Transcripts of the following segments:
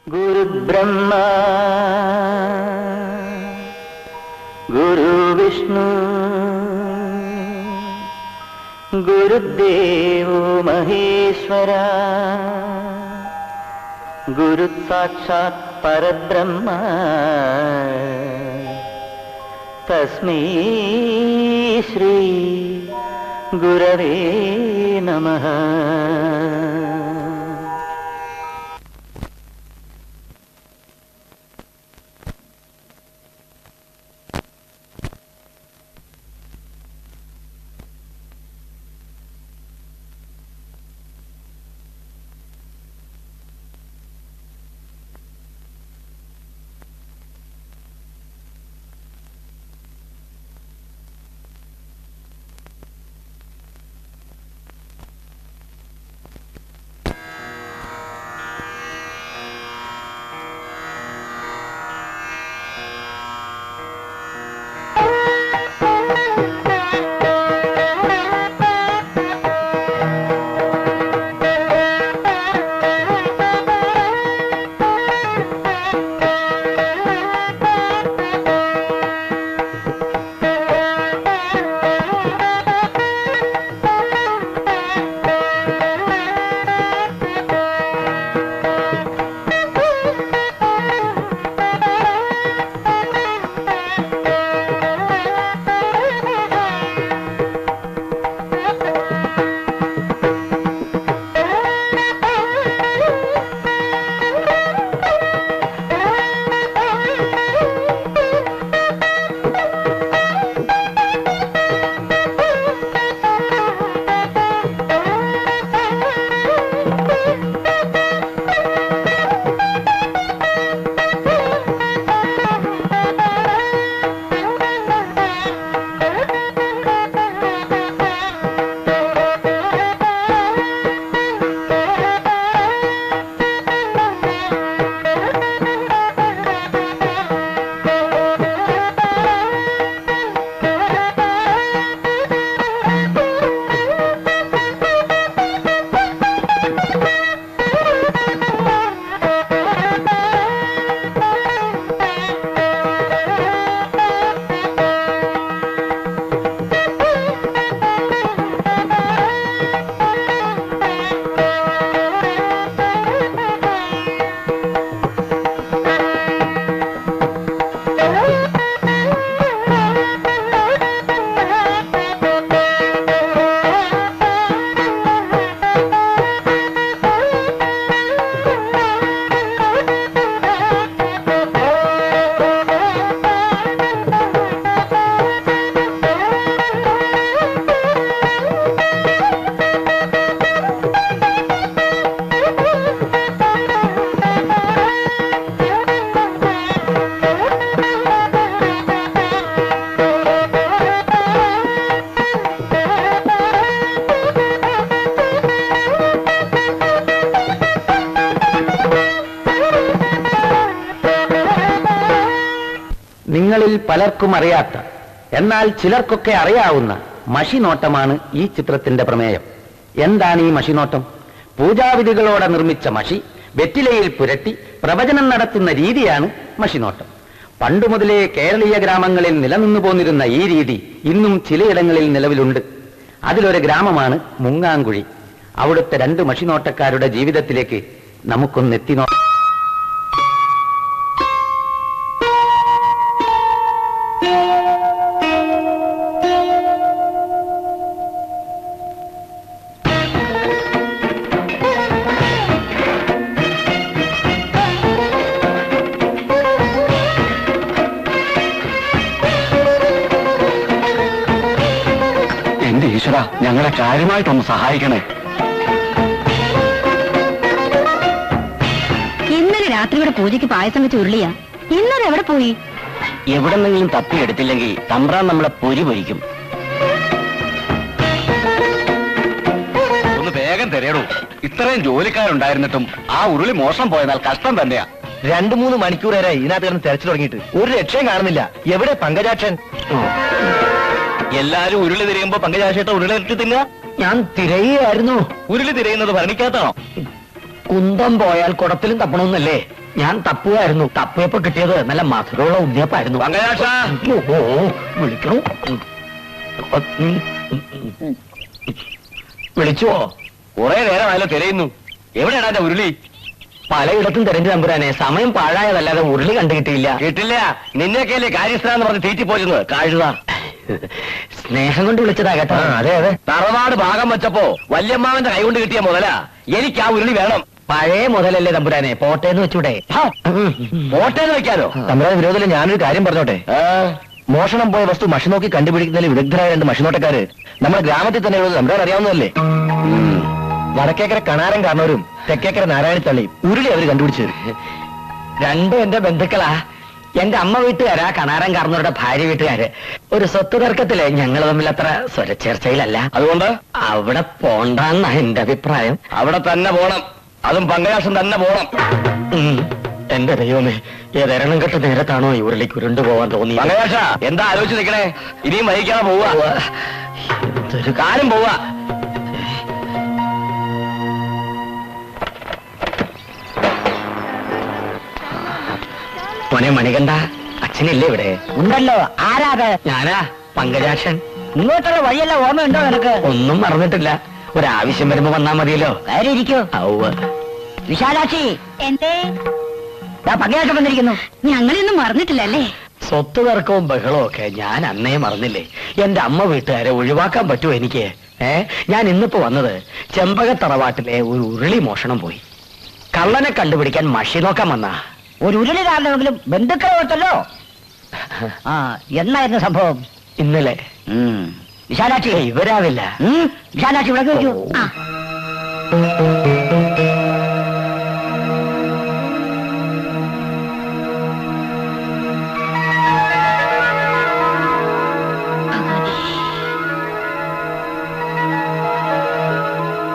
गुरुब्रह्मा गुरुविष्णु गुरुदेवो महेश्वरा गुरुसाक्षात् परब्रह्म तस्मै श्री गुरवे नमः. നിങ്ങളിൽ പലർക്കും അറിയാത്ത എന്നാൽ ചിലർക്കൊക്കെ അറിയാവുന്ന മഷിനോട്ടമാണ് ഈ ചിത്രത്തിന്റെ പ്രമേയം. എന്താണ് ഈ മഷിനോട്ടം? പൂജാവിധികളോടെ നിർമ്മിച്ച മഷി വെറ്റിലയിൽ പുരട്ടി പ്രവചനം നടത്തുന്ന രീതിയാണ് മഷിനോട്ടം. പണ്ടുമുതലേ കേരളീയ ഗ്രാമങ്ങളിൽ നിലനിന്നു പോന്നിരുന്ന ഈ രീതി ഇന്നും ചിലയിടങ്ങളിൽ നിലവിലുണ്ട്. അതിലൊരു ഗ്രാമമാണ് മുങ്ങാങ്കുഴി. അവിടുത്തെ രണ്ട് മഷിനോട്ടക്കാരുടെ ജീവിതത്തിലേക്ക് നമുക്കൊന്ന് എത്തിനോക്കാം. ഈശ്വര, ഞങ്ങളെ കാര്യമായിട്ടൊന്ന് സഹായിക്കണേ. ഇന്നലെ രാത്രിയുടെ പൂജയ്ക്ക് പായസം വെച്ച് ഉരുളിയാ. ഇന്നലെ എവിടെ പോയി? എവിടെന്നെങ്കിലും തപ്പിയെടുത്തില്ലെങ്കിൽ തമ്പ്രാൻ നമ്മളെ പൊരി പൊരിക്കും. ഒന്ന് വേഗം തിരയടൂ. ഇത്രയും ജോലിക്കാരുണ്ടായിരുന്നിട്ടും ആ ഉരുളി മോശം പോയതാൽ കഷ്ടം തന്നെയാ. 2-3 മണിക്കൂറേരായി ഇതിനകത്ത് കിടന്ന് തെരച്ചിൽ തുടങ്ങിയിട്ട് ഒരു രക്ഷയും കാണുന്നില്ല. എവിടെ പങ്കജാക്ഷൻ? എല്ലാരും ഉരുളി തിരയുമ്പോ പങ്കജാക്ഷേട്ട ഉരുളി ഇട്ട് തിന്നുക. ഞാൻ തിരയുകയായിരുന്നു. ഉരുളി തിരയുന്നത് ഭരണിക്കാത്താണോ? കുന്തം പോയാൽ കുടത്തിലും തപ്പണമെന്നല്ലേ? ഞാൻ തപ്പുകയായിരുന്നു. തപ്പിയപ്പോ കിട്ടിയത് നല്ല മധുരമുള്ള ഉണ്ണിയപ്പായിരുന്നു. പങ്കജാക്ഷ ഓ വിളിക്കണു. വിളിച്ചുവോ? കുറെ നേരമായാലോ തിരയുന്നു. എവിടെയാണ് എന്റെ ഉരുളി? പലയിടത്തും തെരഞ്ഞു തമ്പുരാനെ. സമയം പാഴായതല്ലാതെ ഉരുളി കണ്ടു കിട്ടിയില്ല. കിട്ടില്ല. നിന്നെയൊക്കെയല്ലേ കാര്യസ്ഥനാന്ന് പറഞ്ഞ് തീറ്റി പോയിരുന്നത്. കാഴുത സ്നേഹം കൊണ്ട് വിളിച്ചതാ കേട്ടോ. അതെ അതെ. തറവാട് ഭാഗം വെച്ചപ്പോ വല്യമ്മാവന്റെ കൈ കൊണ്ട് കിട്ടിയ മുതലാ. എനിക്ക് ആ ഉരുളി വേണം. പഴയ മുതലല്ലേ തമ്പുരാനെ, പോട്ടേന്ന് വെച്ചൂടെ? മോട്ടേന്ന് വെക്കാനോ? തമ്പുരാൻ വിരോധത്തിൽ ഞാനൊരു കാര്യം പറഞ്ഞോട്ടെ. മോഷണം പോയ വസ്തു മഷി നോക്കി കണ്ടുപിടിക്കുന്നതിൽ വിദഗ്ധരായ 2 മഷിനോട്ടക്കാര് നമ്മുടെ ഗ്രാമത്തിൽ തന്നെ ഉള്ളത് തമ്പുരാൻ അറിയാവുന്നതല്ലേ? വടക്കേക്കര കണാരൻ കാരണവരും തെക്കേക്കര നാരായണത്തള്ളിയും ഉരുളി അവര് കണ്ടുപിടിച്ചത്. രണ്ടും എന്റെ ബന്ധുക്കളാ. എന്റെ അമ്മ വീട്ടുകാരാ കണാരൻ കാർന്നവരുടെ ഭാര്യ വീട്ടുകാര്. ഒരു സ്വത്ത് തർക്കത്തില് ഞങ്ങൾ തമ്മിൽ അത്ര സ്വരച്ചേർച്ചയിലല്ല. അതുകൊണ്ട് അവിടെ പോണ്ടെന്നാ എന്റെ അഭിപ്രായം. അവിടെ തന്നെ പോണം. അതും പങ്കജാക്ഷൻ തന്നെ പോണം. എന്റെ ദൈവമേ, ഏതെരണം കെട്ട നേരത്താണോ ഈ ഉരുളിക്ക് ഉരുണ്ടു പോവാൻ തോന്നി? പങ്കജാക്ഷ എന്താ ആലോചിച്ച് നിൽക്കണേ? ഇനിയും വഹിക്കാതെ പോവാ. എന്തൊരു കാലം പോവാ. മോനെ മണികണ്ഠ, അച്ഛനില്ലേ ഇവിടെ? ഉണ്ടല്ലോ. ആരാത്? ഞാനാ പങ്കജാക്ഷൻ. ഇങ്ങോട്ടുള്ള വഴിയെല്ലാം ഓർമ്മയുണ്ടോ നിനക്ക്? ഒന്നും മറന്നിട്ടില്ല. ഒരാവശ്യം വരുമ്പോ വന്നാ മതിയല്ലോ. കാര്യം ഇരിക്കൂ. ഔവ്വ്. വിശാലാക്ഷി, എന്തേ? പങ്കജാക്ഷൻ വന്നിരിക്കുന്നു. ഞങ്ങളെയൊന്നും മറന്നിട്ടില്ലല്ലേ? സ്വത്ത് തർക്കവും ബഹളവും ഒക്കെ ഞാൻ അന്നേ മറന്നില്ലേ. എന്റെ അമ്മ വീട്ടുകാരെ ഒഴിവാക്കാൻ പറ്റുമോ എനിക്ക്? ഞാൻ ഇന്നിപ്പോ വന്നത് ചെമ്പകത്തറവാട്ടിലെ ഒരു ഉരുളി മോഷണം പോയി. കള്ളനെ കണ്ടുപിടിക്കാൻ മഷി നോക്കാൻ വന്നാ. ഒരു ഉരുളി കാരണമെങ്കിലും ബന്ധുക്കളെ ഓർത്തല്ലോ. എന്നായിരുന്നു സംഭവം? ഇന്നലെ. വിശാലാക്ഷി ഇവരാവില്ല. വിശാലാക്ഷി ഇവിടെ നോക്കൂ. ആ,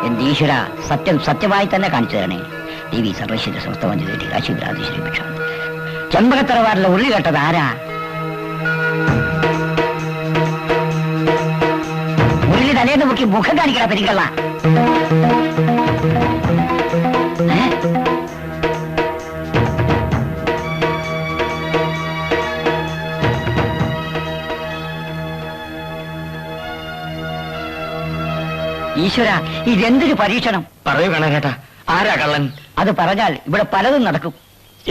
എന്റെ ഈശ്വര, സത്യം സത്യമായി തന്നെ കാണിച്ചു തരണേ. ദേവി സർവൈശ്വര്യ സമസ്തവഞ്ചി കാശിപുരാധീശ്വരിപ്പിച്ചു. ചെമ്പകത്തറവാറിലെ ഉരുളി കേട്ടത് ആരാ? ഉരുളി തലേന്ന് മുക്കി മുഖം കാണിക്കണ പെരിക്കള്ള. ഈശ്വര, ഇതെന്തൊരു പരീക്ഷണം! പറയൂ കണാരേട്ടാ, ആരാ കള്ളൻ? അത് പറഞ്ഞാൽ ഇവിടെ പലതും നടക്കും.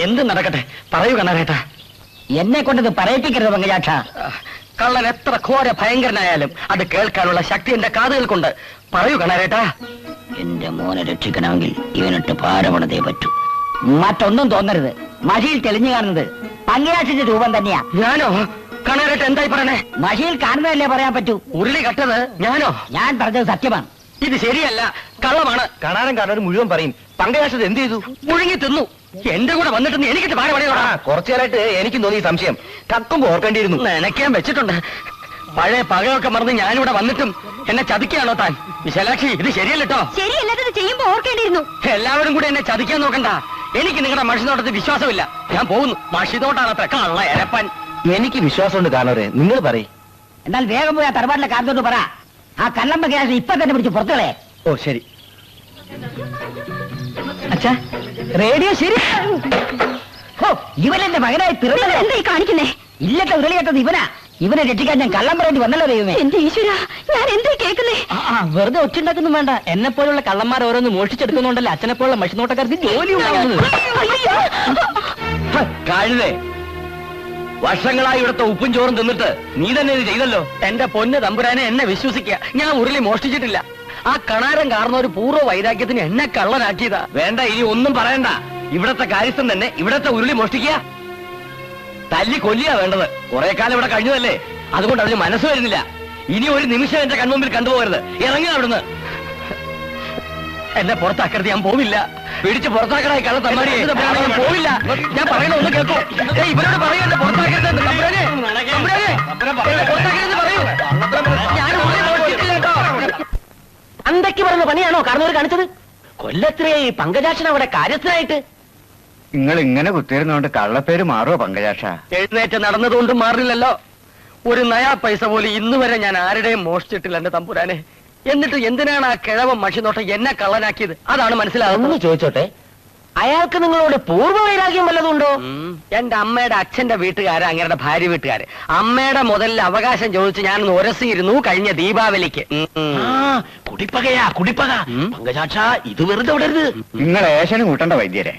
എന്ത് നടക്കട്ടെ, പറയൂ കണാരേട്ടാ. എന്നെ കൊണ്ടത് പറയിപ്പിക്കരുത് പങ്കജാക്ഷ. കള്ളൻ എത്ര ഘോര ഭയങ്കരനായാലും അത് കേൾക്കാനുള്ള ശക്തി എന്റെ കാതുകൾക്കുണ്ട്. പറയൂ കണാരേട്ടാ. എന്റെ മോനെ രക്ഷിക്കണമെങ്കിൽ ഇവനിട്ട് പാരപണതേ പറ്റൂ. മറ്റൊന്നും തോന്നരുത്. മഷിയിൽ തെളിഞ്ഞു കാണുന്നത് പങ്കജാക്ഷന്റെ രൂപം തന്നെയാ. ഞാനോ? കണാരേട്ട എന്തായി പറയണേ? മഷിയിൽ കാണുന്നതല്ലേ പറയാൻ പറ്റൂ. ഉരുളി കട്ടത് ഞാനോ? ഞാൻ പറഞ്ഞത് സത്യമാണ്. ഇത് ശരിയല്ല, കള്ളമാണ്. കണാരൻ കാരണവർ മുഴുവൻ പറയും. പങ്കജാക്ഷത് എന്ത് ചെയ്തു? മുഴുങ്ങി തിന്നു. എന്റെ കൂടെ വന്നിട്ട് എനിക്കിട്ട് പാര പണിയോടാ. കുറച്ചു നേരമായിട്ട് എനിക്കും തോന്നി സംശയം. കക്കുമ്പോ ഓർക്കേണ്ടിയിരുന്നു. നനയ്ക്കാൻ വെച്ചിട്ടുണ്ട്. പഴയ പകയൊക്കെ മറന്ന് ഞാനിവിടെ വന്നിട്ടും എന്നെ ചതിക്കുകയാണോ താൻ? വിശാലാക്ഷി, ഇത് ശരിയല്ലോ. ശരിയല്ലാത്തത് ചെയ്യുമ്പോ ഓർക്കേണ്ടിയിരുന്നു. എല്ലാവരും കൂടെ എന്നെ ചതിക്കാൻ നോക്കണ്ട. എനിക്ക് നിങ്ങളുടെ മഷിനോട്ടത്തിൽ വിശ്വാസമില്ല. ഞാൻ പോകുന്നു. മഷിനോട്ടാണ് അത്ര കള്ള എരപ്പൻ. എനിക്ക് വിശ്വാസമുണ്ട് കാരണവരെ, നിങ്ങൾ പറയും. എന്നാൽ വേഗം പോയി ആ തറവാട്ടിലെ കാരണത്തോട് പറ. ആ കള്ളം പങ്കജാക്ഷ ഇപ്പൊ തന്നെ പിടിച്ച് പുറത്തുകളെ. ഓ ശരി. അച്ഛാ, റേഡിയോ ശരി. ഇവനെന്റെ മകനായി പിറന്നത്. എന്തായി കാണിക്കുന്നേ? ഇല്ലത്തെ ഉരുളി കേട്ടത് ഇവനാ. ഇവനെ രക്ഷിക്കാൻ ഞാൻ കള്ളം പറയേണ്ടി വന്നല്ലോ ദൈവമേ. എന്റെ ഈശ്വര, ഞാൻ എന്തായി കേൾക്കുന്നേ? വെറുതെ ഒച്ചുണ്ടാക്കുന്നു വേണ്ട. എന്നെ പോലുള്ള കള്ളന്മാർ ഓരോന്ന് മോഷിച്ചെടുക്കുന്നുണ്ടല്ലോ അച്ഛനെ പോലുള്ള മഷിനോട്ടക്കാർക്ക് ജോലി ഉണ്ടാവുന്നത്. കാഴുതേ, വർഷങ്ങളായി ഇവിടുത്തെ ഉപ്പും ചോറും തിന്നിട്ട് നീ തന്നെ ഇത് ചെയ്തല്ലോ. എന്റെ പൊന്ന് തമ്പുരാനെ, എന്നെ വിശ്വസിക്കുക. ഞാൻ ഉരുളി മോഷ്ടിച്ചിട്ടില്ല. ആ കണാരൻ കാരണ ഒരു പൂർവ്വ വൈരാഗ്യത്തിന് എന്നെ കള്ളനാക്കിയതാ. വേണ്ട, ഇനി ഒന്നും പറയണ്ട. ഇവിടത്തെ കാര്യസ്ഥൻ തന്നെ ഇവിടത്തെ ഉരുളി മോഷ്ടിക്കുക. തല്ലി കൊല്ലിയാ വേണ്ടത്. കുറെ കാലം ഇവിടെ കഴിഞ്ഞതല്ലേ, അതുകൊണ്ട് അതിന് മനസ്സ് വരുന്നില്ല. ഇനി ഒരു നിമിഷം എന്റെ കൺമുമ്പിൽ കണ്ടുപോകരുത്. ഇറങ്ങി അവിടുന്ന്. എന്നെ പുറത്താക്കരുത്, ഞാൻ പോവില്ല. പിടിച്ച് പുറത്താക്കണായി കള്ള തമ്മാടി. ഞാൻ പോവില്ല. ഞാൻ പറയണ ഒന്ന് കേൾക്കൂ. ഇവരോട് പറയൂ, എന്നെ പുറത്താക്കരുത്. തമ്പുരാനെ, തമ്പുരാനെ, എന്നെ പുറത്താക്കരുതെന്ന് പറയൂ. ഞാൻ ഉരുളി മോഷ്ടിച്ചിട്ടില്ല കേട്ടോ. അന്തൊക്കെ പറഞ്ഞ പണിയാണോ കാരണവർ കാണിച്ചത്? കൊല്ലത്രേ പങ്കജാക്ഷൻ അവിടെ കാര്യസ്ഥനായിട്ട്. നിങ്ങൾ ഇങ്ങനെ കുത്തിയിരുന്നോണ്ട് കള്ളപ്പേര് മാറുമോ പങ്കജാക്ഷ? എഴുന്നേറ്റ് നടന്നതുകൊണ്ട് മാറില്ലല്ലോ. ഒരു നയാ പൈസ പോലും ഇന്ന് വരെ ഞാൻ ആരുടെയും മോഷ്ടിച്ചിട്ടില്ല എന്റെ തമ്പുരാനെ. എന്നിട്ട് എന്തിനാണ് ആ കിഴവൻ മഷിനോട്ടം എന്നെ കള്ളനാക്കിയത്? അതാണ് മനസ്സിലാകുന്നത്. ചോദിച്ചോട്ടെ, അയാൾക്ക് നിങ്ങളോട് പൂർവ്വവൈരാഗ്യം വല്ലതുണ്ടോ? എന്റെ അമ്മയുടെ അച്ഛന്റെ വീട്ടുകാര്, അങ്ങയുടെ ഭാര്യ വീട്ടുകാര്. അമ്മയുടെ മുതലിൽ അവകാശം ചോദിച്ച് ഞാനൊന്ന് ഉരസിയിരുന്നു കഴിഞ്ഞ ദീപാവലിക്ക്. കുടിപ്പകയാ കുടിപ്പക. പങ്കജാക്ഷ, ഇത് വെറുതെ വിടരുത്. നിങ്ങൾ ഏഷന് കൂട്ടണ്ട വൈദ്യരെ.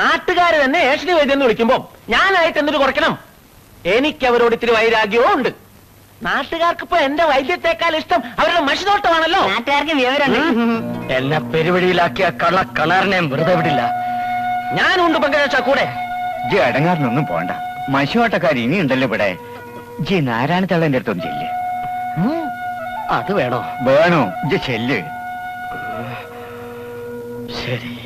നാട്ടുകാര് തന്നെ ഏഷണി വൈദ്യം എന്ന് വിളിക്കുമ്പോ ഞാനായിട്ട് എന്തിനു കുറയ്ക്കണം? എനിക്ക് അവരോട് ഇത്തിരി വൈരാഗ്യവും ഉണ്ട്. നാട്ടുകാർക്ക് ഇപ്പൊ എന്റെ വൈദ്യത്തെക്കാൾ ഇഷ്ടം അവരുടെ മഷിനോട്ടമാണല്ലോ. നാട്ടുകാർക്ക് വിവരമുണ്ട്. എന്നെ പെരുവഴിയിലാക്കിയ കണാറിനെ വെറുതെ വിടില്ല. ഞാനുണ്ട് പങ്കജാക്ഷ കൂടെ. ജി അടങ്ങാറിനൊന്നും പോണ്ട. മശുവാട്ടക്കാർ ഇനിയുണ്ടല്ലോ ഇവിടെ. ജി നാരായണ തള്ളന്റെ അടുത്തൊന്നും ചെല്ല്. അത് വേണോ? വേണോ? ജി ചെല്ല്. ശരി.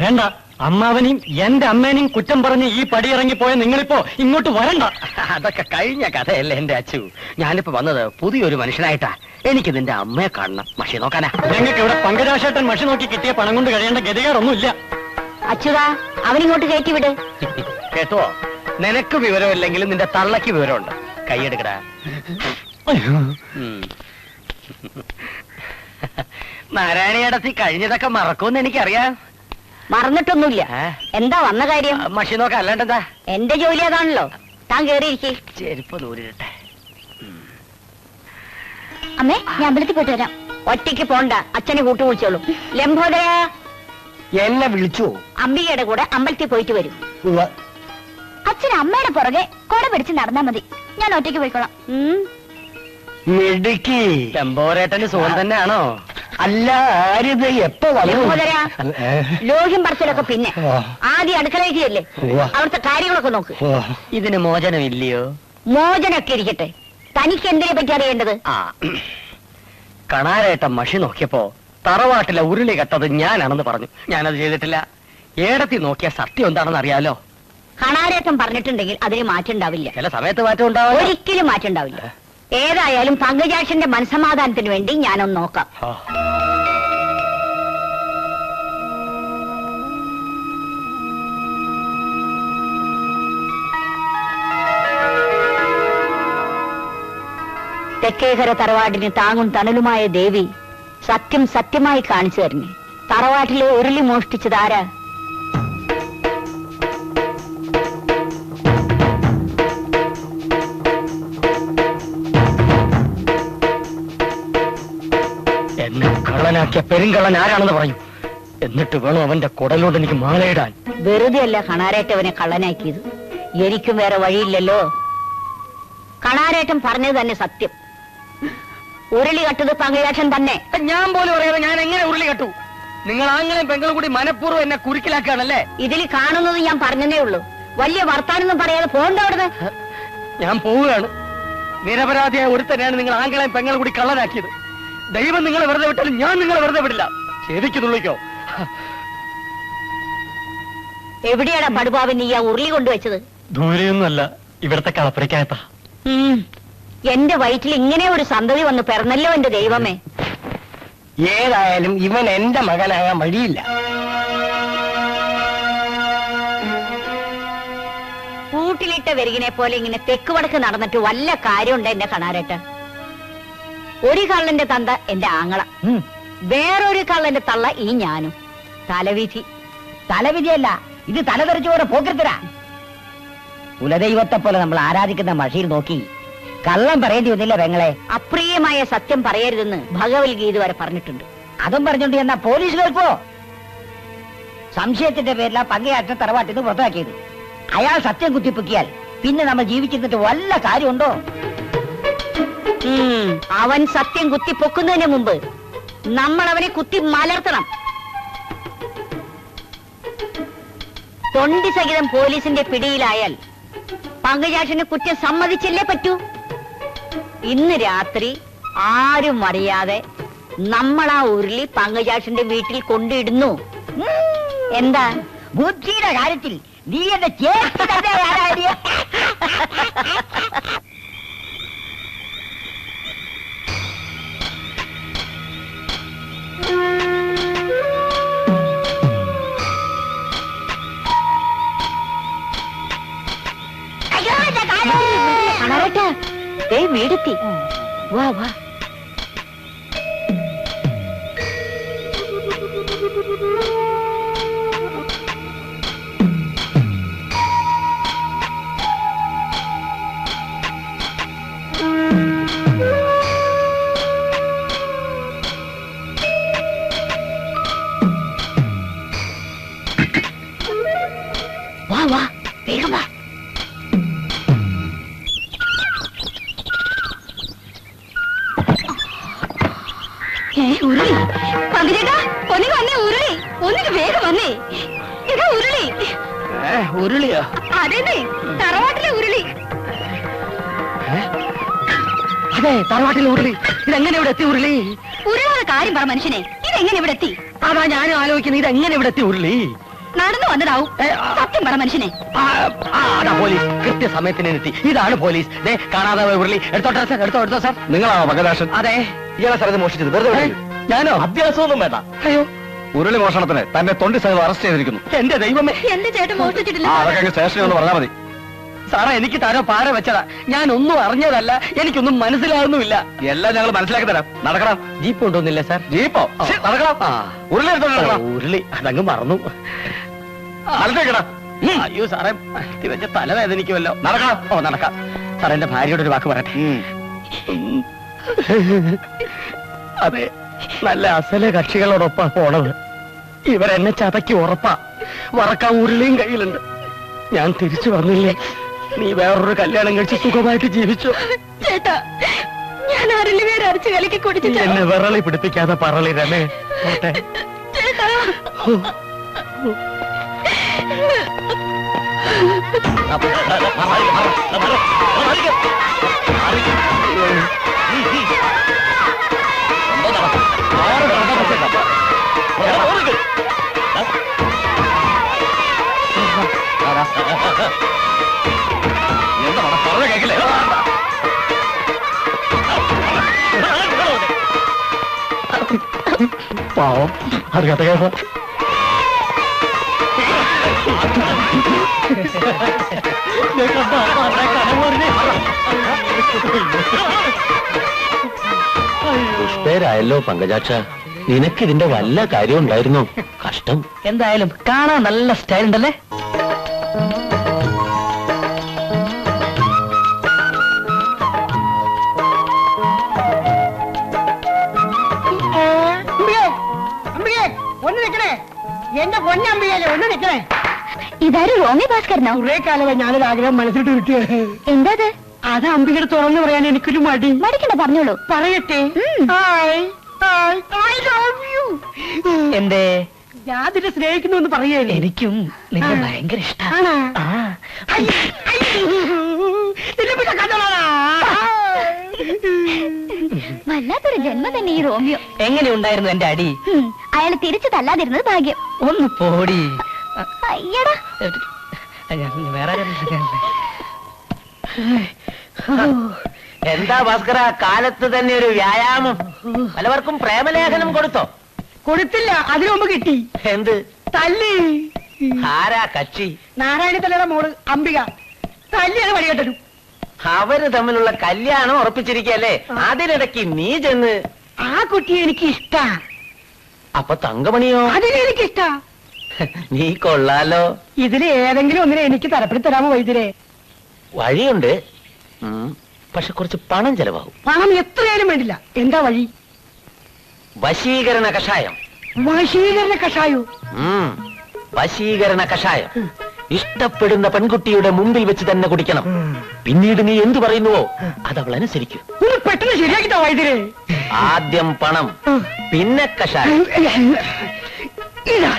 വേണ്ട. അമ്മാവനെയും എന്റെ അമ്മേനെയും കുറ്റം പറഞ്ഞ് ഈ പടിയിറങ്ങിപ്പോയ നിങ്ങളിപ്പോ ഇങ്ങോട്ട് വരണ്ട. അതൊക്കെ കഴിഞ്ഞ കഥയല്ലേ എന്റെ അച്ചു. ഞാനിപ്പോ വന്നത് പുതിയൊരു മനുഷ്യനായിട്ടാ. എനിക്ക് നിന്റെ അമ്മയെ കാണണം. മഷി നോക്കാനാ. ഞങ്ങൾക്ക് ഇവിടെ പങ്കജാക്ഷേട്ടൻ മഷി നോക്കി കിട്ടിയ പണം കൊണ്ട് കഴിയേണ്ട ഗതികാരൊന്നുമില്ല. അച്യുതാ, അവനിങ്ങോട്ട് കയറ്റി വിട്. കേട്ടോ, നിനക്ക് വിവരമില്ലെങ്കിലും നിന്റെ തള്ളക്ക് വിവരമുണ്ട്. കൈയെടുക്കടാ. നാരായണിയടത്തി കഴിഞ്ഞതൊക്കെ മറക്കുമെന്ന് എനിക്കറിയാം. മറന്നിട്ടൊന്നുമില്ല. എന്താ വന്ന കാര്യം? മഷി നോക്കാം, അല്ലാണ്ടെന്താ? എന്റെ ജോലി അതാണല്ലോ. താൻ കേറിയിരിക്കേ. ചെരുപ്പ് ദൂരിട്ടെ. അമ്മേ, ഞാൻ അമ്പലത്തിൽ പോയിട്ട് വരാം. ഒറ്റയ്ക്ക് പോണ്ട, അച്ഛനെ കൂട്ടു വിളിച്ചോളൂ. ലംബോദര എന്നെ വിളിച്ചു. അംബികയുടെ കൂടെ അമ്പലത്തിൽ പോയിട്ട് വരും. അച്ഛൻ അമ്മയുടെ പുറകെ കൊട പിടിച്ച് നടന്നാ മതി. ഞാൻ ഒറ്റയ്ക്ക് പോയിക്കോളാം. മിടുക്കി. ലംബോരേട്ടന് സുഖം തന്നെയാണോ? അല്ല, ആരിത് എപ്പോ ലംബോദര, ലോഹ്യം പറച്ചിലൊക്കെ പിന്നെ ആദ്യം അടുക്കളയിലേക്ക് ചെല്ലേ. അവിടുത്തെ കാര്യങ്ങളൊക്കെ നോക്ക്. ഇതിന് മോചനമില്ലയോ? മോചനൊക്കെ ഇരിക്കട്ടെ, തനിക്ക് എന്തിനെ പറ്റി അറിയേണ്ടത്? കണാരേട്ടൻ മഷി നോക്കിയപ്പോ തറവാട്ടിലെ ഉരുളി കെട്ടത് ഞാനാണെന്ന് പറഞ്ഞു. ഞാനത് ചെയ്തിട്ടില്ല. ഏടത്തി നോക്കിയ സത്യം എന്താണെന്ന് അറിയാലോ. കണാരേട്ടൻ പറഞ്ഞിട്ടുണ്ടെങ്കിൽ അതിന് മാറ്റം ഉണ്ടാവില്ല. ചില സമയത്ത് മാറ്റം ഉണ്ടാവില്ല. ഒരിക്കലും മാറ്റം ഉണ്ടാവില്ല. ഏതായാലും പങ്കജാക്ഷന്റെ മനസ്സമാധാനത്തിന് വേണ്ടി ഞാനൊന്ന് നോക്കാം. തെക്കേകര തറവാടിന് താങ്ങും തണലുമായ ദേവി സത്യം സത്യമായി കാണിച്ചു തരണേ. തറവാട്ടിലെ ഉരുളി മോഷ്ടിച്ചതാരാ? എന്നെ കള്ളനാക്കിയ പെരുങ്കള്ളൻ ആരാണെന്ന് പറയും. എന്നിട്ട് വേണം അവന്റെ കുടലോട് എനിക്ക് മാലയിടാൻ. വെറുതെ അല്ല കണാരേറ്റവനെ കള്ളനാക്കിയത്. എനിക്കും വേറെ വഴിയില്ലല്ലോ. കണാരേറ്റൻ പറഞ്ഞത് തന്നെ സത്യം. ഉരുളി കട്ടത് പങ്കജാക്ഷൻ തന്നെ. ഞാൻ പോലും അറിയാതെ ഞാൻ എങ്ങനെ ഉരുളി കെട്ടു? നിങ്ങൾ ആങ്ങളെയും പെങ്ങളും കൂടി മനഃപൂർവ്വം എന്നെ കുരുക്കിലാക്കുകയാണല്ലേ? ഇതിൽ കാണുന്നത് ഞാൻ പറഞ്ഞതേ ഉള്ളൂ. വലിയ വർത്താനൊന്നും പറയാതെ പോണ്ട അവിടുന്ന്. ഞാൻ പോവുകയാണ്. നിരപരാധിയായ ഒരുത്തനെയാണ് നിങ്ങൾ ആങ്ങളെയും പെങ്ങളും കൂടി കള്ളനാക്കിയത്. ദൈവം നിങ്ങളെ വെറുതെ വിട്ടാലും ഞാൻ നിങ്ങളെ വെറുതെ വിടില്ല. ശരിക്ക് തുള്ളിക്കോ. എവിടെയാണ് പടുപാവൻ നീ ആ ഉരുളി കൊണ്ടുവച്ചത്? ദൂരെയൊന്നുമല്ല, ഇവിടത്തെ കളപ്പുരയ്ക്കകത്താ. എന്റെ വയറ്റിൽ ഇങ്ങനെ ഒരു സന്തതി വന്ന് പിറന്നല്ലോ എന്റെ ദൈവമേ. ഏതായാലും ഇവൻ എന്റെ മകനാകാൻ വഴിയില്ല. കൂട്ടിലിട്ട വെരുകിനെ പോലെ ഇങ്ങനെ തെക്ക് വടക്ക് നടന്നിട്ട് വല്ല കാര്യമുണ്ട് എന്റെ കണാരേട്ട? ഒരു കള്ളന്റെ തന്ത എന്റെ ആങ്ങള, വേറൊരു കള്ളന്റെ തള്ള ഈ ഞാനും. തലവിധി. തലവിധിയല്ല, ഇത് തലതെറിച്ചുപോലെ പോക്കരുത്തരാ. കുലദൈവത്തെ പോലെ നമ്മൾ ആരാധിക്കുന്ന മഷിയിൽ നോക്കി കള്ളം പറയേണ്ടി വന്നില്ല പെങ്ങളെ. അപ്രിയമായ സത്യം പറയരുതെന്ന് ഭഗവത്ഗീത വരെ പറഞ്ഞിട്ടുണ്ട്. അതും പറഞ്ഞോണ്ട് എന്നാ പോലീസ് കേൾക്കോ? സംശയത്തിന്റെ പേരിലാ പങ്കയാറ്റ തറവാട്ടിൽ നിന്ന് പുറത്താക്കിയത്. അയാൾ സത്യം കുത്തിപ്പൊക്കിയാൽ പിന്നെ നമ്മൾ ജീവിച്ചിരുന്നിട്ട് വല്ല കാര്യമുണ്ടോ? അവൻ സത്യം കുത്തി പൊക്കുന്നതിന് മുമ്പ് നമ്മൾ അവനെ കുത്തി മലർത്തണം. തൊണ്ടി സഹിതം പോലീസിന്റെ പിടിയിലായാൽ പങ്കജാക്ഷന് കുറ്റം സമ്മതിച്ചല്ലേ പറ്റൂ. ഇന്ന് രാത്രി ആരും അറിയാതെ നമ്മൾ ആ ഉരുളി പങ്കജാക്ഷന്റെ വീട്ടിൽ കൊണ്ടിടുന്നു. എന്താ? ബുദ്ധിയുടെ കാര്യത്തിൽ നീ എന്റെ ചേച്ചി തന്നെ ആരാധിയ. വീടെത്തി. വാ വാ. പന്തിരേട്ടാ ഒന്നിന് വന്നേ ഉരുളി, ഒന്നിന് വേഗം വന്നേ. ഇതാ ഉരുളി. ഉരുളിയോ? അതേന്നേ, തറവാട്ടിലെ ഉരുളി. അതെ, തറവാട്ടിലെ ഉരുളി. ഇതെങ്ങനെ ഇവിടെ എത്തി ഉരുളി? ഉരുളാതെ കാര്യം പറ മനുഷ്യനെ. ഇതെങ്ങനെ ഇവിടെ എത്തി? അതാ ഞാനും ആലോചിക്കുന്നത്, ഇതെങ്ങനെ ഇവിടെ എത്തി ഉരുളി? നടന്നു വന്നതാവും. സത്യം പറ മനുഷ്യനെ. അതാ പോലീസ്, കൃത്യസമയത്തിന് എത്തി. ഇതാണ് പോലീസ്. കാണാതെ പോയ ഉരുളി. എടുത്തോട്ടെ സാർ, എടുത്തോ സാർ. നിങ്ങളാണോ മകദാശൻ? അതെ. ഇയാളെ സ്ഥലത്ത് മോഷിച്ചത് വെറുതെ ഞാനോ? അഭ്യാസമൊന്നും വേണ്ട. അയ്യോ, ഉരുളി മോഷണത്തിന് തന്നെ തൊണ്ടി സഹിതം അറസ്റ്റ് ചെയ്തിരിക്കുന്നു. എന്റെ ദൈവമേ, എന്റെ ചേട്ടൻ മോഷ്ടിച്ചിട്ടില്ല. അതൊക്കെ സ്റ്റേഷനിൽ ഒന്ന് പറഞ്ഞാൽ മതി. സാറേ, എനിക്ക് താരോ പാര വെച്ചതാ. ഞാൻ ഒന്നും അറിഞ്ഞതല്ല, എനിക്കൊന്നും മനസ്സിലാകുന്നുമില്ല. എല്ലാം ഞങ്ങൾ മനസ്സിലാക്കി തരാം. നടക്കണം. ജീപ്പ് കൊണ്ടുവന്നില്ലേ സാർ? ജീപ്പോ? നടക്കണം. ഉരുളി എടുത്തോ. ഉരുളി അതങ്ങ് മറന്നു. നടത്തേക്കടാ. അയ്യോ സാറേ, തിരഞ്ഞ തലവേദനിക്കുമല്ലോ. നടക്കണം. ഓ, നടക്കാം. സാർ, എന്റെ ഭാര്യയോട് ഒരു വാക്ക് പറയട്ടെ. അതെ, നല്ല അസല കക്ഷികളോടൊപ്പാ പോണത്. ഇവരെന്നെ ചതയ്ക്ക് ഉറപ്പാ. വറക്കാൻ ഉരുളിയും കയ്യിലുണ്ട്. ഞാൻ തിരിച്ചു വന്നില്ലേ, നീ വേറൊരു കല്യാണം കഴിച്ച് സുഖമായിട്ട് ജീവിച്ചു. ചേട്ടാ, ഞാൻ ആരിൽ പേര് അരച്ച് കലക്കി കുടിച്ചു. എന്നെ വിറളി പിടിപ്പിക്കാതെ പറളി രമേ. പോട്ടെ. ചേട്ടാ, പാവം അറിയാത്ത കേട്ടോ. പുഷ്പേരായല്ലോ പങ്കജാക്ഷ. നിനക്കിതിന്റെ വല്ല കാര്യം ഉണ്ടായിരുന്നോ? കഷ്ടം. എന്തായാലും കാണാൻ നല്ല സ്റ്റൈൽ ഉണ്ടല്ലേ. ഒന്ന് നിക്കണേ, എന്റെ പൊന്നമ്പിയല്ലേ, ഒന്ന് നിക്കണേ. ഇതാരും റോമി ഭാസ്കരനോ? കുറെ കാലമായി ഞാനൊരു ആഗ്രഹം മനസ്സിട്ട് കിട്ടിയത്. എന്താ അത് അംബികയുടെ തുറന്നു പറയാൻ എനിക്കൊരു മടി. മടിക്കണ്ട, പറഞ്ഞോളൂ. പറയട്ടെ. എന്തേ? ഞാൻ നിന്നെ സ്നേഹിക്കുന്നു എന്ന് പറയല്ലേ. എനിക്കും നിന്നെ ഭയങ്കര ഇഷ്ടമാണ്. വല്ലാത്തൊരു ജന്മം തന്നെ ഈ റോമിയോ. എങ്ങനെയുണ്ടായിരുന്നു എന്റെ അടി? അയാളെ തിരിച്ചു തല്ലാതിരുന്നത് ഭാഗ്യം. ഒന്ന് പോടി. അയ്യടാ, വേറെ എന്താ ഭാസ്കര, കാലത്ത് തന്നെ ഒരു വ്യായാമം. പലവർക്കും പ്രേമലേഖനം കൊടുത്തോ? കൊടുത്തില്ല, അതിനു മുമ്പ് കിട്ടി. എന്ത് തല്ലി? ആരാ കക്ഷി? നാരായണ തലയുടെ മോള് അംബിക. തല്ലിയാണ് വഴികെട്ടു. അവര് തമ്മിലുള്ള കല്യാണം ഉറപ്പിച്ചിരിക്കല്ലേ, അതിനിടയ്ക്ക് നീ ചെന്ന്. ആ കുട്ടിയെ എനിക്ക് ഇഷ്ടാ. അപ്പൊ തങ്കമണിയോ? അതിനെ എനിക്ക് ഇഷ്ടാ. നീ കൊള്ളാലോ. ഇതില് ഏതെങ്കിലും ഒന്നിനെ എനിക്ക് തരപ്പെടുത്തി തരാമോ വൈദ്യരെ? വഴിയുണ്ട്, പക്ഷെ കുറച്ച് പണം ചെലവാകും. പണം എത്രയായാലും വേണ്ടില്ല. എന്താ വഴി? വശീകരണ കഷായം. വശീകരണ കഷായോ? വശീകരണ കഷായം ഇഷ്ടപ്പെടുന്ന പെൺകുട്ടിയുടെ മുമ്പിൽ വെച്ച് തന്നെ കുടിക്കണം. പിന്നീട് നീ എന്തു പറയുന്നുവോ അതവൾ അനുസരിക്കും. ഒന്ന് പെട്ടെന്ന് ശരിയാക്കിട്ടോ വൈദ്യരെ. ആദ്യം പണം, പിന്നെ കഷായം. ഇതാ.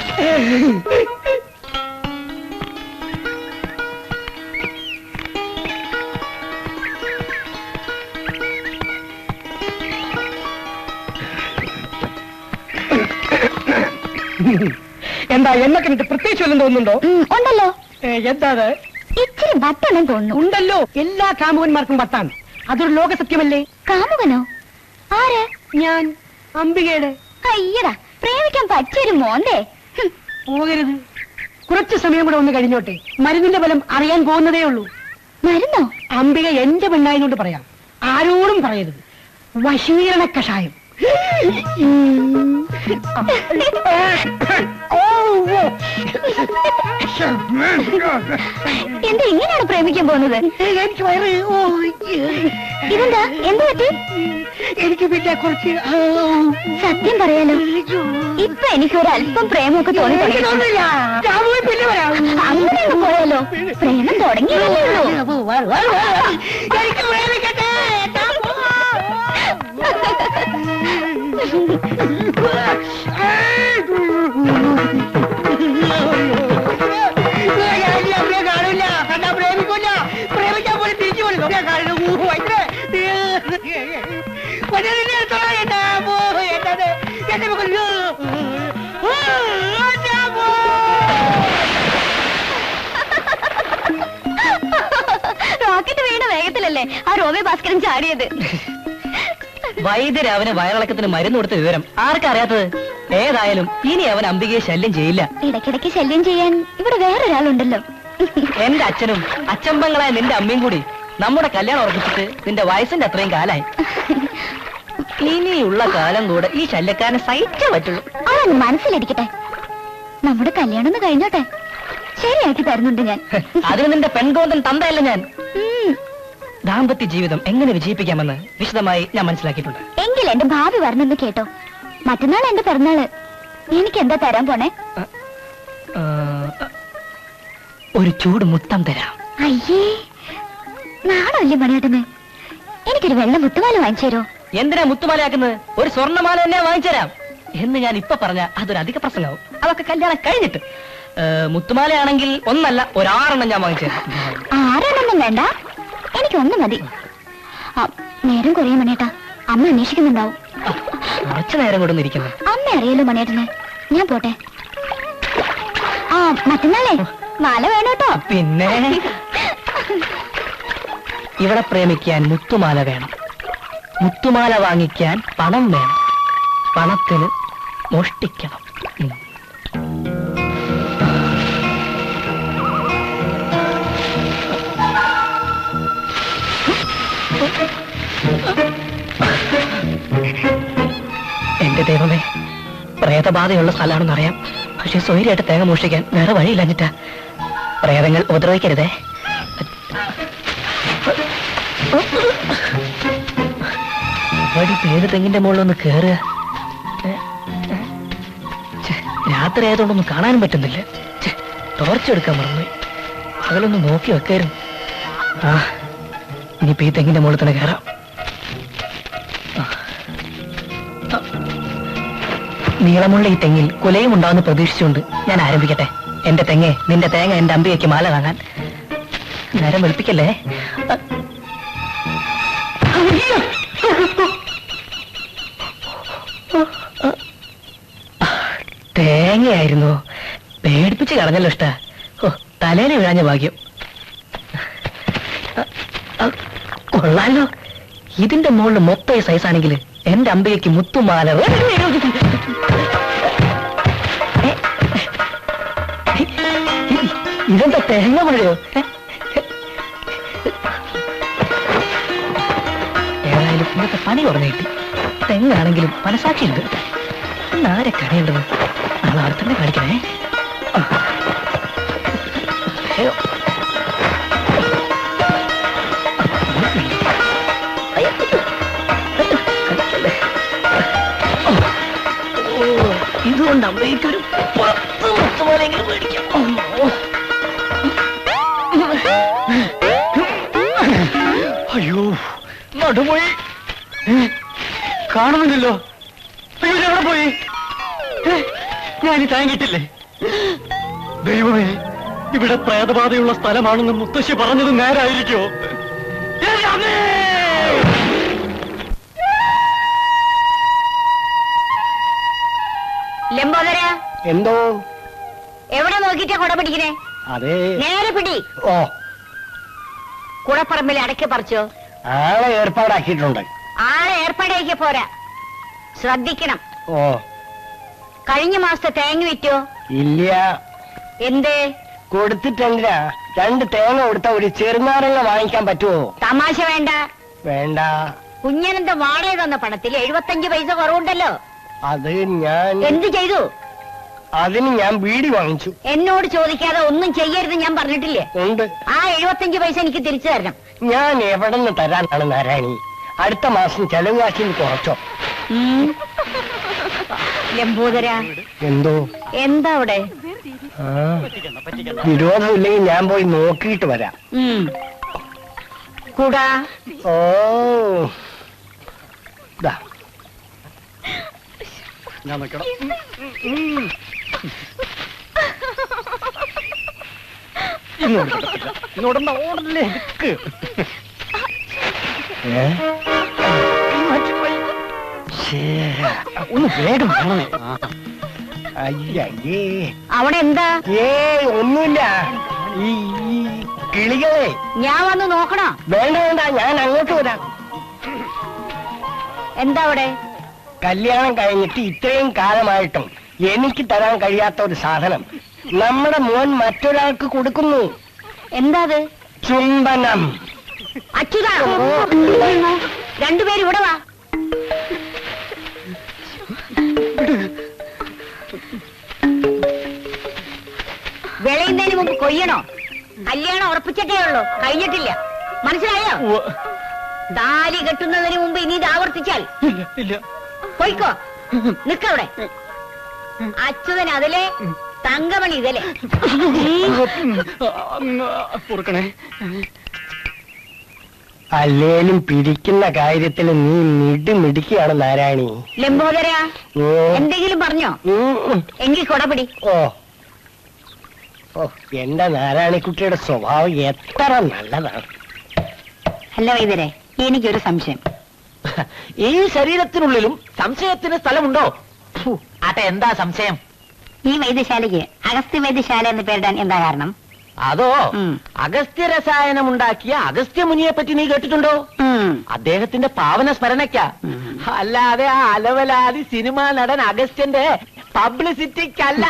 എന്താ എന്നെ കണ്ടിട്ട് പ്രത്യേകിച്ച് വല്ലതും തോന്നുന്നുണ്ടോ? ഉണ്ടല്ലോ. എന്താ അത്? ഇച്ചിരി വട്ടാണെന്ന് തോന്നുന്നു. ഉണ്ടല്ലോ, എല്ലാ കാമുകന്മാർക്കും വട്ടാണ്. അതൊരു ലോക സത്യമല്ലേ? കാമുകനോ? ആര്? ഞാൻ അംബികയുടെ. അയ്യടാ, പ്രേമിക്കാൻ പറ്റിയൊരു മോന്തേ. പോകരുത്, കുറച്ച് സമയം കൂടെ ഒന്ന് കഴിഞ്ഞോട്ടെ. മരുന്നിന്റെ ഫലം അറിയാൻ പോകുന്നതേ ഉള്ളൂ. മരുന്നോ? അംബിക എന്റെ പെണ്ണായതുകൊണ്ട് പറയാം, ആരോടും പറയരുത്. വശീകരണ കഷായം. എന്താ ഇങ്ങനെയാണ് പ്രേമിക്കാൻ പോകുന്നത്? എനിക്ക് വയറ്. ഇതെന്താ, എന്ത് പറ്റി? എനിക്ക് പിന്നെ കുറച്ച് സത്യം പറയാലോ, ഇപ്പൊ എനിക്ക് ഒരു അല്പം പ്രേമമൊക്കെ തോന്നി. പിന്നെ വരാം. അങ്ങനെ പോയാലോ? പ്രേമം തുടങ്ങിയതല്ലേ ഉള്ളൂ. എനിക്ക് പ്രേമിക്കട്ടെ. റോക്കറ്റ് വീണ വേഗത്തിലല്ലേ ആ റോമി ഭാസ്കരൻ ചാടിയത്. വൈദ്യര് അവന് വയറിളക്കത്തിന് മരുന്ന് കൊടുത്ത വിവരം ആർക്കറിയാത്തത്? ഏതായാലും ഇനി അവൻ അംബികയെ ശല്യം ചെയ്യില്ല. ഇടയ്ക്കിടയ്ക്ക് ശല്യം ചെയ്യാൻ ഇവിടെ വേറൊരാളുണ്ടല്ലോ. എന്റെ അച്ഛനും അച്ഛമ്പങ്ങളായ നിന്റെ അമ്മയും കൂടി നമ്മുടെ കല്യാണം ഉറപ്പിച്ചിട്ട് നിന്റെ വയസ്സിന്റെ അത്രയും കാലായി. ഇനിയുള്ള കാലം കൂടെ ഈ ശല്യക്കാരനെ സഹിച്ചേ പറ്റുള്ളൂ. അതൊന്ന് മനസ്സിലിരിക്കട്ടെ. നമ്മുടെ കല്യാണം ഒന്ന് കഴിഞ്ഞോട്ടെ, ശരിയാക്കി തരുന്നുണ്ട് ഞാൻ. അതിന് നിന്റെ പെൺകോന്തൻ തന്തയല്ല ഞാൻ. ദാമ്പത്യ ജീവിതം എങ്ങനെ വിജയിപ്പിക്കാമെന്ന് വിശദമായി ഞാൻ മനസ്സിലാക്കിയിട്ടുണ്ട്. എങ്കിൽ എന്റെ ഭാവി വരണമെന്ന് കേട്ടോ. മറ്റന്നാൾ എന്റെ പിറന്നാള്. എനിക്ക് എന്താ തരാൻ പോണേ? ഒരു ചൂട് മുത്തം തരാം. അയ്യേ, നാണല്ലേ മണിയേട്ടന്? എനിക്കൊരു വെള്ള മുത്തുമാല വാങ്ങിച്ചു തരോ? എന്തിനാ മുത്തുമാലയാക്കുന്നത്? ഒരു സ്വർണ്ണമാല തന്നെ വാങ്ങിച്ചു തരാം എന്ന് ഞാൻ ഇപ്പൊ പറഞ്ഞ അതൊരു അധിക പ്രസംഗമാവും. അതൊക്കെ കല്യാണം കഴിഞ്ഞിട്ട്. മുത്തുമാലയാണെങ്കിൽ ഒന്നല്ല, ഒരു 6 ഞാൻ വാങ്ങിച്ചു തരാം. 6 വേണ്ട, എനിക്ക് 1 മതി. നേരം കുറേ മണിയേട്ടാ, അമ്മ അന്വേഷിക്കുന്നുണ്ടാവും. കുറച്ചു നേരം കൂടെ ഇരിക്കുന്നു. അമ്മ അറിയാലോ മണിയേട്ടന്. ഞാൻ പോട്ടെ. മറ്റന്നാളേ മാല വേണോട്ടോ. പിന്നെ ഇവിടെ പ്രേമിക്കാൻ മുത്തുമാല വേണം, മുത്തുമാല വാങ്ങിക്കാൻ പണം വേണം, പണത്തിന് മോഷ്ടിക്കണം. എന്റെ ദൈവമേ, പ്രേതബാധയുള്ള സ്ഥലമാണെന്നറിയാം. പക്ഷെ സ്വൈര്യമായിട്ട് തേങ്ങ മോഷ്ടിക്കാൻ വേറെ വഴിയില്ലഞ്ഞിട്ടാ. പ്രേതങ്ങൾ ഉപദ്രവിക്കരുതേ. വടി പേര് തെങ്ങിന്റെ മുകളിലൊന്ന് കേറുക. രാത്രി ആയതുകൊണ്ടൊന്നും കാണാനും പറ്റുന്നില്ല. ടോർച്ച് എടുക്കാൻ മറന്നുപോയി. പകലൊന്ന് നോക്കി വെക്കായിരുന്നു. ഇനിയിപ്പോ ഈ തെങ്ങിന്റെ മുകളിൽ തന്നെ കയറാം. നീളമുള്ള ഈ തെങ്ങിൽ കുലയും ഉണ്ടാവുന്ന പ്രതീക്ഷിച്ചുകൊണ്ട് ഞാൻ ആരംഭിക്കട്ടെ. എന്റെ തെങ്ങെ, നിന്റെ തേങ്ങ എന്റെ അമ്പികയ്ക്ക് മാല കാണാൻ. നേരം വെളുപ്പിക്കല്ലേ. തേങ്ങയായിരുന്നു. പേടിപ്പിച്ച് കളഞ്ഞല്ലോ ഇഷ്ട. തലേനെ വീഴാഞ്ഞ ഭാഗ്യം. കൊള്ളാലോ, ഇതിന്റെ മുകളിൽ മൊത്തം സൈസ് ആണെങ്കിൽ എന്റെ അമ്പികയ്ക്ക് മുത്തുമാല. ഇതെന്താ തേങ്ങ മഴയോ? ഏതായാലും ഇന്നത്തെ പണി കുറഞ്ഞു കിട്ടി. തെങ്ങാണെങ്കിലും മനസാക്ഷിയുണ്ട്. ഇന്ന് ആരെ കരയേണ്ടത്? നാളെ അവിടെ തന്നെ കാണിക്കണേ. ഇതുകൊണ്ട് അമ്മയ്ക്കൊരു 10 മുത്തുമാലെങ്കിലും മേടിക്കാം. അയ്യോ, നടുപോയി. കാണുന്നില്ലല്ലോ. അയ്യോ, എവിടെ പോയി? ഞാൻ താങ്ങിട്ടില്ലേ? ദൈവമേ, ഇവിടെ പ്രേതബാധയുള്ള സ്ഥലമാണെന്ന് മുത്തശ്ശി പറഞ്ഞത് നേരായിരിക്കോ? ലംബോദര, എന്തോ? എവിടെ നോക്കിട്ടാ കുട പിടിക്കണേ? അതെ, നേരെ പിടി. ഓ, കുടപ്പറമ്പിൽ അടക്കി പറിച്ചോ? ആളെ ഏർപ്പാടാക്കിയിട്ടുണ്ട്. ആളെ ഏർപ്പാടാക്കിയ പോരാ, ശ്രദ്ധിക്കണം. ഓ, കഴിഞ്ഞ മാസത്തെ തേങ്ങ വിറ്റോ? ഇല്ല. എന്തേ? കൊടുത്തിട്ടില്ല. 2 തേങ്ങ കൊടുത്ത ഒരു ചെറുനാരങ്ങ വാങ്ങിക്കാൻ പറ്റുമോ? തമാശ വേണ്ട. വേണ്ട. കുഞ്ഞനന്റെ വാടക തന്ന പണത്തിൽ 75 പൈസ കുറവുണ്ടല്ലോ. അത് ഞാൻ എന്ത് ചെയ്തു? അതിന് ഞാൻ ബീഡി വാങ്ങിച്ചു. എന്നോട് ചോദിക്കാതെ ഒന്നും ചെയ്യരുത് ഞാൻ പറഞ്ഞിട്ടില്ലേ? ഉണ്ട്. ആ 75 പൈസ എനിക്ക് തിരിച്ചു തരണം. ഞാൻ എവിടെ നിന്ന് തരാനാണ് നാരായണി? അടുത്ത മാസം ചെലവ് കാശിന് കുറച്ചോ? ലംബോദര, എന്തോ? എന്താ അവിടെ? വിരോധമില്ലെങ്കിൽ ഞാൻ പോയി നോക്കിയിട്ട് വരാം. കൂടാ. ഓ, ദാ. ഞാൻ നിൽക്കണം. ഇങ്ങോട്ട് ഓടല്ലേ? ഒന്ന് വേഗം കാണണേ. അയ്യേ അവിടെ എന്താ? ഒന്നുമില്ല. ഈ കിളികളെ ഞാൻ വന്ന് നോക്കണോ? വേണ്ട വേണ്ട, ഞാൻ അങ്ങോട്ട് വരാം. എന്താ അവിടെ? കല്യാണം കഴിഞ്ഞിട്ട് ഇത്രയും കാലമായിട്ടും എനിക്ക് തരാൻ കഴിയാത്ത ഒരു സാധനം നമ്മുടെ മോൻ മറ്റൊരാൾക്ക് കൊടുക്കുന്നു. എന്താ അത്? ചുംബനം. അച്യുതാ, രണ്ടുപേരും ഇവിടെ വാ. വിളയുന്നതിന് മുമ്പ് കൊയ്യണോ? കല്യാണം ഉറപ്പിച്ചിട്ടേ ഉള്ളൂ, കഴിഞ്ഞിട്ടില്ല. മനസ്സിലായോ? താലി കെട്ടുന്നതിന് മുമ്പ് ഇനി ഇത് ആവർത്തിച്ചാൽ പോയിക്കോ. നിക്കവിടെ. അച്യുതൻ അതിലെ, തങ്കമണി ഇതിലെ. അല്ലേലും പിരിക്കുന്ന കാര്യത്തിൽ നീ മിടുമിടുക്കിയാണ് നാരായണി. ലംബോദര, എന്തെങ്കിലും പറഞ്ഞോ? എങ്കിൽ കൊടപിടി. ഓ ഓ, എന്റെ നാരായണിക്കുട്ടിയുടെ സ്വഭാവം എത്ര നല്ലതാണ്. അല്ല വൈദ്യരെ, എനിക്കൊരു സംശയം. ഈ ശരീരത്തിനുള്ളിലും സംശയത്തിന് സ്ഥലമുണ്ടോ? ആട്ടെ, എന്താ സംശയം? ഈ വൈദ്യശാലയ്ക്ക് അഗസ്ത്യ വൈദ്യശാല എന്ന് പേരിടാൻ എന്താ കാരണം? അതോ, അഗസ്ത്യ രസായനം ഉണ്ടാക്കിയ അഗസ്ത്യ മുനിയെ പറ്റി നീ കേട്ടിട്ടുണ്ടോ? അദ്ദേഹത്തിന്റെ പാവന സ്മരണയ്ക്കാ, അല്ലാതെ ആ അലവലാതി സിനിമാ നടൻ അഗസ്ത്യന്റെ പബ്ലിസിറ്റിക്കല്ല.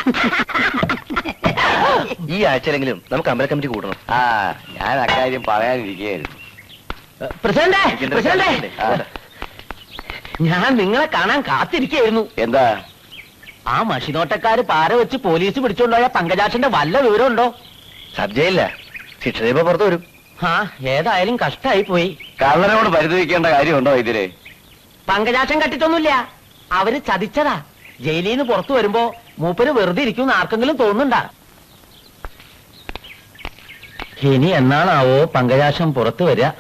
ഈ ആഴ്ചയിലെങ്കിലും നമുക്ക് അമ്പല കമ്മിറ്റി കൂടണം. ഞാൻ അക്കാര്യം പറയാനിരിക്കുകയായിരുന്നു. പ്രസിഡന്റ്, ഞാൻ നിങ്ങളെ കാണാൻ കാത്തിരിക്കുകയായിരുന്നു. എന്താ? ആ മഷിനോട്ടക്കാര് പാര വെച്ച് പോലീസ് പിടിച്ചുകൊണ്ടുപോയ പങ്കജാക്ഷന്റെ വല്ല വിവരമുണ്ടോ? സബ്ജയില്ല, ശിക്ഷ ഇപ്പൊ പുറത്തു വരും. ഏതായാലും കഷ്ടായി പോയി. കള്ളനോട് പരിതപിക്കേണ്ട കാര്യമുണ്ടോ ഇതില്? പങ്കജാക്ഷൻ കട്ടിട്ടൊന്നുമില്ല, അവര് ചതിച്ചതാ. ജയിലിൽ നിന്ന് പുറത്തു വരുമ്പോ മൂപ്പര് വെറുതെ ഇരിക്കും ആർക്കെങ്കിലും തോന്നുന്നുണ്ടാ? ഇനി എന്നാണാവോ പങ്കജാക്ഷം പുറത്തു വരിക?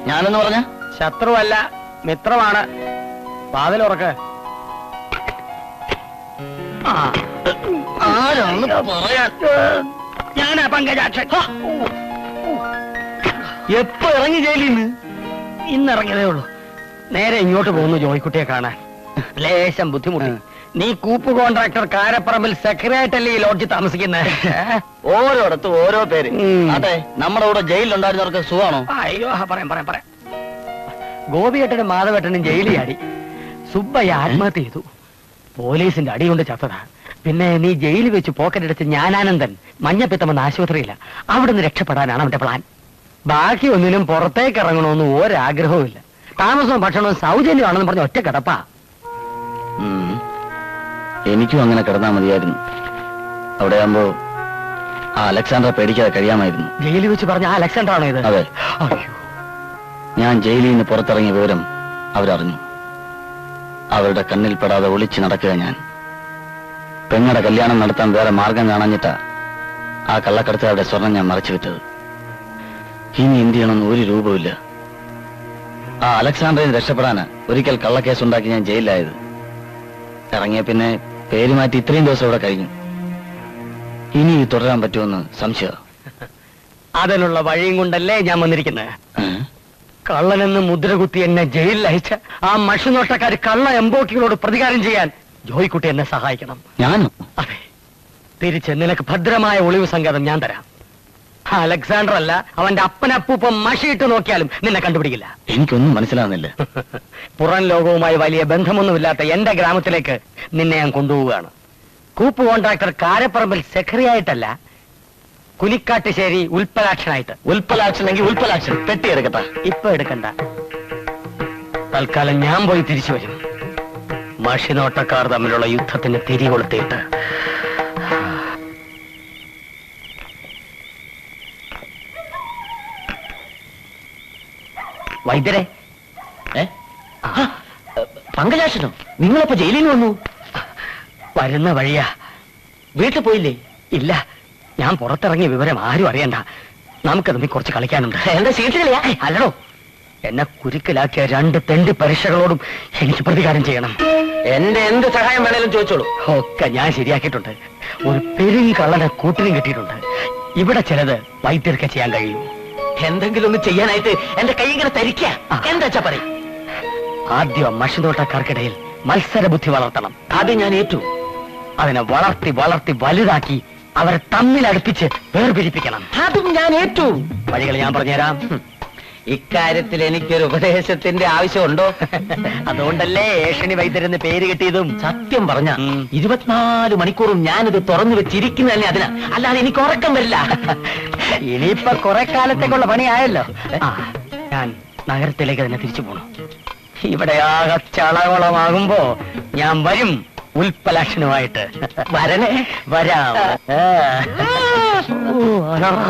ഞാനെന്ന് പറഞ്ഞ ശത്രുവല്ല, മിത്രമാണ്. വാതിലുറക്ക്. ആരാണെന്ന് പറയാൻ. ഞാനാ പങ്കജാക്ഷൻ. എപ്പോ ഇറങ്ങി ജയിലിൽ നിന്ന്? ഇന്നിറങ്ങിയതേ ഉള്ളൂ. നേരെ ഇങ്ങോട്ട് പോകുന്നു ജോയിക്കുട്ടിയെ കാണാൻ. ലേശം ബുദ്ധിമുട്ടി. നീ കൂപ്പ് കോൺട്രാക്ടർ കാരപ്പറമ്പിൽ സെക്രട്ടറിയല്ലേ ഈ ലോഡ്ജിൽ താമസിക്കുന്നത്? ഓരോടത്തും ഓരോ പേര്. അതെ, നമ്മുടെ കൂടെ ജയിലിലുണ്ടായിരുന്നവർക്ക് സുഖമാണോ? അയ്യോ, പറയാം. ഗോപിയേട്ടനും മാധവേട്ടനും ജയിലിൽ ചാടി. സുബ്ബയ്യ ആത്മഹത്യ ചെയ്തു. പോലീസിന്റെ അടി കൊണ്ട് ചത്തതാ. പിന്നെ നീ ജയിലിൽ വെച്ച് പോക്കറ്റടിച്ച് ജ്ഞാനാനന്ദൻ മഞ്ഞപ്പിത്തമെന്ന ആശുപത്രിയില്ല. അവിടുന്ന് രക്ഷപ്പെടാനാണ് അവന്റെ പ്ലാൻ. ബാക്കി ഒന്നിനും പുറത്തേക്ക് ഇറങ്ങണമെന്ന് ഒരാഗ്രഹവും ഇല്ല. താമസവും ഭക്ഷണവും സൗജന്യമാണെന്ന് പറഞ്ഞ ഒറ്റ കിടപ്പാ. എനിക്കും അങ്ങനെ കിടന്നാ മതിയായിരുന്നു. അവിടെ ആകുമ്പോ ആ അലക്സാണ്ടറെ പേടിക്കാതെ കഴിയാമായിരുന്നു. ജയിലിൽ വെച്ച് പറഞ്ഞ ആ അലക്സാണ്ടർ ആണോ ഇത്? അതെ. അയ്യോ, ഞാൻ ജയിലിൽ നിന്ന് പുറത്തിറങ്ങിയ വിവരം അവരറിഞ്ഞു. അവരുടെ കണ്ണിൽ പെടാതെ ഒളിച്ചു നടക്കുക ഞാൻ. പെങ്ങളുടെ കല്യാണം നടത്താൻ വേറെ മാർഗം കാണാഞ്ഞിട്ടാ ആ കള്ളക്കടത്തുകാരുടെ സ്വർണം ഞാൻ മറച്ചു വിട്ടത്. ഇനി എന്ത് ചെയ്യണമെന്ന് ഒരു രൂപമില്ല. ആ അലക്സാണ്ടറിന് രക്ഷപ്പെടാന് ഒരിക്കൽ കള്ളക്കേസ് ഉണ്ടാക്കി ഞാൻ ജയിലിലായത്. ഇറങ്ങിയ പിന്നെ പേര് മാറ്റി ഇത്രയും ദിവസം ഇവിടെ കഴിഞ്ഞു. ഇനി ഇത് തുടരാൻ പറ്റുമെന്ന് സംശയം. അതിനുള്ള വഴിയും കൊണ്ടല്ലേ ഞാൻ വന്നിരിക്കുന്നത്. കള്ളനെന്ന് മുദ്രകുത്തി എന്നെ ജയിലിൽ അയച്ച ആ മഷിനോട്ടക്കാര് കള്ള എംബോക്കികളോട് പ്രതികാരം ചെയ്യാൻ ജോയിക്കുട്ടി എന്നെ സഹായിക്കണം. ഞാനോ? അതെ, തിരിച്ച് നിനക്ക് ഭദ്രമായ ഒളിവ് സങ്കേതം ഞാൻ തരാം. അലക്സാണ്ടർ അല്ല, അവന്റെ അപ്പനപ്പൂപ്പം മഷിയിട്ട് നോക്കിയാലും നിന്നെ കണ്ടുപിടിക്കില്ല. എനിക്കൊന്നും മനസ്സിലാവുന്നില്ല. പുറം ലോകവുമായി വലിയ ബന്ധമൊന്നുമില്ലാത്ത എന്റെ ഗ്രാമത്തിലേക്ക് നിന്നെ ഞാൻ കൊണ്ടുപോവുകയാണ്. കൂപ്പ് കോൺട്രാക്ടർ കാരപ്പറമ്പിൽ സെക്രട്ടറിയായിട്ടല്ല, കുനിക്കാട്ടുശ്ശേരി ഉൽപ്പലാക്ഷനായിട്ട്. ഉൽപ്പലാക്ഷനെങ്കിൽ ഉൽപ്പലാക്ഷൻ. പെട്ടി എടുക്കട്ടെ. ഇപ്പൊ എടുക്കണ്ട, തൽക്കാലം ഞാൻ പോയി തിരിച്ചു വരും. മഷിനോട്ടക്കാർ തമ്മിലുള്ള യുദ്ധത്തിന് തിരികൊളുത്തിയിട്ട്. വൈദ്യരെ, പങ്കജാക്ഷനോ? നിങ്ങളിപ്പോ ജയിലിൽ വന്നു? വരുന്ന വഴിയാ. വീട്ടിൽ പോയില്ലേ? ഇല്ല, ഞാൻ പുറത്തിറങ്ങിയ വിവരം ആരും അറിയണ്ട. നമുക്ക് തമ്മിൽ കുറച്ച് കളിക്കാനുണ്ട്. എന്താ സീറ്റ് കളിയാ? അല്ലടോ, എന്നെ കുരുക്കിലാക്കിയ 2 തെണ്ടി പരീക്ഷകളോടും എനിക്ക് പ്രതികാരം ചെയ്യണം. എന്റെ എന്ത് സഹായം വേണേലും ചോദിച്ചോളൂ. ഒക്കെ ഞാൻ ശരിയാക്കിയിട്ടുണ്ട്. ഒരു പെരുങ്കള്ളനെ കൂട്ടിനും കിട്ടിയിട്ടുണ്ട്. ഇവിടെ ചിലത് വൈദ്യർക്ക് ചെയ്യാൻ കഴിയും. എന്തെങ്കിലും ഒന്ന് ചെയ്യാനായിട്ട് എന്റെ കൈ ഇങ്ങനെ തരിക്കുക. എന്താ പറയും? ആദ്യം മഷിനോട്ടക്കാർക്കിടയിൽ മത്സര ബുദ്ധി വളർത്തണം. അത് ഞാൻ ഏറ്റു. അതിനെ വളർത്തി വളർത്തി വലുതാക്കി അവരെ തമ്മിൽ അടുപ്പിച്ച് വേർപിരിപ്പിക്കണം. അതും ഞാൻ ഏറ്റു. വഴികൾ ഞാൻ പറഞ്ഞുതരാം. ഇക്കാര്യത്തിൽ എനിക്കൊരു ഉപദേശത്തിന്റെ ആവശ്യമുണ്ടോ? അതുകൊണ്ടല്ലേ ഏഷണി വൈദ്യരെന്ന് പേര് കിട്ടിയതും. സത്യം പറഞ്ഞ 24 മണിക്കൂറും ഞാനിത് തുറന്നു വെച്ചിരിക്കുന്ന തന്നെ അതിനാ, അല്ലാതെ എനിക്ക് ഉറക്കം വരില്ല. ഇനിയിപ്പൊ കുറെ കാലത്തേക്കുള്ള പണിയായല്ലോ. ഞാൻ നഗരത്തിലേക്ക് തന്നെ തിരിച്ചു പോണു. ഇവിടെ ആകെ ചളകുളമാകുമ്പോ ഞാൻ വരും ഉൽപ്പലാക്ഷനുമായിട്ട്. വരണേ. വരാം.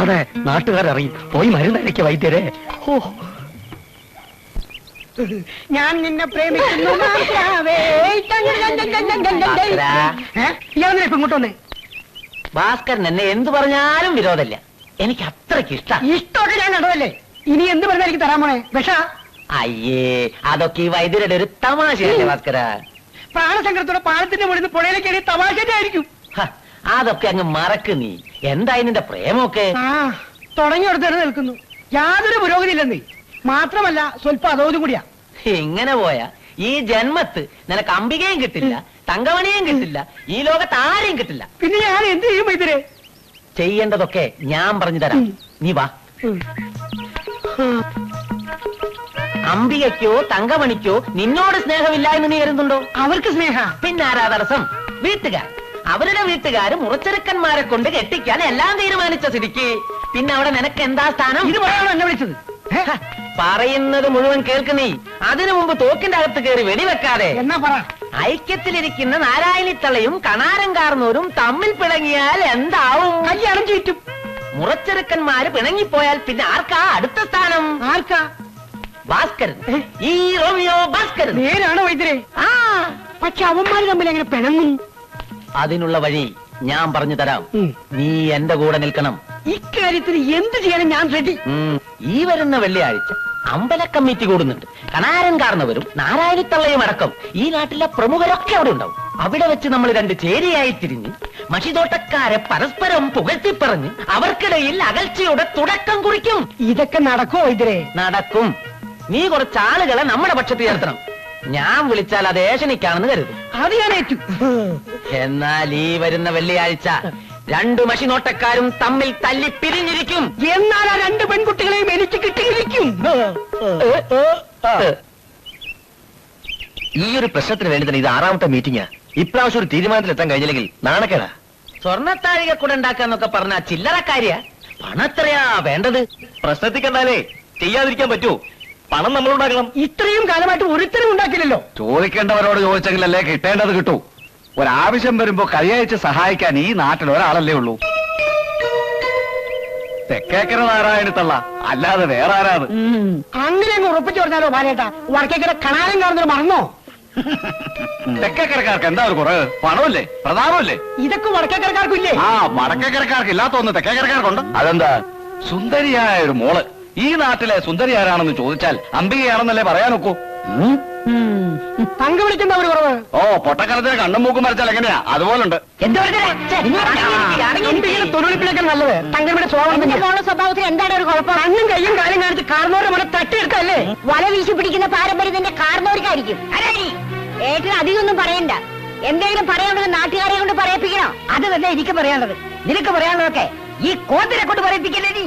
അതെ, നാട്ടുകാരറിയും. പോയി മരുന്നഴിക്ക വൈദ്യരെ. ഞാൻ നിന്നെ പ്രേമിക്കുന്നു. ഇങ്ങോട്ട് വന്നേ. ഭാസ്കരൻ എന്നെ എന്ത് പറഞ്ഞാലും വിരോധമില്ല. എനിക്ക് അത്രയ്ക്ക് ഇഷ്ടമൊക്കെ ഞാൻ കണ്ടതല്ലേ. ഇനി എന്ത് പറഞ്ഞാൽ എനിക്ക് തരാൻ പോണേ? വിഷ? അയ്യേ, അതൊക്കെ ഈ വൈദ്യരുടെ ഒരു തമാശയല്ലേ ഭാസ്കര? പ്രാണസങ്കടത്തോടെ പാലത്തിന്റെ മുകളിൽ പുഴയിലേക്ക് എറിയ തമാശന്റെ ആയിരിക്കും. അതൊക്കെ അങ്ങ് മറക്ക് നീ. എന്തായി നിന്റെ പ്രേമൊക്കെ? തുടങ്ങിയെടുത്ത് നിൽക്കുന്നു. യാതൊരു പുരോഗതി ഇല്ലെന്നേ. മാത്രമല്ല സ്വല്പം അതോതും കൂടിയാ. ഇങ്ങനെ പോയാ ഈ ജന്മത്ത് നിനക്ക് അംബികയും കിട്ടില്ല, തങ്കമണിയും കിട്ടില്ല, ഈ ലോകത്ത് ആരെയും കിട്ടില്ല. പിന്നെ ഞാൻ എന്ത് ചെയ്യും ഇതിന്? ചെയ്യേണ്ടതൊക്കെ ഞാൻ പറഞ്ഞു തരാം. നീ വാ. അംബികയ്ക്കോ തങ്കമണിക്കോ നിന്നോട് സ്നേഹമില്ല എന്ന് നീ കരുതുന്നുണ്ടോ? അവർക്ക് സ്നേഹ. പിന്നെ ആരാ തടസ്സം? വീട്ടുകാർ. അവരുടെ വീട്ടുകാര് മുറച്ചെറുക്കന്മാരെ കൊണ്ട് കെട്ടിക്കാൻ എല്ലാം തീരുമാനിച്ച സ്ഥിതിക്ക് പിന്നെ അവിടെ നിനക്ക് എന്താ സ്ഥാനം? ഇത് പറയാണോ എന്നെ വിളിച്ചത്? പറയുന്നത് മുഴുവൻ കേൾക്കുന്നീ. അതിനു മുമ്പ് തോക്കിന്റെ അകത്ത് കയറി വെടിവെക്കാതെ എന്നാ പറ. ഐക്യത്തിലിരിക്കുന്ന നാരായണിത്തളയും കണാരം കാർന്നോരും തമ്മിൽ പിണങ്ങിയാൽ എന്താവും? കല്യാണം ചീറ്റും. മുറച്ചെറുക്കന്മാര് പിണങ്ങിപ്പോയാൽ പിന്നെ ആർക്കാ അടുത്ത സ്ഥാനം? ആർക്കാ? ഭാസ്കരൻ. ഈ റോമിയോ ഭാസ്കരൻ. നേരാണോ വൈദ്യരെ? പക്ഷെ അവന്മാര് തമ്മിൽ എങ്ങനെ പിണങ്ങും? അതിനുള്ള വഴി ഞാൻ പറഞ്ഞു തരാം. നീ എന്റെ കൂടെ നിൽക്കണം. ഇക്കാര്യത്തിന് എന്ത് ചെയ്യാനും ഞാൻ റെഡി. ഈ വരുന്ന വെള്ളിയാഴ്ച അമ്പല കമ്മിറ്റി കൂടുന്നുണ്ട്. കണാരൻ കാർന്നവരും നാരായണിത്തള്ളയും അടക്കം ഈ നാട്ടിലെ പ്രമുഖരൊക്കെ അവിടെ ഉണ്ടാവും. അവിടെ വെച്ച് നമ്മൾ 2 ചേരിയായി തിരിഞ്ഞ് മഷിതോട്ടക്കാരെ പരസ്പരം പുകഴ്ത്തിപ്പറഞ്ഞ് അവർക്കിടയിൽ അകൽച്ചയുടെ തുടക്കം കുറിക്കും. ഇതൊക്കെ നടക്കോ വൈദ്യരെ? നടക്കും. നീ കുറച്ച് ആളുകളെ നമ്മുടെ പക്ഷത്ത് ചേർത്തണം. ഞാൻ വിളിച്ചാൽ അത് ഏഷണിക്കാണെന്ന് കരുതും. അത് ഞാൻ ഏറ്റു. എന്നാൽ ഈ വരുന്ന വെള്ളിയാഴ്ച 2 മഷിനോട്ടക്കാരും തമ്മിൽ തല്ലി പിരിഞ്ഞിരിക്കും. എന്നാൽ ആ 2 പെൺകുട്ടികളെയും എനിക്ക് കിട്ടിയിരിക്കും. ഈ ഒരു പ്രശ്നത്തിന് വേണ്ടി തന്നെ ഇത് 6ാമത്തെ മീറ്റിംഗാ. ഇപ്രാവശ്യം ഒരു തീരുമാനത്തിലെത്താൻ കഴിഞ്ഞില്ലെങ്കിൽ നാണക്കേടാ. സ്വർണ്ണത്താഴിക കൂടെ ഉണ്ടാക്കാന്നൊക്കെ പറഞ്ഞ ചില്ലറക്കാരിയ. പണത്രയാ വേണ്ടത്? പ്രശ്നത്തിക്കെന്താലേ ചെയ്യാതിരിക്കാൻ പറ്റുമോ? പണം നമ്മളുണ്ടാക്കണം. ഇത്രയും കാലമായിട്ട് ഒരുത്തരും ഉണ്ടാക്കില്ലല്ലോ. ചോദിക്കേണ്ടവരോട് ചോദിച്ചെങ്കിലല്ലേ കിട്ടേണ്ടത് കിട്ടൂ. ഒരാവശ്യം വരുമ്പോ കൈയയച്ച് സഹായിക്കാൻ ഈ നാട്ടിൽ ഒരാളല്ലേ ഉള്ളൂ. തെക്കേക്കര നാരായണിത്തള്ള, അല്ലാതെ വേറെ ആരാത്? അങ്ങനെ അങ്ങ് ഉറപ്പിച്ചു പറഞ്ഞാലോ ബാലേട്ടാ? വടക്കേക്കര കണാരം കാണുന്നവർ മറന്നോ? തെക്കേക്കരക്കാർക്ക് എന്താ ഒരു കുറവ്? പണമല്ലേ, പ്രതാപമല്ലേ? ഇതൊക്കെ വടക്കേക്കരക്കാർക്കില്ലേ? ആ, വടക്കേക്കരക്കാർക്ക് ഇല്ലാത്തൊന്ന് തെക്കേക്കരക്കാർക്കുണ്ട്. അതെന്താ? സുന്ദരിയായ ഒരു മോള്. ഈ നാട്ടിലെ സുന്ദരി ആരാണെന്ന് ചോദിച്ചാൽ അംബികയാണെന്നല്ലേ പറയാനൊക്കൂ. തങ്ക വിളിക്കുന്ന ഒരു കുറവ്. ഓ, പൊട്ടക്കാലത്തിന് കണ്ണും മൂക്കും മരച്ചാൽ എങ്ങനെയാ? അതുപോലുണ്ട്. തൊഴിലിപ്പിലേക്കാൾ നല്ലത് തങ്ങളുടെ സ്വഭാവത്തിൽ എന്താണ് ഒരു കുഴപ്പം? കണ്ണും കയ്യും കാലും കാണിച്ച് കാർന്നോരുടെ മുന്നെ തട്ടിയെടുക്കല്ലേ? വല വീശി പിടിക്കുന്ന പാരമ്പര്യത്തിന്റെ കാർന്നവർക്കായിരിക്കും. ഏറ്റവും അധികം ഒന്നും പറയണ്ട. എന്തെങ്കിലും പറയാനുള്ളത് നാട്ടുകാരെ കൊണ്ട് പറയിപ്പിക്കണോ? അത് തന്നെ എനിക്ക് പറയാനുള്ളത്. നിനക്ക് പറയാനുള്ളതൊക്കെ ഈ കോത്തിനെ കൊണ്ട് പറയിപ്പിക്കല്ലേ? നീ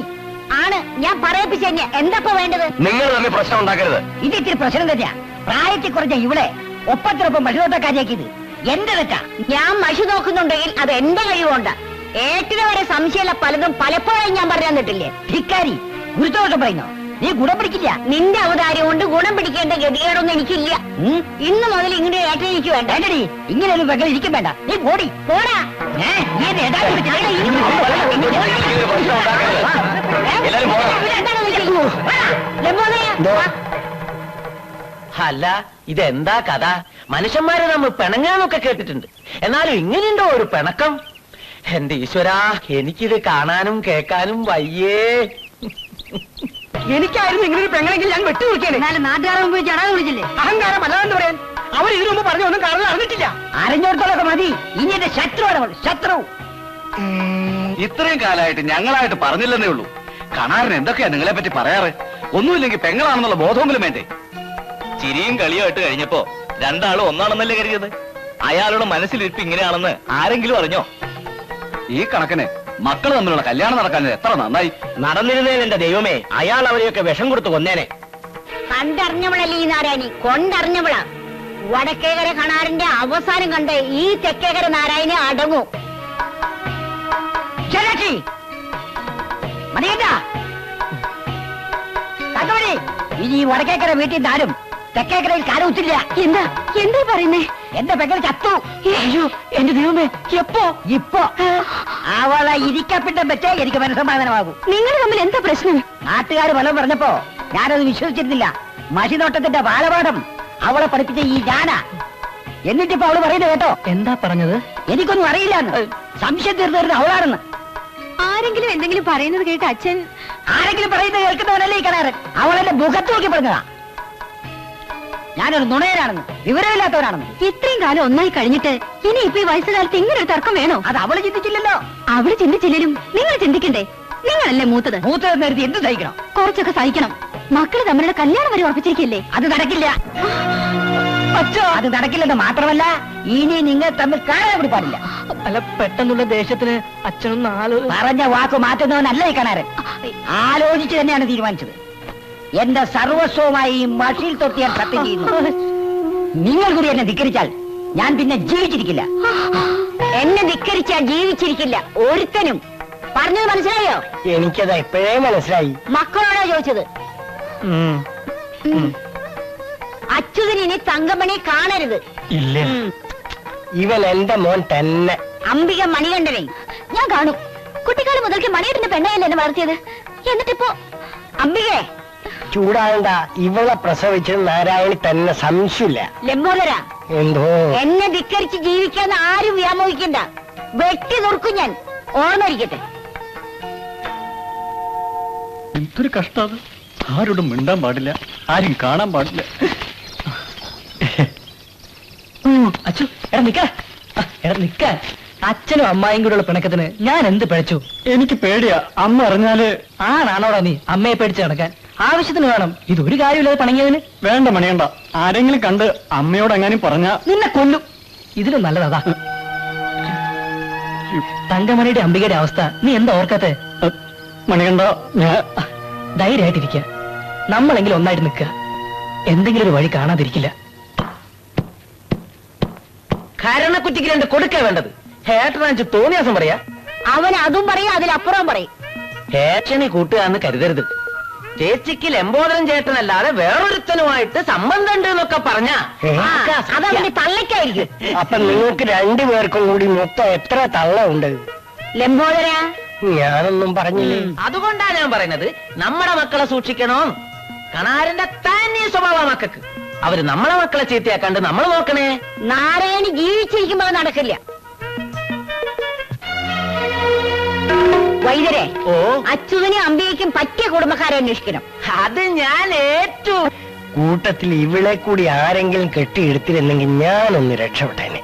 ആണ് ഞാൻ പറയിപ്പിച്ച എന്താ വേണ്ടത്? നിങ്ങൾ തന്നെ പ്രശ്നം ഉണ്ടാക്കരുത്. ഇത് ഇത്തിരി പ്രശ്നം തന്നെയാ. പ്രായത്തിൽ കുറഞ്ഞ ഇവിടെ ഒപ്പത്തിനൊപ്പം മഷിനോട്ടക്കാരിയാക്കിയത് എന്റെ തെറ്റാ. ഞാൻ മഷി നോക്കുന്നുണ്ടെങ്കിൽ അത് എന്റെ കഴിവുകൊണ്ടാ. ഏറ്റിന് വരെ സംശയമുള്ള പലതും പലപ്പോഴും ഞാൻ പറഞ്ഞു തന്നിട്ടില്ലേ? ധിക്കാരി, ഗുരുദോഷം പറയുന്നോ? നീ ഗുണം പിടിക്കില്ല. നിന്റെ അവതാരം കൊണ്ട് ഗുണം പിടിക്കേണ്ട ഗതികേടൊന്നും എനിക്കില്ല. ഇന്ന് മുതൽ ഇങ്ങനെ ഏട്ടൻ എനിക്ക് വേണ്ട. ഏട്ടടി, ഇങ്ങനെയൊന്നും വെകൾ ഇരിക്കും വേണ്ട. നീ പോടി, പോടാ. അല്ല, ഇതെന്താ കഥ? മനുഷ്യന്മാരെ നമ്മൾ പിണങ്ങാന്നൊക്കെ കേട്ടിട്ടുണ്ട്. എന്നാലും ഇങ്ങനെയുണ്ടോ ഒരു പിണക്കം? എന്റെ ഈശ്വരാ, എനിക്കിത് കാണാനും കേൾക്കാനും വയ്യേ. എനിക്കായിരുന്നു ഇങ്ങനെ ഒരു പെങ്ങളെങ്കിൽ ഞാൻ വെട്ടി വിളിക്കാനേ. എന്നാലും നാട്ടുകാരെ മുമ്പ് ചടാതെ വിളിച്ചില്ലേ? അഹങ്കാരം അല്ലാന്ന് പറയാൻ അവർ ഇതിനു മുമ്പ് പറഞ്ഞ ഒന്നും കാണാൻ അറിഞ്ഞിട്ടില്ല. അറിഞ്ഞോടത്തോളൊക്കെ മതി. ഇനി എന്റെ ശത്രുവാണ് ശത്രു. ഇത്രയും കാലമായിട്ട് ഞങ്ങളായിട്ട് പറഞ്ഞില്ലെന്നേ ഉള്ളൂ. കണാറിന് എന്തൊക്കെയാ നിങ്ങളെ പറ്റി പറയാറ്? ഒന്നുമില്ലെങ്കിൽ പെങ്ങളാണെന്നുള്ള ബോധമെങ്കിലും വേണ്ടേ? ചിരിയും കളിയായിട്ട് കഴിഞ്ഞപ്പോ രണ്ടാളും ഒന്നാണെന്നല്ലേ കരുതിയത്? അയാളുടെ മനസ്സിലിരിപ്പ് ഇങ്ങനെയാണെന്ന് ആരെങ്കിലും അറിഞ്ഞോ? ഈ കണക്കിന് മക്കൾ തമ്മിലുള്ള കല്യാണം നടക്കാൻ എത്ര നന്നായി. നടന്നിരുന്നേൻ എന്റെ ദൈവമേ, അയാൾ അവരെയൊക്കെ വിഷം കൊടുത്ത് കൊന്നേനെ. കണ്ടറിഞ്ഞവളല്ലേ ഈ നാരായണി, കൊണ്ടറിഞ്ഞവളാ. വടക്കേകര കണാറിന്റെ അവസാനം കണ്ട് ഈ തെക്കേകര നാരായണി അടങ്ങൂ. ശരാക്ഷി മതിയേട്ടാ കണ്ടോടി. ഇനി ഈ വടക്കേക്കര വീട്ടിൽ നിന്നാലും തെക്കേക്കരയിൽ കാലൊത്തില്ല. എന്താ എന്താ പറയുന്നേ? എന്റെ പെങ്ങൾ ചത്തു. അയ്യോ എന്റെ ദൈവമേ, എപ്പോ? ഇപ്പൊ അവളെ ഇരിക്കപ്പിട്ടം വെച്ചേ എനിക്ക് മനസ്സമാധാനമാകൂ. നിങ്ങൾ തമ്മിൽ എന്താ പ്രശ്നം? നാട്ടുകാർ ഫലം പറഞ്ഞപ്പോ ഞാനത് വിശ്വസിച്ചിരുന്നില്ല. മഷിനോട്ടത്തിന്റെ ബാലപാഠം അവളെ പഠിപ്പിച്ച ഈ ഞാനാ. എന്നിട്ടിപ്പോ അവള് പറയുന്നത് കേട്ടോ. എന്താ പറഞ്ഞത്? എനിക്കൊന്നും അറിയില്ലാന്ന്. സംശയം തീർന്നു അവളാണെന്ന്. ആരെങ്കിലും എന്തെങ്കിലും പറയുന്നത് കേട്ട് അച്ഛൻ ആരെങ്കിലും പറയുന്നത് കേൾക്കുന്നവനല്ലേ ഈ കണാരൻ. അവളെന്റെ മുഖത്ത് നോക്കി പറഞ്ഞതാ ഞാനൊരു നുണയനാണെന്ന്, വിവരമില്ലാത്തവനാണെന്ന്. ഇത്രയും കാലം ഒന്നായി കഴിഞ്ഞിട്ട് ഇനി ഇപ്പൊ ഈ വയസ്സുകാലത്ത് ഇങ്ങനെ ഒരു തർക്കം വേണോ? അത് അവള് ചിന്തിച്ചില്ലല്ലോ. അവള് ചിന്തിച്ചില്ലേലും നിങ്ങൾ ചിന്തിക്കണ്ടേ? നിങ്ങളല്ലേ മൂത്തത്. മൂത്തതെന്ന് കരുതി എന്ത് സഹിക്കണം? കുറച്ചൊക്കെ സഹിക്കണം. മക്കള് തമ്മിലുള്ള കല്യാണം വരെ ഉറപ്പിച്ചിരിക്കല്ലേ? അത് നടക്കില്ല. അത് നടക്കില്ലെന്ന് മാത്രമല്ല ഇനി നിങ്ങൾ തമ്മിൽ കാണാൻ കൂടി പാടില്ല. അല്ല, പെട്ടെന്നുള്ള ദേഷ്യത്തിന് അച്ഛനൊന്ന് പറഞ്ഞ വാക്ക് മാറ്റുന്നവനല്ല ഈ കണാരൻ. ആലോചിച്ച് തന്നെയാണ് തീരുമാനിച്ചത്. എന്റെ സർവസ്വമായി ഈ മഷിയിൽ തൊട്ട് ഞാൻ സത്യം ചെയ്യുന്നു. നിങ്ങൾ കൂടി എന്നെ ധിക്കരിച്ചാൽ ഞാൻ പിന്നെ ജീവിച്ചിരിക്കില്ല. എന്നെ ധിക്കരിച്ചാൽ ജീവിച്ചിരിക്കില്ല ഒരുത്തനും. പറഞ്ഞത് മനസ്സിലായോ? എനിക്കത് എപ്പോഴേ മനസ്സിലായി. മക്കളോടാ ചോദിച്ചത്. അച്യുതന് ഇനി തങ്കമണി കാണരുത്. ഇല്ല, ഇവൻ എന്റെ മോൻ തന്നെ. അംബിക മണികണ്ഠനെ ഞാൻ കാണും. കുട്ടിക്കാലം മുതൽക്ക് മണിയേട്ടന്റെ പെണ്ണയല്ലേ എന്നെ വളർത്തിയത്. എന്നിട്ടിപ്പോ അംബികയെ ചൂടാകണ്ട. ഇവളെ പ്രസവിച്ചത് നാരായണി തന്നെ, സംശയമില്ല. ലംബോദര, എന്തോ എന്നെ ധിക്കരിച്ച് ജീവിക്കാന്ന് ആരും വ്യാമോഹിക്കണ്ട. വെട്ടി നുറുക്കും ഞാൻ. ഓർമ്മയിരിക്കട്ടെ. എന്തൊരു കഷ്ടം. ആരോടും മിണ്ടാൻ പാടില്ല, ആരും കാണാൻ പാടില്ല. അച്ഛൻ എടാ നിക്കാൻ. അച്ഛനും അമ്മായും കൂടെയുള്ള പിണക്കത്തിന് ഞാൻ എന്ത് പിഴച്ചു? എനിക്ക് പേടിയാ. അമ്മ അറിഞ്ഞാല്. ആണാണോടാ നീ അമ്മയെ പേടിച്ച് നടക്കാൻ? ആവശ്യത്തിന് വേണം. ഇതൊരു കാര്യമില്ലാതെ പണങ്ങിയതിന്. വേണ്ട മണിയണ്ട. ആരെങ്കിലും കണ്ട് അമ്മയോട് എങ്ങാനും പറഞ്ഞ നിന്നെ കൊല്ലും. ഇതിലും നല്ലതാ. തങ്കമണിയുടെ അംബികയുടെ അവസ്ഥ നീ എന്താ ഓർക്കാത്തെ? മണികണ്ട, ഞാൻ ധൈര്യമായിട്ടിരിക്കുക. നമ്മളെങ്കിലും ഒന്നായിട്ട് നിൽക്കുക. എന്തെങ്കിലും ഒരു വഴി കാണാതിരിക്കില്ല. കരണക്കുറ്റിക്ക് രണ്ട് കൊടുക്ക വേണ്ടത്. ഹേട്ടനാഞ്ച് തോന്നിയാസം പറയാ. അവൻ അതും പറയും, അതിലപ്പുറം പറയും. ഹേട്ടനെ കൂട്ടുകാന്ന് കരുതരുത്. ചേച്ചിക്ക് ലംബോദരൻ ചേട്ടനല്ലാതെ വേറൊരുത്തനുമായിട്ട് സംബന്ധം ഉണ്ട് എന്നൊക്കെ പറഞ്ഞ അതവന്റെ തള്ളയ്ക്കായിരിക്കും. അപ്പൊ നിങ്ങൾക്ക് രണ്ടുപേർക്കും കൂടി മൊത്തം എത്ര തള്ള ഉണ്ട്? ലംബോദര, ഞാനൊന്നും പറഞ്ഞില്ലേ. അതുകൊണ്ടാ ഞാൻ പറയുന്നത് നമ്മുടെ മക്കളെ സൂക്ഷിക്കണോ. കണാരന്റെ തന്നെ സ്വഭാവ മക്കൾക്ക്. അവര് നമ്മളെ മക്കളെ ചീത്തയാക്കാണ്ട് നമ്മൾ നോക്കണേ. നാരായണി ജീവിച്ചിരിക്കുമ്പോ അത് നടക്കില്ല. വൈദ്യരെ, ഓ, അച്യുതനും അമ്പിയയ്ക്കും പറ്റിയ കുടുംബക്കാരെ അന്വേഷിക്കണം. അത് ഞാൻ ഏറ്റു. കൂട്ടത്തിൽ ഇവളെ കൂടി ആരെങ്കിലും കെട്ടിയെടുത്തിരുന്നെങ്കിൽ ഞാനൊന്ന് രക്ഷപ്പെട്ടേനെ.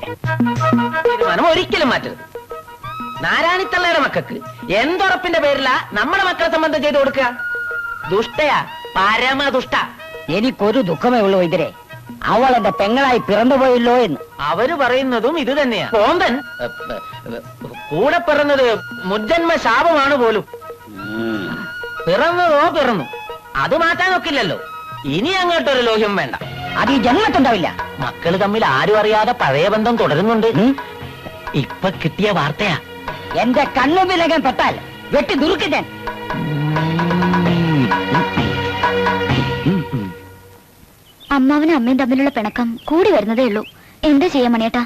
തീരുമാനം ഒരിക്കലും മാറ്റരുത്. നാരായണിത്തള്ളയുടെ മക്കൾക്ക് എന്തുറപ്പിന്റെ പേരിലാ നമ്മുടെ മക്കളെ സംബന്ധം ചെയ്തു കൊടുക്കുക? ദുഷ്ടയാ, പരമദുഷ്ട. എനിക്കൊരു ദുഃഖമേ ഉള്ളൂ വൈദ്യരെ. അവൾ എന്റെ പെങ്ങളായി പിറന്നുപോയല്ലോ എന്ന്. അവര് പറയുന്നതും ഇത് തന്നെയാ. കോന്തൻ കൂടെ പിറന്നത് മുജ്ജന്മ ശാപമാണ് പോലും. പിറന്നു അത് മാറ്റാൻ ഒക്കില്ലല്ലോ. ഇനി അങ്ങോട്ടൊരു ലോഹ്യം വേണ്ട. അത് ഈ ജന്മത്തുണ്ടാവില്ല. മക്കള് തമ്മിൽ ആരും അറിയാതെ പഴയ ബന്ധം തുടരുന്നുണ്ട്. ഇപ്പൊ കിട്ടിയ വാർത്തയാ. എന്റെ കണ്ണുമ്പിലകം പെട്ടാൽ വെട്ടി ദുറുക്കി ഞാൻ. അമ്മാവനും അമ്മയും തമ്മിലുള്ള പിണക്കം കൂടി വരുന്നതേ ഉള്ളൂ. എന്താ ചെയ്യാ മണിയേട്ടാ?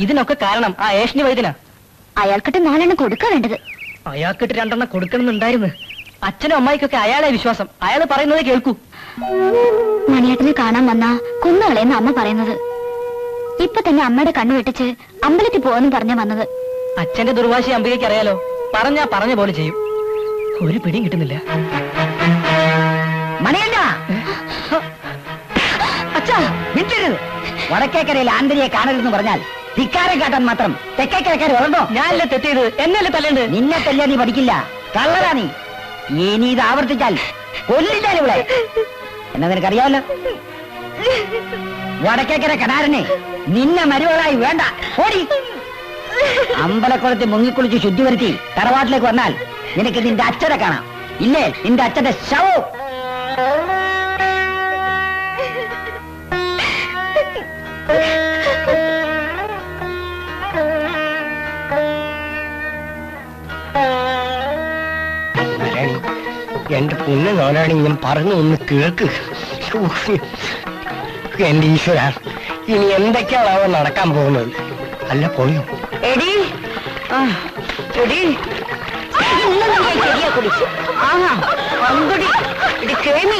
ഇതിനൊക്കെ കാരണം ആ ഏഷണി വൈദ്യനാ. അയാൾക്കിട്ട് 4 എണ്ണം കൊടുക്കാൻ വേണ്ടത്. അയാൾക്കിട്ട് 2 എണ്ണം കൊടുക്കണമെന്നുണ്ടായിരുന്നു. അച്ഛനും അമ്മായിക്കൊക്കെ അയാളെ വിശ്വാസം. അയാൾ പറയുന്നത് കേൾക്കൂ. മണിയേട്ടനെ കാണാൻ വന്ന കുന്നുകളെന്ന് അമ്മ പറയുന്നത്. ഇപ്പൊ തന്നെ അമ്മയുടെ കണ്ണു വെട്ടിച്ച് അമ്പലത്തിൽ പോവാന്നും പറഞ്ഞ വന്നത്. അച്ഛന്റെ ദുർവാശി അംബികയ്ക്ക് അറിയാലോ. പറഞ്ഞ പോലെ ചെയ്യും. ഒരു പിടിയും കിട്ടുന്നില്ല. വിട്ടരുത്. വടക്കേക്കരയിൽ ആന്തരിയെ കാണരുതെന്ന് പറഞ്ഞാൽ ധിക്കാരം കാട്ടാൻ മാത്രം തെക്കേക്കരക്കാർ വളർന്നോ? ഞാനല്ലേ തെറ്റിയത്, എന്നല്ലേ തല്ലേണ്ടത്? നിന്നെ തല്ലിയാ നീ പഠിക്കില്ല, കള്ളറാ നീ. ഇനി ഇത് ആവർത്തിച്ചാൽ കൊല്ലിച്ചാൽ ഇവിടെ എന്നാ നിനക്കറിയാമല്ലോ. വടക്കേക്കര കനാരനെ നിന്നെ മരുവളായി വേണ്ട, ഓടി. അമ്പലക്കുളത്ത് മുങ്ങിക്കുളിച്ച് ശുദ്ധി വരുത്തി തറവാട്ടിലേക്ക് വന്നാൽ നിനക്ക് നിന്റെ അച്ഛനെ കാണാം. ഇല്ലേ നിന്റെ അച്ഛന്റെ ശവവും. എന്റെ പൊന്നു നോനാണ് ഞാൻ പറഞ്ഞു ഒന്ന് കേൾക്ക്. എന്റെ ഈശ്വര, ഇനി എന്തൊക്കെയാണ് നടക്കാൻ പോകുന്നത്? അല്ല പോയോ? എടി എടി കുടിച്ചു. ആഹാ അങ്കുടി ഇടി കേമി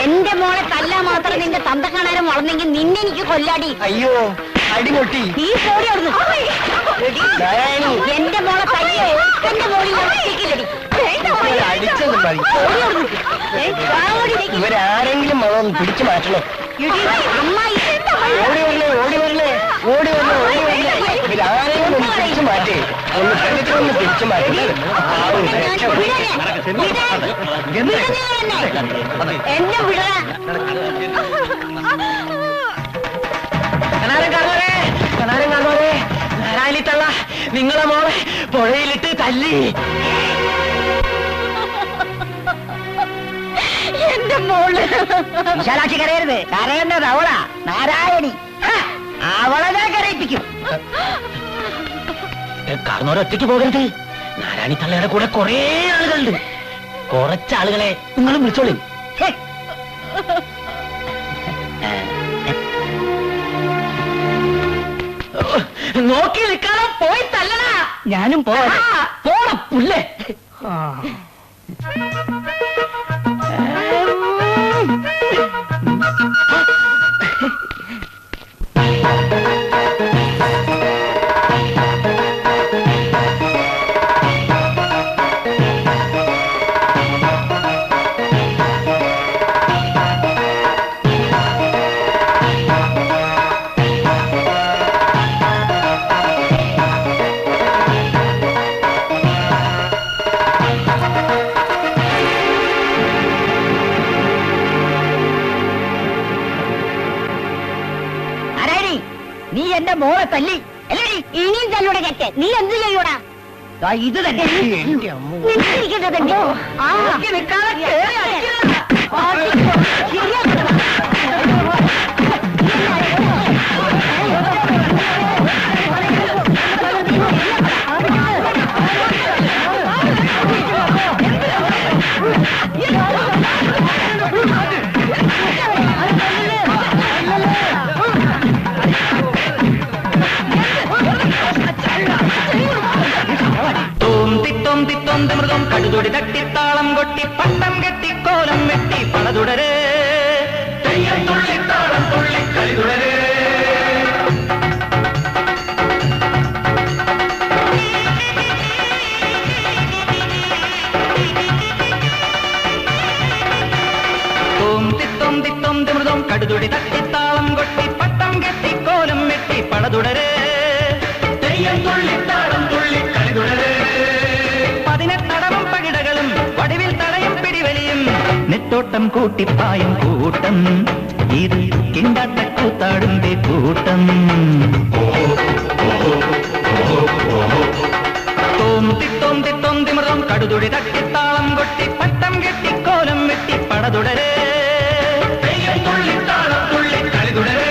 എന്റെ മോളെ തല്ലാ മാത്രം നിന്റെ തന്ത കാണാനും വളർന്നെങ്കിൽ നിന്നെ എനിക്ക് കൊല്ലാടി. അയ്യോ അടിമുട്ടി. നീ പോടി അവിടുന്ന്. എന്റെ മോളെ തല്ലിയ എന്റെ മോളിൽ അടിച്ചത് മതി. ഇവരാരെങ്കിലും മണം പിടിച്ചു മാറ്റണം. അമ്മായി ഓടി വരണേ ഓടി വരണേ ഓടി വരണേ ഓടി വരണേ. ഇവരാരെങ്കിലും ഒന്ന് പിടിച്ചു മാറ്റേ, ഒന്ന് പെട്ടെന്ന് പിടിച്ചു മാറ്റേ. എന്നെ വിടാ. കനാരം കാണുവരേ, കനാരം കാണുവരേ. നാരായണിത്തള്ള നിങ്ങളെ മോളെ പുഴയിലിട്ട് തല്ലി. എന്റെ മോള് വിശാലാക്ഷി കരയരുത്, കരയേണ്ടത് അവളാ, നാരായണി. അവളെ ഞാൻ കരയിപ്പിക്കും. കാരണവരെ ഒറ്റയ്ക്ക് പോകരുത്. നാരായണി തള്ളയുടെ കൂടെ കുറെ ആളുകളുണ്ട്. കുറച്ചാളുകളെ നിങ്ങളും വിളിച്ചോളി. നോക്കി നിൽക്കാതെ പോയി തല്ലടാ. ഞാനും പോവാ. പോണ പുല്ലേ. നീ എന്റെ മോളെ തല്ലി അല്ലേ? ഇനിയും തല്ലൂടെ കെറ്റ്. നീ എന്ത് ചെയ്യൂടാ? ഇത് തന്നെ മൃഗം കടുതൊടി തട്ടി താളം കൊട്ടി പട്ടം കെട്ടി കോലം വെട്ടി പണതുടരേ താളം തുള്ളി കളി തുടരേ. മൃഗം കടുതൊടി തട്ടി താളം കൊട്ടി പട്ടം കെട്ടി കോലം വെട്ടി പണതുടരേ താളം തുള്ളി കളി തുടരേ. പതിനെട്ടടവും പകിടകളും വടിവിൽ തടയും പിടിവലിയും നെട്ടോട്ടം കൂട്ടിപ്പായും കൂട്ടം ഇത് കിണ്ടാട്ട കൂത്താടുമ്പേ കൂട്ടം. തോന്തി മൃഗം കടുതുടി തട്ടി താളം കൊട്ടി പട്ടം കെട്ടി കോലം വെട്ടി പടതുടരേ താളം തുള്ളി കളി തുടരേ.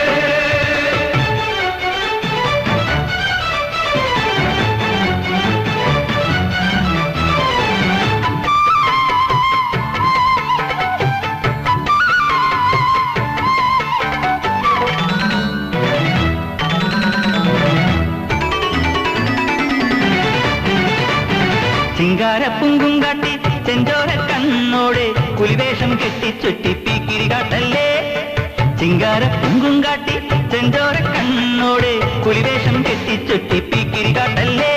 ചിങ്കാരപ്പുങ്കും കാട്ടി ചെഞ്ചോര കണ്ണോടെ കുലിവേഷം കെട്ടി ചുറ്റി പീക്കിരി കാട്ടല്ലേ. ചിങ്കാരപ്പുങ്കും കാട്ടി ചെഞ്ചോര കണ്ണോടെ കുലിവേഷം കെട്ടി ചുറ്റി പീക്കിരി കാട്ടല്ലേ.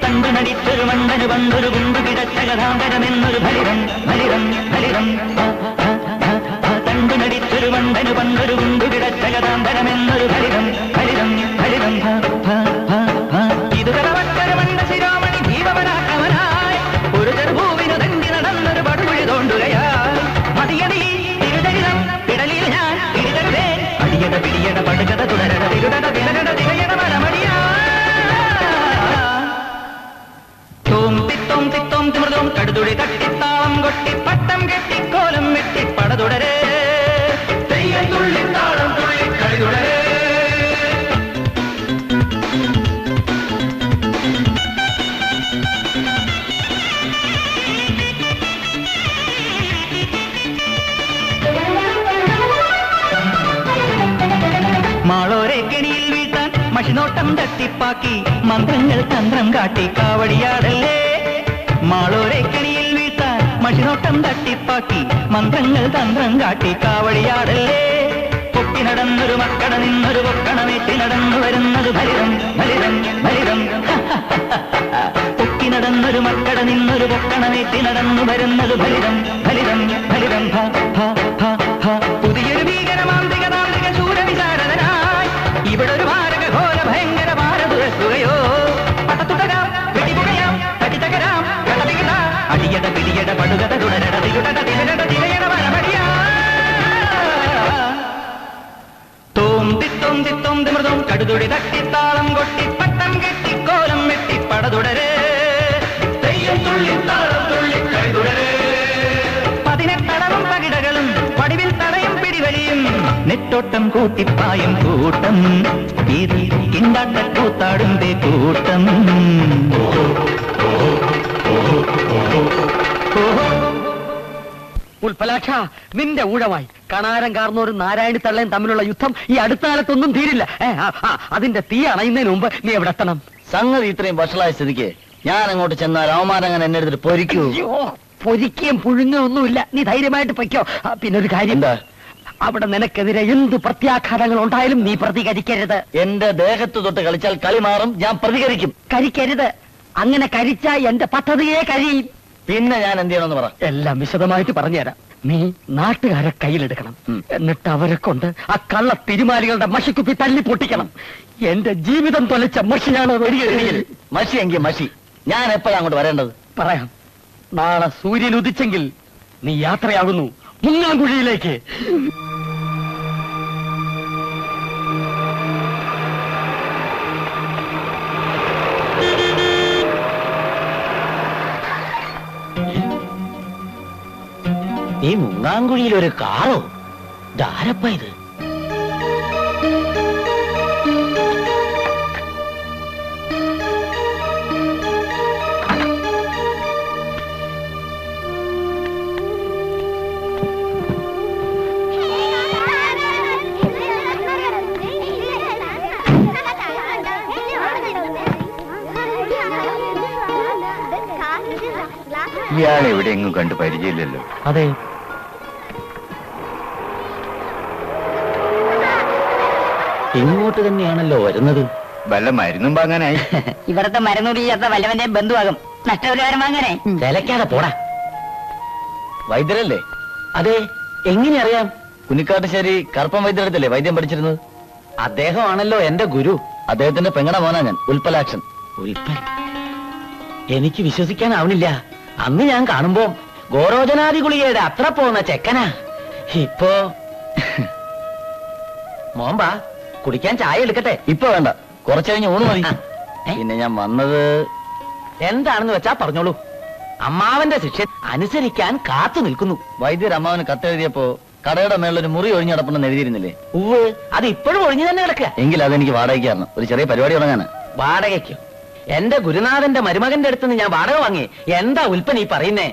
തണ്ടു നടിച്ചൊരു മണ്ടന് പണ്ടൊരു കുണ്ടു കിടച്ച കഥാന്തരമെന്നൊരു ഫലിതം ഫലിതം ഫലിതം പട്ടം കെട്ടി കോലം വെട്ടി പട തുടരെ തെയ്യം തുള്ളി താളം തുള്ളി കളി തുടരെ. മാളോരെ കെണിയിൽ വീഴ്ത്താൻ മഷിനോട്ടം തട്ടിപ്പാക്കി മന്ത്രങ്ങൾ തന്ത്രം കാട്ടി കാവടിയാടല്ലേ. മാളോരെ കെണിയിൽ വീഴ്ത്താൻ മഷിനോട്ടം തട്ടിപ്പാക്കി മന്ത്രങ്ങൾ തന്ത്രം കാട്ടി കാവടിയാടല്ലേ. പൊക്കി നടന്നൊരു മക്കട നിന്നൊരു പൊക്കണമേറ്റി നടന്നു വരുന്നത് ഫലിതം ഫലിതം ഫലിതം. പൊക്കി നടന്നൊരു മക്കട നിന്നൊരു പൊക്കണമേറ്റി നടന്നു വരുന്നത് ഫലിതം ഫലിതം ഫലിതം. പുതിയൊരു ഭീകരമാന്ത്രിക താന്ത്രിക ശൂരവിചാരനായി ഇവിടൊരു മാരക ഘോര ഭയങ്കര ഭാരതുരക്കുകയോ. പട്ടത്തുടരാം വെടിപുകയാം തടിതകരാം കടലികട അടിയട പിടിയട പടുകട തുടരട തിരുടട തിരട തിരയട വരമടിയാ. തോം തിത്തോം തിത്തോം തിമൃതോം കടുതുടി തട്ടിത്താളം കൊട്ടി പട്ടം കെട്ടി കോലം വെട്ടി പട തുടരെ തെയ്യം തുള്ളി താളം തുള്ളി കളി തുടരെ. 18 പകിടകളും പടിവിൽ തടയും പിടിവലിയും നെറ്റോട്ടം കൂട്ടിപ്പായും കൂട്ടം ഇത് കിണ്ടാട്ട കൂത്താടും കൂട്ടം. ഉൽപ്പലാക്ഷ, നിന്റെ ഊഴമായി കണാരം കാർന്നോരും നാരായണി തള്ളയും തമ്മിലുള്ള യുദ്ധം ഈ അടുത്ത കാലത്തൊന്നും തീരില്ല. അതിന്റെ തീ അണയുന്നതിന് മുമ്പ് നീ എവിടെ എത്തണം? സംഗതി ഇത്രയും വഷളായ സ്ഥിതിക്ക് ഞാൻ അങ്ങോട്ട് ചെന്നാൽ അവമാനം അങ്ങനെ എന്നെ എടുത്തിട്ട് പൊരിക്കൂ. പൊരിക്കുകയും പുഴുങ്ങുകയും ഒന്നുമില്ല. നീ ധൈര്യമായിട്ട് പൊയ്ക്കോ. പിന്നെ ഒരു കാര്യം, എന്താ? അവിടെ നിനക്കെതിരെ എന്ത് പ്രത്യാഘാതങ്ങൾ ഉണ്ടായാലും നീ പ്രതികരിക്കരുത്. എന്റെ ദേഹത്ത് തൊട്ട് കളിച്ചാൽ കളി മാറും. ഞാൻ പ്രതികരിക്കും. കരിക്കരുത്. അങ്ങനെ കരിച്ചാൽ എന്റെ പദ്ധതിയെ കഴിയും. പിന്നെ ഞാൻ എന്ത് ചെയ്യണമെന്ന് പറ. എല്ലാം വിശദമായിട്ട് പറഞ്ഞുതരാം. നീ നാട്ടുകാരെ കയ്യിലെടുക്കണം. എന്നിട്ട് അവരെ കൊണ്ട് ആ കള്ള തിരുമാലികളുടെ മഷിക്കുപ്പി തല്ലി പൊട്ടിക്കണം. എന്റെ ജീവിതം തൊലച്ച മഷിയാണ്. മഷി എങ്കിൽ മഷി. ഞാൻ എപ്പോഴാണ് അങ്ങോട്ട് വരേണ്ടത്? പറയാം. നാളെ സൂര്യൻ ഉദിച്ചെങ്കിൽ നീ യാത്രയാകുന്നു മുങ്ങാങ്കുഴിയിലേക്ക്. ഈ മുങ്ങാങ്കുഴിയിൽ ഒരു കാറോ? ധാരപ്പ ഇത്. ഇയാളെ എവിടെയെങ്ങും കണ്ടു പരിചയമില്ലല്ലോ. അതെ, ഇങ്ങോട്ട് തന്നെയാണല്ലോ വരുന്നത്. വല്ല മരുന്നും വാങ്ങാനായി. ഇവിടത്തെ മരുന്നുടി ചേർത്ത വല്ലവന്റെ ബന്ധുവാകും. നഷ്ടപരിഹാരം വാങ്ങാനേ. ചിലക്കാതെ പോടാ. വൈദ്യരല്ലേ? അതെ. എങ്ങനെ അറിയാം? കുനിക്കാട്ടുശ്ശേരി കറുപ്പൻ വൈദ്യരടുത്തല്ലേ വൈദ്യം പഠിച്ചിരുന്നത്? അദ്ദേഹമാണല്ലോ എന്റെ ഗുരു. അദ്ദേഹത്തിന്റെ പെങ്ങട മോനാ ഞാൻ, ഉൽപ്പലാക്ഷൻ. ഉൽപ്പൻ? എനിക്ക് വിശ്വസിക്കാനാവണില്ല. അന്ന് ഞാൻ കാണുമ്പോ ഗോരോചനാദി ഗുളികയുടെ അത്ര പോകുന്ന ചെക്കനാ. ഇപ്പോ മോമ്പാ, കുടിക്കാൻ ചായ എടുക്കട്ടെ? ഇപ്പൊ വേണ്ട, കുറച്ചു കഴിഞ്ഞ് ഊണ് മതി. പിന്നെ ഞാൻ വന്നത് എന്താണെന്ന് വെച്ചാ പറഞ്ഞോളൂ. അമ്മാവന്റെ ശിക്ഷ അനുസരിക്കാൻ കാത്തു നിൽക്കുന്നു. വൈദ്യർ അമ്മാവന് കത്തെഴുതിയപ്പോ കടയുടെ മേളൊരു മുറി ഒഴിഞ്ഞു കിടപ്പുണ്ടെന്ന് എഴുതിയിരുന്നില്ലേ? ഉവ്, അത് ഇപ്പോഴും ഒഴിഞ്ഞു തന്നെ കിടക്കുക. എങ്കിൽ അതെനിക്ക് വാടകയ്ക്ക് തരണം. ഒരു ചെറിയ പരിപാടി തുടങ്ങാനാ. വാടകയ്ക്കോ? എന്റെ ഗുരുനാഥന്റെ മരുമകന്റെ അടുത്തുനിന്ന് ഞാൻ വാടക വാങ്ങി. എന്താ ഉൽപ്പൻ ഈ പറയുന്നേ?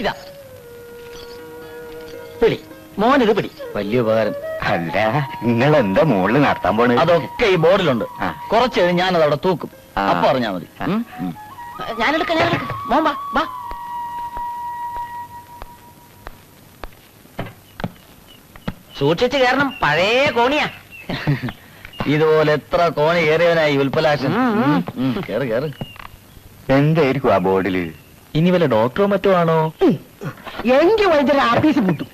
ഇതാ പിടി മോനിത് പിടി. വലിയ ഉപകാരം. അല്ല, നിങ്ങൾ എന്താ മുകളിൽ നടത്താൻ പോണ്? അതൊക്കെ ഈ ബോർഡിലുണ്ട്. കുറച്ച് കഴിഞ്ഞ് ഞാനത് അവിടെ തൂക്കും. അപ്പൊ അറിഞ്ഞാ മതി. ഞാനെടുക്കാം. മോൻ വാ വാ. സൂക്ഷിച്ചു കയറണം, പഴയ കോണിയാ. ഇതുപോലെ എത്ര കോണി കയറിയവനായി ഉൽപ്പലാക്ഷൻ. കേറ് കേറ്. എന്തായിരിക്കും ആ ബോർഡില്? ഇനി വല്ല ഡോക്ടറോ മറ്റോ ആണോ? എങ്കിൽ വൈദ്യുതി ആഫീസ് പൂട്ടും.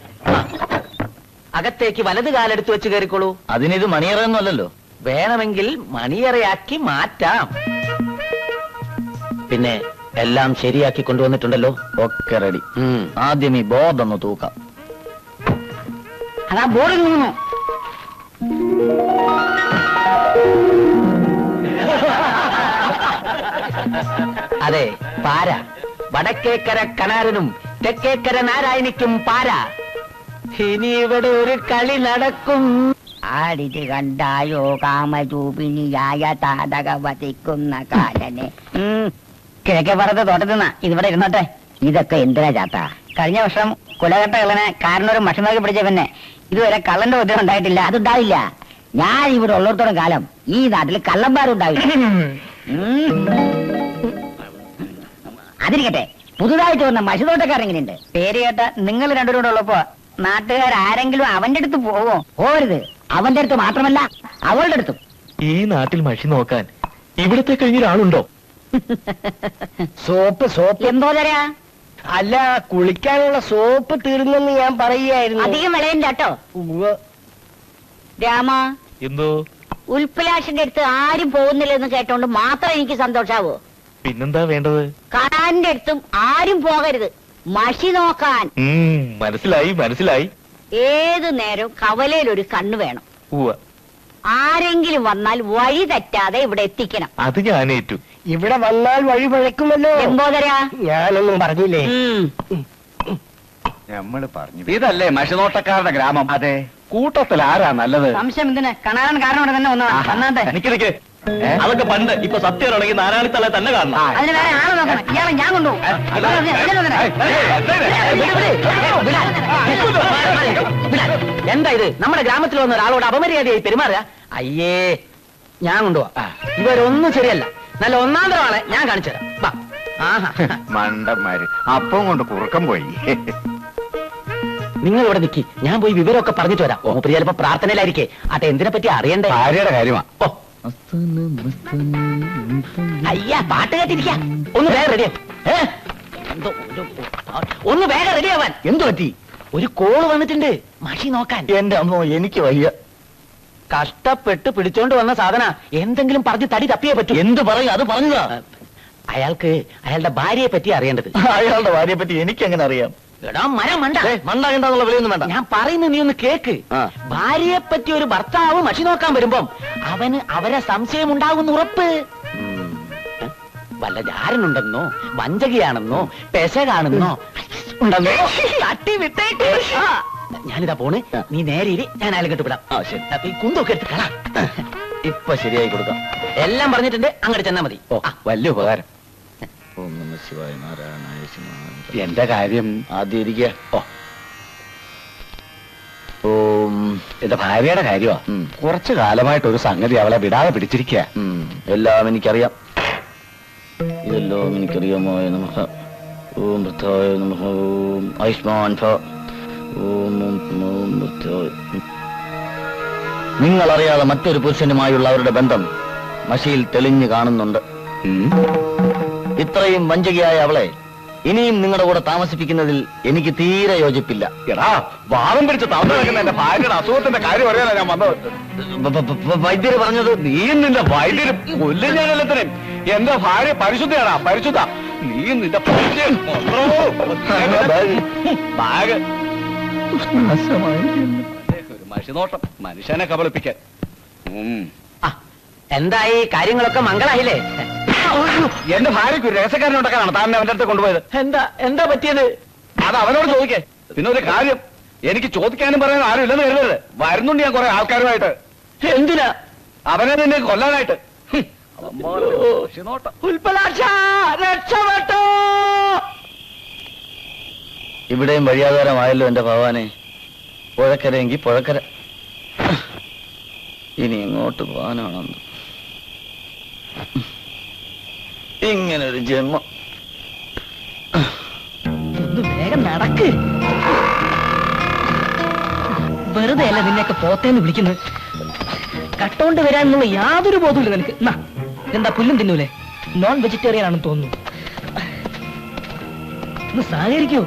അകത്തേക്ക് വലത് കാലെടുത്ത് വെച്ച് കയറിക്കോളൂ. അതിനിത് മണിയറയൊന്നുമല്ലല്ലോ. വേണമെങ്കിൽ മണിയറയാക്കി മാറ്റാം. പിന്നെ എല്ലാം ശരിയാക്കി കൊണ്ടുവന്നിട്ടുണ്ടല്ലോ. ഒക്കെ റെഡി. ആദ്യം ഈ ബോർഡ് ഒന്ന് തൂക്കാം. അതാ ബോർഡിൽ നിന്നു. അതെ, പാര. വടക്കേക്കര കനാരനും തെക്കേക്കര നാരായണിക്കും പാര. ഇനി ഇവിടെ ഒരു കളി നടക്കും. ആടിത് കണ്ടായോ കാമരൂപിണിയായ താതകവതിക്കുന്ന കാലനെ. കിഴക്കേ പറത്ത് തോട്ടത്തിൽ നിന്നാ ഇതിവിടെ ഇരുന്നോട്ടെ. ഇതൊക്കെ എന്തിനാ ചാത്ത? കഴിഞ്ഞ വർഷം കുലകെട്ട കള്ളനെ കാരണൊരു മഷി പിടിച്ച പിന്നെ ഇതുവരെ കള്ളന്റെ ഉദ്യോഗം ഉണ്ടായിട്ടില്ല. അതുണ്ടാവില്ല. ഞാൻ ഇവിടെ ഉള്ളിടത്തോളം കാലം ഈ നാട്ടിൽ കള്ളന്മാരുണ്ടാവില്ല. അതിരിക്കട്ടെ, പുതുതായിട്ട് വന്ന മഷിതോട്ടക്കാരെങ്ങനെയുണ്ട്? പേര് കേട്ട നിങ്ങൾ രണ്ടുപേരും കൂടെ ഉള്ളപ്പോ നാട്ടുകാരെങ്കിലും അവന്റെ അടുത്ത് പോവോ? പോരുത്. അവന്റെ അടുത്ത് മാത്രമല്ല അവളുടെ അടുത്തും. ഈ നാട്ടിൽ മഷി നോക്കാൻ ഇവിടത്തെ കഴിഞ്ഞൊരാളുണ്ടോ? സോപ്പ് എന്തോ തരാ? അല്ല, കുളിക്കാനുള്ള സോപ്പ് തീർന്നെന്ന് ഞാൻ പറയുകയായിരുന്നു. അധികം വിളയണ്ട കേട്ടോ. രാമ, എന്തോ ഉൽപ്പലാഷിന്റെ അടുത്ത് ആരും പോകുന്നില്ലെന്ന് കേട്ടോണ്ട് മാത്രം എനിക്ക് സന്തോഷാവോ? പിന്നെന്താ വേണ്ടത്? കാണാന്റെ അടുത്തും ആരും പോകരുത്. മഷി നോക്കാൻ. മനസ്സിലായി. ഏതു നേരം കവലയിൽ ഒരു കണ്ണു വേണം. ഉവ്വ. ആരെങ്കിലും വന്നാൽ വഴി തെറ്റാതെ ഇവിടെ എത്തിക്കണം. അത് ഞാനേറ്റു. ഇവിടെ വന്നാൽ വഴി പഴക്കുമല്ലോ. എന്തോതരാ? ഞാനൊന്നും പറഞ്ഞില്ലേ? നമ്മള് പറഞ്ഞു. ഇതല്ലേ മഷിനോട്ടക്കാരുടെ ഗ്രാമം? അതെ. കൂട്ടത്തിൽ ആരാ നല്ലത്? സംശയം എന്തിനാ? കാണാൻ കാരണം തന്നെ വന്നാട്ടെ. നിക്ക് അതൊക്കെ പണ്ട്. ഇപ്പൊ സത്യമാണെങ്കിൽ നാരായണിത്തല തന്നെ കാണണം. അതിന് വേറെ ആളെ നോക്കണം. ഇയാളെ ഞാൻ കൊണ്ടുപോകും. എന്താ ഇത്? നമ്മുടെ ഗ്രാമത്തിൽ വന്ന ഒരാളോട് അപമര്യാദയായി പെരുമാറുക? അയ്യേ, ഞാൻ കൊണ്ടുപോവാ. ഇവരൊന്നും ശരിയല്ല. നല്ല ഒന്നാം തരം ആളെ ഞാൻ കാണിച്ചു തരാം. മണ്ടന്മാര് അപ്പം കൊണ്ട് കുറുക്കം പോയി. നിങ്ങൾ ഇവിടെ നിൽക്കി, ഞാൻ പോയി വിവരമൊക്കെ പറഞ്ഞിട്ട് വരാം. ഓപ്പരി ചിലപ്പോ പ്രാർത്ഥനയിലായിരിക്കേ. അതെ, എന്തിനെ പറ്റി അറിയണ്ടേ? ഭാര്യയുടെ കാര്യമാ. ഓ, അയ്യാ, പാട്ട് കേട്ടിരിക്ക. ഒന്ന് വേഗം റെഡിയാ. ഒന്ന് വേഗം റെഡിയാവാൻ. എന്തു പറ്റി? ഒരു കോള് വന്നിട്ടുണ്ട് മഷി നോക്കാൻ. എന്റെ അമ്മോ, എനിക്ക് വയ്യ. കഷ്ടപ്പെട്ട് പിടിച്ചോണ്ട് വന്ന സാധന. എന്തെങ്കിലും പറഞ്ഞ് തടി തപ്പിയേ പറ്റൂ. എന്ത് പറയും? അത് പറഞ്ഞതാ. അയാൾക്ക് അയാളുടെ ഭാര്യയെ പറ്റി അറിയേണ്ടത്. അയാളുടെ ഭാര്യയെ പറ്റി എനിക്ക് എങ്ങനെ അറിയാം? എടാ മരം മണ്ട. മണ്ടാകേണ്ടെന്നുള്ള വിലയൊന്നും വേണ്ട. ഞാൻ പറയുന്നത് നീ ഒന്ന് കേക്ക്. ഭാര്യയെ പറ്റി ഒരു ഭർത്താവ് മഷി നോക്കാൻ വരുമ്പം അവന് അവരെ സംശയം ഉണ്ടാകുന്ന ഉറപ്പ്. വല്ല ജാരനുണ്ടെന്നോ വഞ്ചകയാണെന്നോ പെശകാണെന്നോ ഉണ്ടെന്നോ തട്ടി വിട്ടേക്ക്. ഞാനിതാ പോണ്. നീ നേരെ ഇരി, ഞാൻ അയാളെ കെട്ടുവിടാം. ഈ കുന്തൊക്കെ എടുത്ത് കളാ. ഇപ്പൊ ശരിയായി കൊടുക്കാം. എല്ലാം പറഞ്ഞിട്ടുണ്ട്, അങ്ങോട്ട് ചെന്നാ മതി. ഓ, വലിയ ഉപകാരം. എന്റെ കാര്യം ആദ്യം ഇരിക്കുക. എന്റെ ഭാര്യയുടെ കാര്യമാ. കുറച്ചു കാലമായിട്ട് ഒരു സംഗതി അവളെ വിടാതെ പിടിച്ചിരിക്കുക. എല്ലാം എനിക്കറിയാം. ഇതെല്ലാം എനിക്കറിയാമോ? നമഃ ഓം വൃദ്ധായ നമഃ ഓം ആയുഷ്മാൻ ഭവ ഓം ഓം വൃദ്ധായ. നിങ്ങളറിയാതെ മറ്റൊരു പുരുഷനുമായുള്ള അവരുടെ ബന്ധം മഷിയിൽ തെളിഞ്ഞു കാണുന്നുണ്ട്. ഇത്രയും വഞ്ചകയായ അവളെ ഇനിയും നിങ്ങളുടെ കൂടെ താമസിപ്പിക്കുന്നതിൽ എനിക്ക് തീരെ യോജിപ്പില്ല. എടാ, വാദം പിടിച്ച് താമസിക്കുന്ന എന്റെ ഭാര്യയുടെ അസുഖത്തിന്റെ കാര്യം അറിയാനാ ഞാൻ വന്നത്. വൈദ്യര് പറഞ്ഞത് നീ നിന്റെ വൈദ്യര് കൊല്ലും ഞാൻ എല്ലാത്തിനും. എന്റെ ഭാര്യ പരിശുദ്ധയാടാ, പരിശുദ്ധ. നീ നിന്റെ ബാഗ് ഒരു മഷിനോട്ടം മനുഷ്യനെ കബളിപ്പിക്കാൻ. എന്തായി? കാര്യങ്ങളൊക്കെ മംഗളായില്ലേ? എന്റെ ഭാര്യയ്ക്ക് ഒരു രഹസ്യക്കാരനെ ഉണ്ടാക്കാനാണ് താൻ അവന്റെ അടുത്ത് കൊണ്ടുപോയത്. എന്താ പറ്റിയത്? അത് അവനോട് ചോദിക്കേ. പിന്നെ ഒരു കാര്യം, എനിക്ക് ചോദിക്കാനും പറയാനും ആരും ഇല്ലെന്ന് കരുതരുത്. വരുന്നുണ്ട് ഞാൻ കുറെ ആൾക്കാരുമായിട്ട്. എന്തിനാ? അവനെ നിന്നെ കൊല്ലാനായിട്ട്. ഇവിടെയും വഴിയാധാരമായല്ലോ എന്റെ ഭഗവാനെ. പുഴക്കരയെങ്കിൽ പുഴക്കര. ഇനി എങ്ങോട്ട് പോകാനാണെന്ന് ഇങ്ങനൊരു ജന്മം. ഒന്ന് വേഗം നടക്ക്. വെറുതെ അല്ല നിന്നെയൊക്കെ പോത്തേന്ന് വിളിക്കുന്നത്. കട്ടോണ്ട് വരാനുള്ള യാതൊരു ബോധമില്ല നിനക്ക്. എന്താ പുല്ലും തിന്നൂലേ? നോൺ വെജിറ്റേറിയൻ ആണെന്ന് തോന്നുന്നു. ഒന്ന് സഹകരിക്കൂ.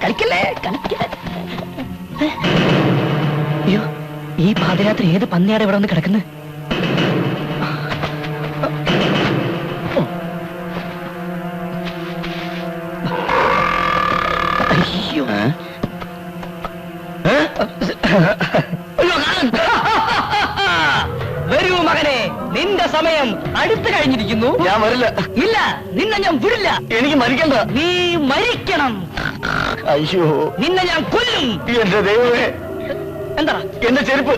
കളിക്കല്ലേ. അയ്യോ, ഈ പാതിരാത്രി ഏത് പന്നിയാടെ ഇവിടെ വന്ന് കിടക്കുന്നത്? അയ്യോ, നിന്റെ സമയം അടുത്തു കഴിഞ്ഞിരിക്കുന്നു. ഞാൻ വരില്ല. ഇല്ല, നിന്നെ ഞാൻ വിടില്ല. എനിക്ക് മരിക്കണ്ട. നീ മരിക്കണം. അയ്യോ, നിന്നെ ഞാൻ കൊല്ലും. എന്റെ ദൈവമേ, എന്താ എന്റെ ചെരുപ്പ്.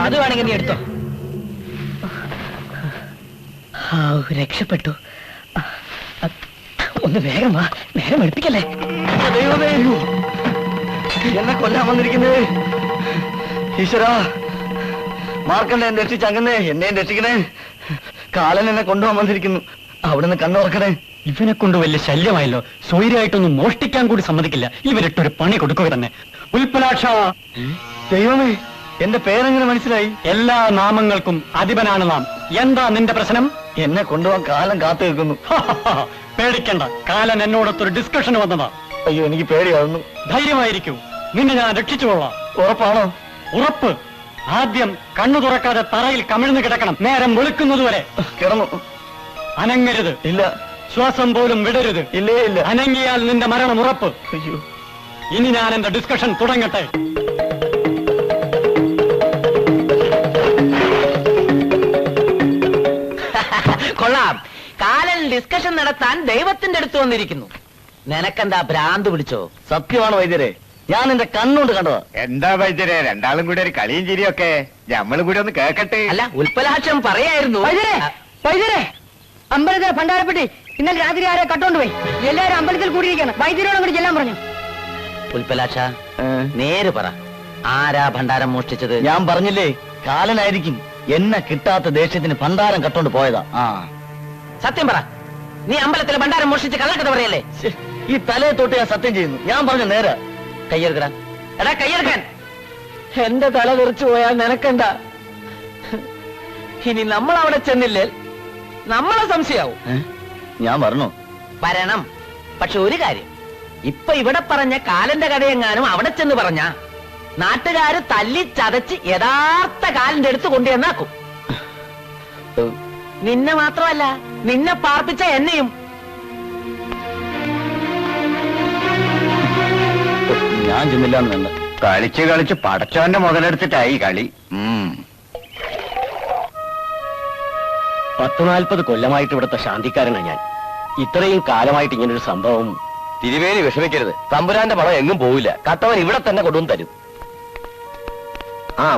അത് വേണമെങ്കിൽ നീ എടുത്തോ. രക്ഷപ്പെട്ടു. ഒന്ന് വേഗം വാ, നേരം എടുപ്പിക്കല്ലേ. ദൈവമേ, എന്നെ കൊല്ലാൻ വന്നിരിക്കുന്നേ. ഈശ്വരാ, മാർക്കണ്ഡേയൻ രക്ഷിച്ച് അങ്ങന്നെ എന്നെയും രക്ഷിക്കണേ. കാലൻ എന്നെ കൊണ്ടുപോകാൻ വന്നിരിക്കുന്നു. അവിടുന്ന് കണ്ണുറക്കണേ. ഇവനെ കൊണ്ട് വലിയ ശല്യമായല്ലോ. സ്വൈര്യമായിട്ടൊന്നും മോഷ്ടിക്കാൻ കൂടി സമ്മതിക്കില്ല. ഇവരിട്ടൊരു പണി കൊടുക്കുക തന്നെ. ഉൽപ്പലാക്ഷ. ദൈവമേ, എന്റെ പേരെങ്ങനെ മനസ്സിലായി? എല്ലാ നാമങ്ങൾക്കും അധിപനാണ് നാം. എന്താ നിന്റെ പ്രശ്നം? എന്നെ കൊണ്ടുപോകാൻ കാലം കാത്തു നിൽക്കുന്നു. പേടിക്കണ്ട, കാലൻ എന്നോടൊത്തൊരു ഡിസ്കഷൻ വന്നതാ. അയ്യോ, എനിക്ക് പേടിയാവുന്നു. ധൈര്യമായിരിക്കൂ, നിന്നെ ഞാൻ രക്ഷിച്ചുകൊള്ളാം. ഉറപ്പാണോ? ഉറപ്പ്. ആദ്യം കണ്ണു തുറക്കാതെ തറയിൽ കമിഴ്ന്നു കിടക്കണം, നേരം വെളുക്കുന്നതുവരെ. കിടന്നു. അനങ്ങരുത്. ഇല്ല. ശ്വാസം പോലും വിടരുത്. ഇല്ലേ ഇല്ല. അനങ്ങിയാൽ നിന്റെ മരണം ഉറപ്പ്. അയ്യോ, ഇനി ഞാൻ എന്റെ ഡിസ്കഷൻ തുടങ്ങട്ടെ. കൊള്ളാം. കാലൻ ഡിസ്കഷൻ നടത്താൻ ദൈവത്തിന്റെ അടുത്ത് വന്നിരിക്കുന്നു. നിനക്കെന്താ ഭ്രാന്ത് പിടിച്ചോ? സത്യമാണോ വൈദ്യരെ? ഞാൻ എന്റെ കണ്ണുകൊണ്ട് കണ്ടതാ. എന്താ വൈദ്യരെ, രണ്ടാളും കൂടി ഒരു കളിയും ചിരിയൊക്കെ നമ്മളും കൂടി ഒന്ന് കേക്കട്ടെ. അല്ല, ഉൽപ്പലാക്ഷം പറയായിരുന്നു. അമ്പലത്തിലെ ഭണ്ഡാരപ്പെട്ടി ഇന്നലെ രാത്രി ആരെ കട്ടോണ്ട് പോയി. എല്ലാരും അമ്പലത്തിൽ കൂടിയിരിക്കണം. വൈദ്യരോടും കൂടി ചെല്ലാൻ പറഞ്ഞു. ഉൽപ്പലാക്ഷ, നേര് പറ, ആരാ ഭണ്ഡാരം മോഷ്ടിച്ചത്? ഞാൻ പറഞ്ഞില്ലേ, കാലനായിരിക്കും. എന്നെ കിട്ടാത്ത ദേഷ്യത്തിന് ഭണ്ഡാരം കട്ടോണ്ട് പോയതാ. സത്യം പറ, നീ അമ്പലത്തിലെ ഭണ്ഡാരം മോഷ്ടിച്ച് കള്ളക്കഥ പറയല്ലേ? ഈ തലയെ തൊട്ട് ഞാൻ സത്യം ചെയ്യുന്നു. ഞാൻ പറഞ്ഞ നേരെ. കയ്യെടുക്കടാ. എടാ, കയ്യെടുക്കാൻ. എന്റെ തല തെറിച്ചു പോയാൽ നിനക്കണ്ട. ഇനി നമ്മൾ അവിടെ ചെന്നില്ലേ നമ്മളെ സംശയാവും. ഞാൻ പറഞ്ഞോ? വരണം. പക്ഷെ ഒരു കാര്യം, ഇപ്പൊ ഇവിടെ പറഞ്ഞ കാലന്റെ കഥയെങ്ങാനും അവിടെ ചെന്ന് പറഞ്ഞ നാട്ടുകാര് തല്ലി ചതച്ച് യഥാർത്ഥ കാലിന്റെ അടുത്ത് കൊണ്ടുവന്നാക്കും. നിന്നെ മാത്രമല്ല, നിന്നെ പാർപ്പിച്ച എന്നെയും. ഞാൻ ചെന്നില്ലാന്ന് വേണ്ട. കളിച്ച് കളിച്ച് പടച്ചവന്റെ മുതലെടുത്തിട്ടായി കളി. 40 കൊല്ലമായിട്ട് ഇവിടുത്തെ ശാന്തിക്കാരനാണ് ഞാൻ. ഇത്രയും കാലമായിട്ട് ഇങ്ങനൊരു സംഭവം. തിരുവേലി വിഷമിക്കരുത്. തമ്പുരാന്റെ പണം എങ്ങും പോവില്ല. കട്ടവൻ ഇവിടെ തന്നെ കൊണ്ടുവന്ന് തരും.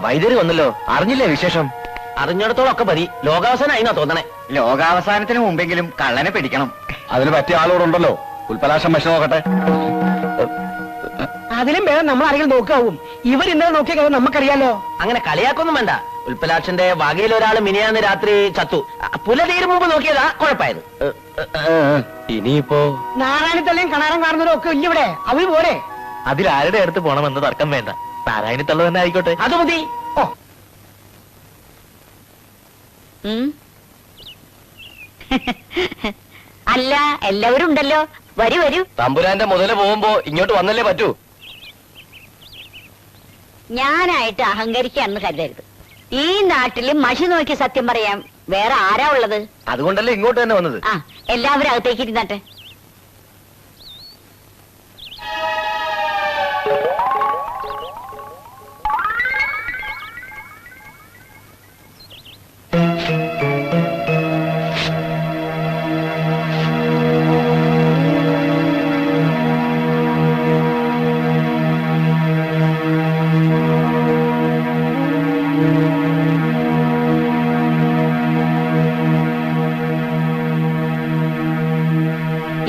വൈദ്യര് വന്നല്ലോ. അറിഞ്ഞില്ലേ വിശേഷം? അറിഞ്ഞിടത്തോളൊക്കെ മതി. ലോകാവസാനായിന്നാ തോന്നണേ. ലോകാവസാനത്തിന് മുമ്പെങ്കിലും കള്ളനെ പിടിക്കണം. അതിന് പറ്റിയ ആളോടുണ്ടല്ലോ. ഉൽപ്പലാക്ഷം മഷി നോക്കട്ടെ. അതിലും വേറെ നമ്മൾ ആരെങ്കിലും നോക്കാവും. ഇവർ ഇന്നലെ നോക്കിയ കഥ നമുക്കറിയാലോ. അങ്ങനെ കളിയാക്കൊന്നും വേണ്ട. ഉൽപ്പലാക്ഷന്റെ വകയിൽ ഒരാൾ മിനിയാന്ന് രാത്രി ചത്തു. പുലതീര് മുമ്പ് നോക്കിയതാ കുഴപ്പമായത്. ഇനിയിപ്പോ നാരായണത്തള്ളിയും കണാരം കാണുന്നവരും ഒക്കെ ഇല്ല ഇവിടെ. അവര് പോരെ. അതിലാരുടെ അടുത്ത് പോണമെന്ന് തർക്കം വേണ്ട. നാരായണത്തള്ള തന്നെ ആയിക്കോട്ടെ. അത് മതി. ഓ, അല്ല, എല്ലാവരും ഉണ്ടല്ലോ. വരൂ വരൂ. തമ്പുരാന്റെ മുതല് പോകുമ്പോ ഇങ്ങോട്ട് വന്നല്ലേ പറ്റൂ. ഞാനായിട്ട് അഹങ്കരിക്കാന്ന് കരുതരുത്. ഈ നാട്ടില് മഷി നോക്കി സത്യം പറയാം വേറെ ആരാ ഉള്ളത്? അതുകൊണ്ടല്ലേ ഇങ്ങോട്ട് തന്നെ വന്നത്. ആ, എല്ലാവരും അകത്തേക്ക് ഇരുന്നാട്ടെ.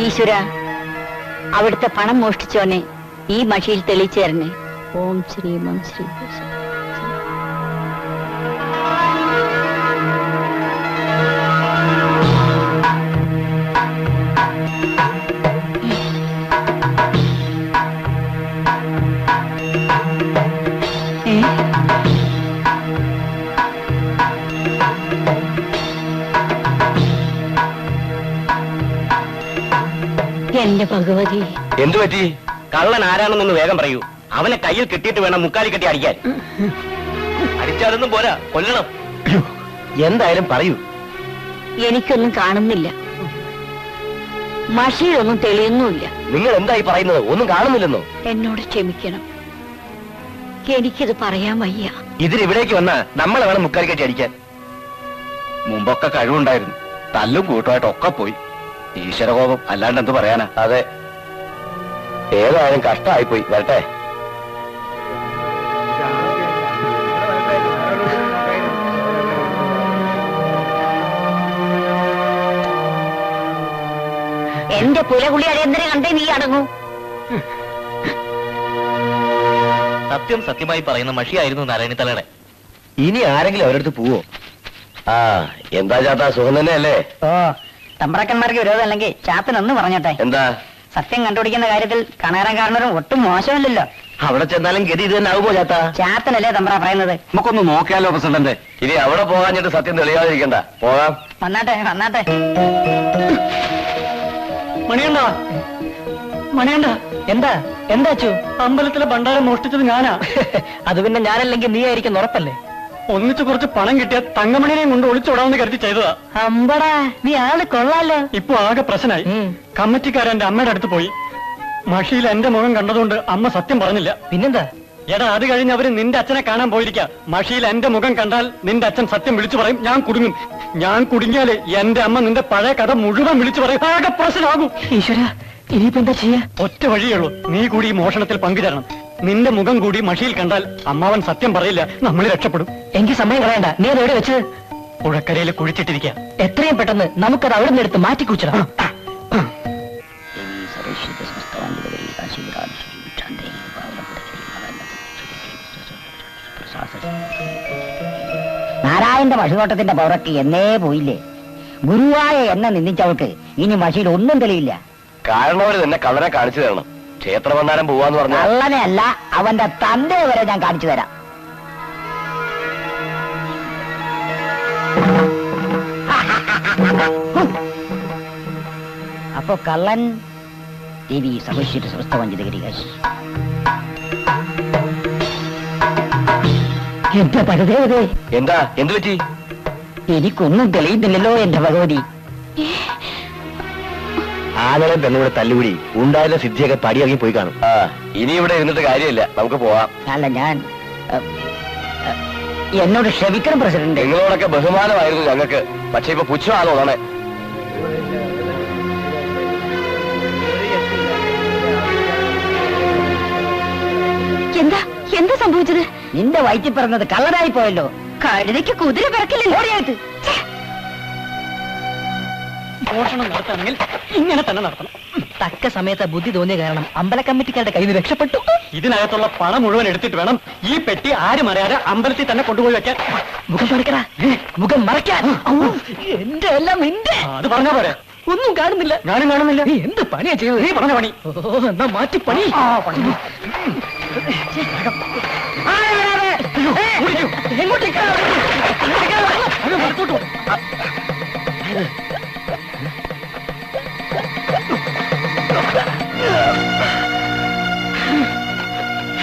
ഈശ്വര, അവിടുത്തെ പണം മോഷ്ടിച്ചോനെ ഈ മഷിയിൽ തെളിയിച്ചു തരണേ. ഓം ശ്രീ ഓം ശ്രീ. എന്റെ ഭഗവതി, എന്തു പറ്റി? കള്ളൻ ആരാണെന്നൊന്ന് വേഗം പറയൂ. അവനെ കയ്യിൽ കെട്ടിയിട്ട് വേണം മുക്കാലി കെട്ടി അടിക്കാൻ. അടിച്ചാലൊന്നും പോരാ, കൊല്ലണം. എന്തായാലും പറയൂ. എനിക്കൊന്നും കാണുന്നില്ല. മഷിയിലൊന്നും തെളിയുന്നുമില്ല. നിങ്ങൾ എന്തായി പറയുന്നത്? ഒന്നും കാണുന്നില്ലെന്നോ? എന്നോട് ക്ഷമിക്കണം. എനിക്കിത് പറയാൻ വയ്യ. ഇതിനിവിടേക്ക് വന്നാ നമ്മളെ വേണം മുക്കാലി കെട്ടി അടിക്കാൻ. മുമ്പൊക്കെ കഴിവുണ്ടായിരുന്നു. തല്ലും കൂട്ടുമായിട്ടൊക്കെ പോയി. ഈശ്വരകോപം അല്ലാണ്ട് എന്ത് പറയാനാ? അതെ, ഏതായാലും കഷ്ടമായിപ്പോയി. വരട്ടെ. എന്റെ പുലകുളി അടിയന്തരം കണ്ടേ നീ അടങ്ങൂ. സത്യം സത്യമായി പറയുന്ന മഷിയായിരുന്നു നാരായണിത്തലയുടെ. ഇനി ആരെങ്കിലും അവരടുത്ത് പോവോ? ആ, എന്താ ചാത്താ, സുഖം തന്നെയല്ലേ? ഓ, തമ്പ്രാക്കന്മാർക്ക് വിരോധം അല്ലെങ്കിൽ ചാത്തനൊന്ന് പറഞ്ഞോട്ടെ. എന്താ? സത്യം കണ്ടുപിടിക്കുന്ന കാര്യത്തിൽ കണാരം കാരണവരും ഒട്ടും മോശമല്ലല്ലോ. അവിടെ ചെന്നാലും ഗതി ഇത് തന്നെ ആവുമോ ചാത്താ? ചാത്തനല്ലേ തമ്പ്ര പറയുന്നത്? നമുക്കൊന്ന് നോക്കിയാലോ പ്രസിഡന്റ്? ഇനി അവിടെ പോകാഞ്ഞിട്ട് സത്യം തെളിയാതിരിക്കണ്ട. പോകാം. വന്നാട്ടെ വന്നാട്ടെ. മണിയണ്ട, മണിയണ്ട. എന്താ എന്താ അച്ചു? അമ്പലത്തിലെ ഭണ്ഡാരം മോഷ്ടിച്ചത് ഞാനാ. അത് പിന്നെ ഞാനല്ലെങ്കിൽ നീ ആയിരിക്കും ഉറപ്പല്ലേ? ഒന്നിച്ച് കുറച്ച് പണം കിട്ടിയ തങ്കമണിനെയും കൊണ്ട് ഒളിച്ചോടാമെന്ന് കരുതി ചെയ്തതാ. അമ്പടാ, നീ ആള് കൊള്ളാലോ. ഇപ്പൊ ആകെ പ്രശ്നമായി. കമ്മിറ്റിക്കാരൻ എന്റെ അമ്മയുടെ അടുത്ത് പോയി. മഷിയിൽ എന്റെ മുഖം കണ്ടതുകൊണ്ട് അമ്മ സത്യം പറഞ്ഞില്ല. പിന്നെന്താ? എടാ, അത് കഴിഞ്ഞ് അവര് നിന്റെ അച്ഛനെ കാണാൻ പോയിരിക്ക. മഷിയിൽ എന്റെ മുഖം കണ്ടാൽ നിന്റെ അച്ഛൻ സത്യം വിളിച്ചു പറയും. ഞാൻ കുടുങ്ങും. ഞാൻ കുടുങ്ങിയാല് എന്റെ അമ്മ നിന്റെ പഴയ കഥ മുഴുവൻ വിളിച്ചു പറയും. ആകെ പ്രശ്നമാകും. ഈശ്വര, ഇനിയിപ്പോ എന്താ ചെയ്യാ? ഒറ്റ വഴിയുള്ളൂ, നീ കൂടി ഈ മോഷണത്തിൽ പങ്കുചേരണം. നിന്റെ മുഖം കൂടി മഷിയിൽ കണ്ടാൽ അമ്മാവൻ സത്യം പറയില്ല, നമ്മൾ രക്ഷപ്പെടും. എനിക്ക് സമയം കളയണ്ട. നീ അത് എവിടെ വെച്ചത്? പുഴക്കരയിൽ കുഴിച്ചിട്ടിരിക്കുക. എത്രയും പെട്ടെന്ന് നമുക്കത് അവിടെ നിന്ന് എടുത്ത് മാറ്റി കുച്ചിടാം. നാരായണന്റെ മഷിനോട്ടത്തിന്റെ പൗറക്ക് എന്നേ പോയില്ലേ? ഗുരുവായ എന്നെ നിന്ദിച്ചവൾക്ക് ഇനി മഷിയിൽ ഒന്നും തെളിയില്ല. കാരണവര് തന്നെ കള്ളനെ കാണിച്ചു തരണം. ക്ഷേത്ര ഭണ്ഡാരം പോവാന്ന് പറഞ്ഞാൽ കള്ളനെ അല്ല, അവന്റെ തന്റെ വരെ ഞാൻ കാണിച്ചു തരാം. അപ്പൊ കള്ളൻ ദേവി സർവശ്വര സമസ്തവഞ്ചിതഗിരി. എന്റെ പരദേവതേ, എന്താ? എന്ത് പറ്റി? എനിക്കൊന്നും തെളിയുന്നില്ലല്ലോ എന്റെ ഭഗവതി. ആനകളെ പെണ്ണുകൂടെ തല്ലുകൂടി ഉണ്ടായിരുന്ന സിദ്ധിയൊക്കെ പടിയിറങ്ങി പോയി കാണും. ആ, ഇനി ഇവിടെ ഇരുന്നിട്ട് കാര്യമില്ല, നമുക്ക് പോവാം. അല്ല, ഞാൻ എന്നോട് ക്ഷമിക്കണം പ്രസിഡന്റ്. നിങ്ങളോടൊക്കെ ബഹുമാനമായിരുന്നു ഞങ്ങൾക്ക്, പക്ഷെ ഇപ്പൊ പുച്ഛമാണോ തോന്നേ? എന്താ എന്താ സംഭവിച്ചത്? നിന്റെ വയറ്റിൽ പറഞ്ഞത് കള്ളനായി പോയല്ലോ. കഴുതയ്ക്ക് കുതിര പിറക്കില്ലല്ലോ. മോഷണം നടത്തണമെങ്കിൽ ഇങ്ങനെ തന്നെ നടത്തണം. തക്ക സമയത്ത് ബുദ്ധി തോന്നിയ കാരണം അമ്പല കമ്മിറ്റിക്കാരുടെ കയ്യിൽ നിന്ന് രക്ഷപ്പെട്ടു. ഇതിനകത്തുള്ള പണം മുഴുവൻ എടുത്തിട്ട് വേണം ഈ പെട്ടി ആരും അറിയാതെ അമ്പലത്തിൽ തന്നെ കൊണ്ടുപോയി വെക്കാൻ. മുഖം മറക്കടാ, മുഖം മറക്കാൻ. എന്റെ എല്ലാം നിന്റെ. അത് പറഞ്ഞാ പോരെ? ഒന്നും കാണുന്നില്ല. ഞാനും കാണുന്നില്ല. നീ എന്ത് പണിയാ ചെയ്തത്? നീ പറഞ്ഞ പണി. എന്നാ മാറ്റി പണി.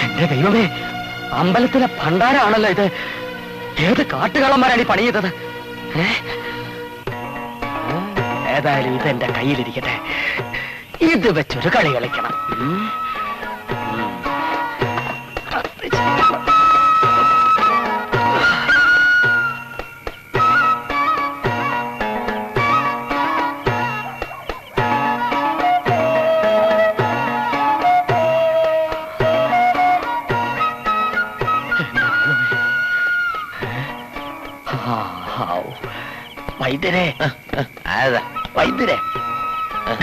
എന്റെ ദൈവമേ, അമ്പലത്തിലെ ഭണ്ഡാരാണല്ലോ ഇത്. ഏത് കാട്ടുകള്ളന്മാരാണ് ഈ പണി ചെയ്തത്? ഏതായാലും ഇതെന്റെ കയ്യിലിരിക്കട്ടെ. ഇത് വെച്ചൊരു കളി കളിക്കണം. വൈദ്യരെ, വൈദ്യരെ,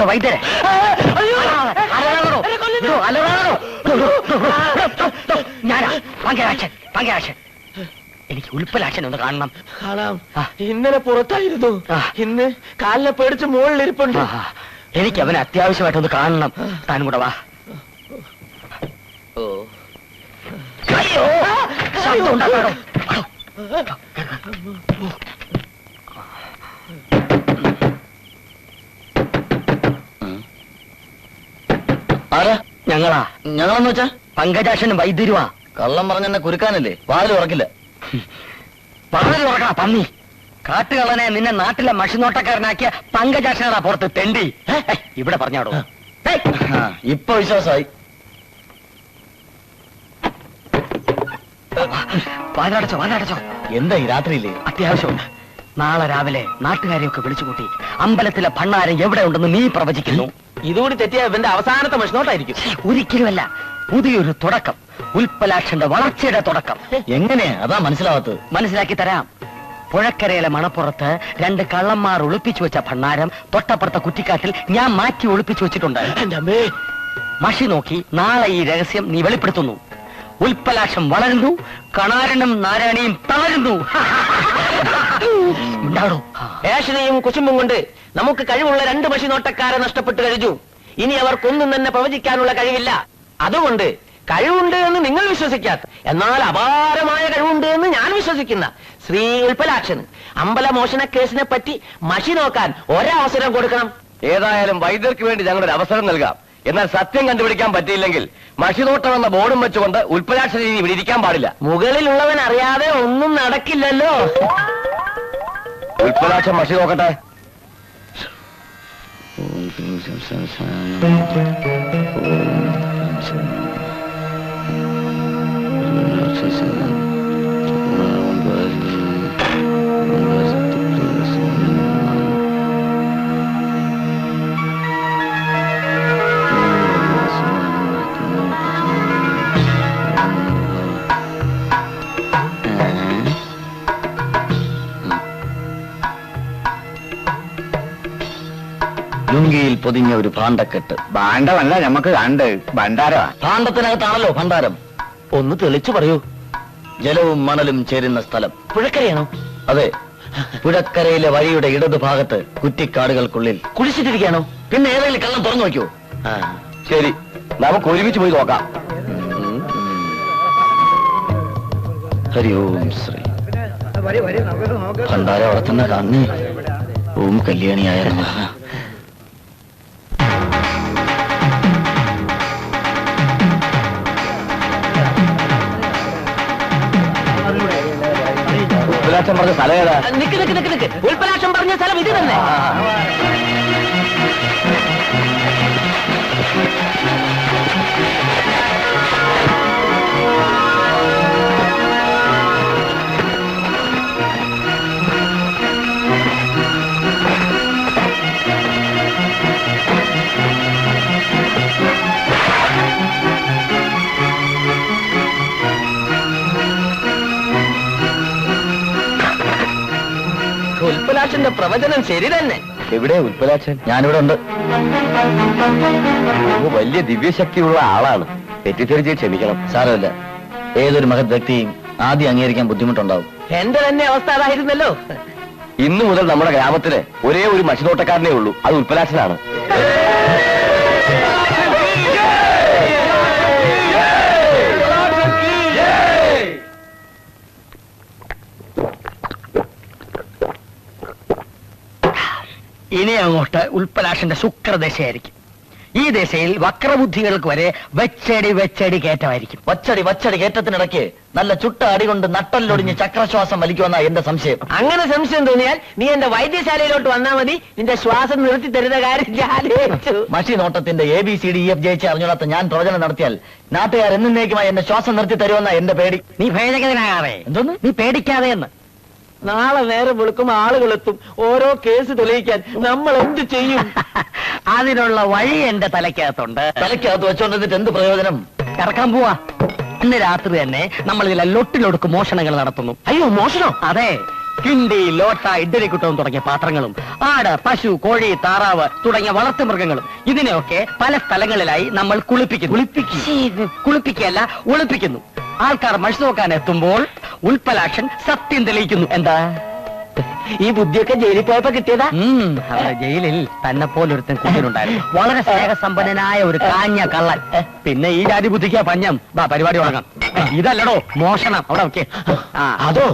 വൈദ്യരെ, ഞാനാ പങ്കരാക്ഷൻ. എനിക്ക് ഉൽപ്പലാക്ഷൻ ഒന്ന് കാണണം. ഇന്നലെ പുറത്തായിരുന്നു, ഇന്ന് കാലിനെ പേടിച്ച് മുകളിലിരിപ്പുണ്ട്. എനിക്ക് അവനെ അത്യാവശ്യമായിട്ടൊന്ന് കാണണം. താനും കൂടെ വാ. അയ്യോ, ശബ്ദം ഉണ്ടാക്കാണോ? ഞങ്ങളെന്ന് വെച്ചാ പങ്കജാക്ഷനും വൈദ്യരുവാ. കള്ളം പറഞ്ഞെന്നെ കുരുക്കാനല്ലേ? വാതിൽ ഉറക്കില്ല. പറഞ്ഞു തുറക്കണ പന്നി. കാട്ടുകള്ളനെ നിന്നെ നാട്ടിലെ മഷിനോട്ടക്കാരനാക്കിയ പങ്കജാക്ഷനാ പുറത്ത് തെണ്ടി. ഇവിടെ പറഞ്ഞാടോ. ഇപ്പൊ വിശ്വാസമായി. വാതിലടച്ചോ. എന്താ ഈ രാത്രിയില്ലേ? അത്യാവശ്യമുണ്ട്. നാളെ രാവിലെ നാട്ടുകാരെയൊക്കെ വിളിച്ചുകൂട്ടി അമ്പലത്തിലെ ഭണ്ണാരം എവിടെ ഉണ്ടെന്ന് നീ പ്രവചിക്കുന്നു. ഇതുകൂടി തെറ്റിയ ഇവന്റെ അവസാനത്തെ മഷിനോട്ടായിരിക്കും. ഒരിക്കലുമല്ല, പുതിയൊരു തുടക്കം, ഉൽപ്പലാക്ഷന്റെ വളർച്ചയുടെ തുടക്കം. എങ്ങനെയാ അതാ മനസ്സിലാവാത്തത്? മനസ്സിലാക്കി തരാം. പുഴക്കരയിലെ മണപ്പുറത്ത് 2 കള്ളന്മാർ ഒളിപ്പിച്ചു വെച്ച ഭണ്ണാരം തൊട്ടപ്പുറത്തെ കുറ്റിക്കാട്ടിൽ ഞാൻ മാറ്റി ഒളിപ്പിച്ചു വെച്ചിട്ടുണ്ട്. എന്റെ അമ്മേ, മഷി നോക്കി നാളെ ഈ രഹസ്യം നീ വെളിപ്പെടുത്തുന്നു. ഉൽപ്പലാക്ഷം വളരുന്നു, കണാരനും നാരായണിയും തളരുന്നു. ഏഷനെയും കുശുമ്പും കൊണ്ട് നമുക്ക് കഴിവുള്ള 2 മഷിനോട്ടക്കാരെ നഷ്ടപ്പെട്ടു കഴിഞ്ഞു. ഇനി അവർക്കൊന്നും തന്നെ പ്രവചിക്കാനുള്ള കഴിവില്ല. അതുകൊണ്ട് കഴിവുണ്ട് എന്ന് നിങ്ങൾ വിശ്വസിക്കാത്ത, എന്നാൽ അപാരമായ കഴിവുണ്ട് എന്ന് ഞാൻ വിശ്വസിക്കുന്ന ശ്രീ ഉൽപ്പലാക്ഷന് അമ്പലമോഷണ കേസിനെ പറ്റി മഷി നോക്കാൻ ഒരവസരം കൊടുക്കണം. ഏതായാലും വൈദ്യർക്ക് വേണ്ടി ഞങ്ങളൊരു അവസരം നൽകാം. എന്നാൽ സത്യം കണ്ടുപിടിക്കാൻ പറ്റിയില്ലെങ്കിൽ മഷിനോട്ടം എന്ന ബോർഡും വെച്ചുകൊണ്ട് ഉൽപ്പലാക്ഷനെ ഇനി ഇവിടെ ഇരിക്കാൻ പാടില്ല. മുകളിലുള്ളവൻ അറിയാതെ ഒന്നും നടക്കില്ലല്ലോ. ഉൽപ്പലാക്ഷം മഷി നോക്കട്ടെ. ലുങ്കിയിൽ പൊതിഞ്ഞ ഒരു ഭാണ്ഡക്കെട്ട്. ഭാണ്ഡമല്ല, നമുക്ക് കണ്ട് ഭണ്ഡാരമാ. ഭാണ്ഡത്തിനകത്താണല്ലോ ഭണ്ഡാരം. ഒന്ന് തെളിച്ചു പറയൂ. ജലവും മണലും ചേരുന്ന സ്ഥലം. പുഴക്കരയാണോ? അതെ, പുഴക്കരയിലെ വഴിയുടെ ഇടതുഭാഗത്ത് കുറ്റിക്കാടുകൾക്കുള്ളിൽ. കുളിച്ചിട്ടിരിക്കാണോ? പിന്നെ ഏതെങ്കിലും കള്ളം തുറന്നു നോക്കൂ. ശരി, നമുക്ക് ഒരുമിച്ച് പോയി നോക്കാം. ഹരി ഓം ശ്രീ. ഭണ്ഡാരം അവിടെ തന്നെ കാണുന്നേ. ഓം കല്യാണിയായ രമ. ഉൽപ്പലാക്ഷം പറഞ്ഞ സ്ഥലം ഏതാ? നിക്ക് നിക്ക് നിക്ക് നിക്ക്, ഉൽപ്പലാക്ഷം പറഞ്ഞ സ്ഥലം ഇത് തന്നെ. ഉൽപ്പലാക്ഷന്റെ പ്രവചനം ശരി തന്നെ. എവിടെ ഉൽപ്പലാക്ഷൻ? ഞാനിവിടെ ഉണ്ട്. വലിയ ദിവ്യശക്തിയുള്ള ആളാണ്. തെറ്റിദ്ധരിച്ച് ക്ഷമിക്കണം. സാരമില്ല, ഏതൊരു മഹത് വ്യക്തിയും ആദ്യം അംഗീകരിക്കാൻ ബുദ്ധിമുട്ടുണ്ടാവും. എന്റെ തന്നെ അവസ്ഥ അതായിരുന്നല്ലോ. ഇന്നു മുതൽ നമ്മുടെ ഗ്രാമത്തില് ഒരേ ഒരു മഷിനോട്ടക്കാരനേ ഉള്ളൂ, അത് ഉൽപ്പലാക്ഷനാണ്. ഇനി അങ്ങോട്ട് ഉൽപ്പലാക്ഷന്റെ ശുക്രദശയായിരിക്കും. ഈ ദശയിൽ വക്രബുദ്ധികൾക്ക് വരെ വെച്ചടി കയറ്റമായിരിക്കും. വച്ചടി കയറ്റത്തിനിടയ്ക്ക് നല്ല ചുട്ട അടി കൊണ്ട് നട്ടല്ലൊടിഞ്ഞ് ചക്രശ്വാസം വലിക്കുമെന്നാ എന്റെ സംശയം. അങ്ങനെ സംശയം തോന്നിയാൽ നീ എന്റെ വൈദ്യശാലയിലോട്ട് വന്നാ മതി. നിന്റെ ശ്വാസം നിർത്തി തരുന്ന കാര്യം ഞാൻ ആലോചിച്ചു. മഷി നോട്ടത്തിന്റെ ABCDEF ജയിച്ച് അറിഞ്ഞാത്ത ഞാൻ പ്രവചനം നടത്തിയാൽ നാട്ടുകാർ എന്നേക്കുമായി എന്റെ ശ്വാസം നിർത്തി തരുമെന്നാ എന്റെ പേടി. നീ ഭേദഗതനാകാതെ. എന്തോന്ന്? നീ പേടിക്കാതെ എന്ന്. നാളെ നേരം വെളുക്കും ആളുകളെത്തും ഓരോ കേസ് തെളിയിക്കാൻ. നമ്മൾ എന്ത് ചെയ്യും? അതിനുള്ള വഴി എന്റെ തലയ്ക്കകത്തുണ്ട്. തലയ്ക്കകത്ത് വെച്ചോണ്ടിട്ട് എന്ത് പ്രയോജനം? ഇറക്കാൻ പോവാ. ഇന്ന് രാത്രി തന്നെ നമ്മൾ ഇതിലെ ലൊട്ടിലൊടുക്ക് മോഷണങ്ങൾ നടത്തുന്നു. അയ്യോ, മോഷണോ? അതെ, കിണ്ടി, ലോട്ട, ഇഡ്ഡലിക്കുട്ടവും തുടങ്ങിയ പാത്രങ്ങളും ആട്, പശു, കോഴി, താറാവ് തുടങ്ങിയ വളർത്തു മൃഗങ്ങളും ഇതിനെയൊക്കെ പല സ്ഥലങ്ങളിലായി നമ്മൾ കുളിപ്പിക്കുകയല്ല, ഒളിപ്പിക്കുന്നു. ആൾക്കാർ മഷി നോക്കാൻ എത്തുമ്പോൾ ഉൽപ്പലാക്ഷൻ സത്യം തെളിയിക്കുന്നു. എന്താ ഈ ബുദ്ധിയൊക്കെ ജയിലിൽ പോയപ്പോ കിട്ടിയതാ? അവിടെ ജയിലിൽ തന്നെ പോലൊരുത്തൻ കുഞ്ഞിനുണ്ടായിരുന്നു. വളരെ സ്നേഹസമ്പന്നനായ ഒരു കാഞ്ഞ കള്ളൻ. പിന്നെ ഈ ജാതി ബുദ്ധിക്കാ പഞ്ഞം. പരിപാടി തുടങ്ങാം. ഇതല്ലടോ മോഷണം. അവിടെ ഓക്കെ. അതോ?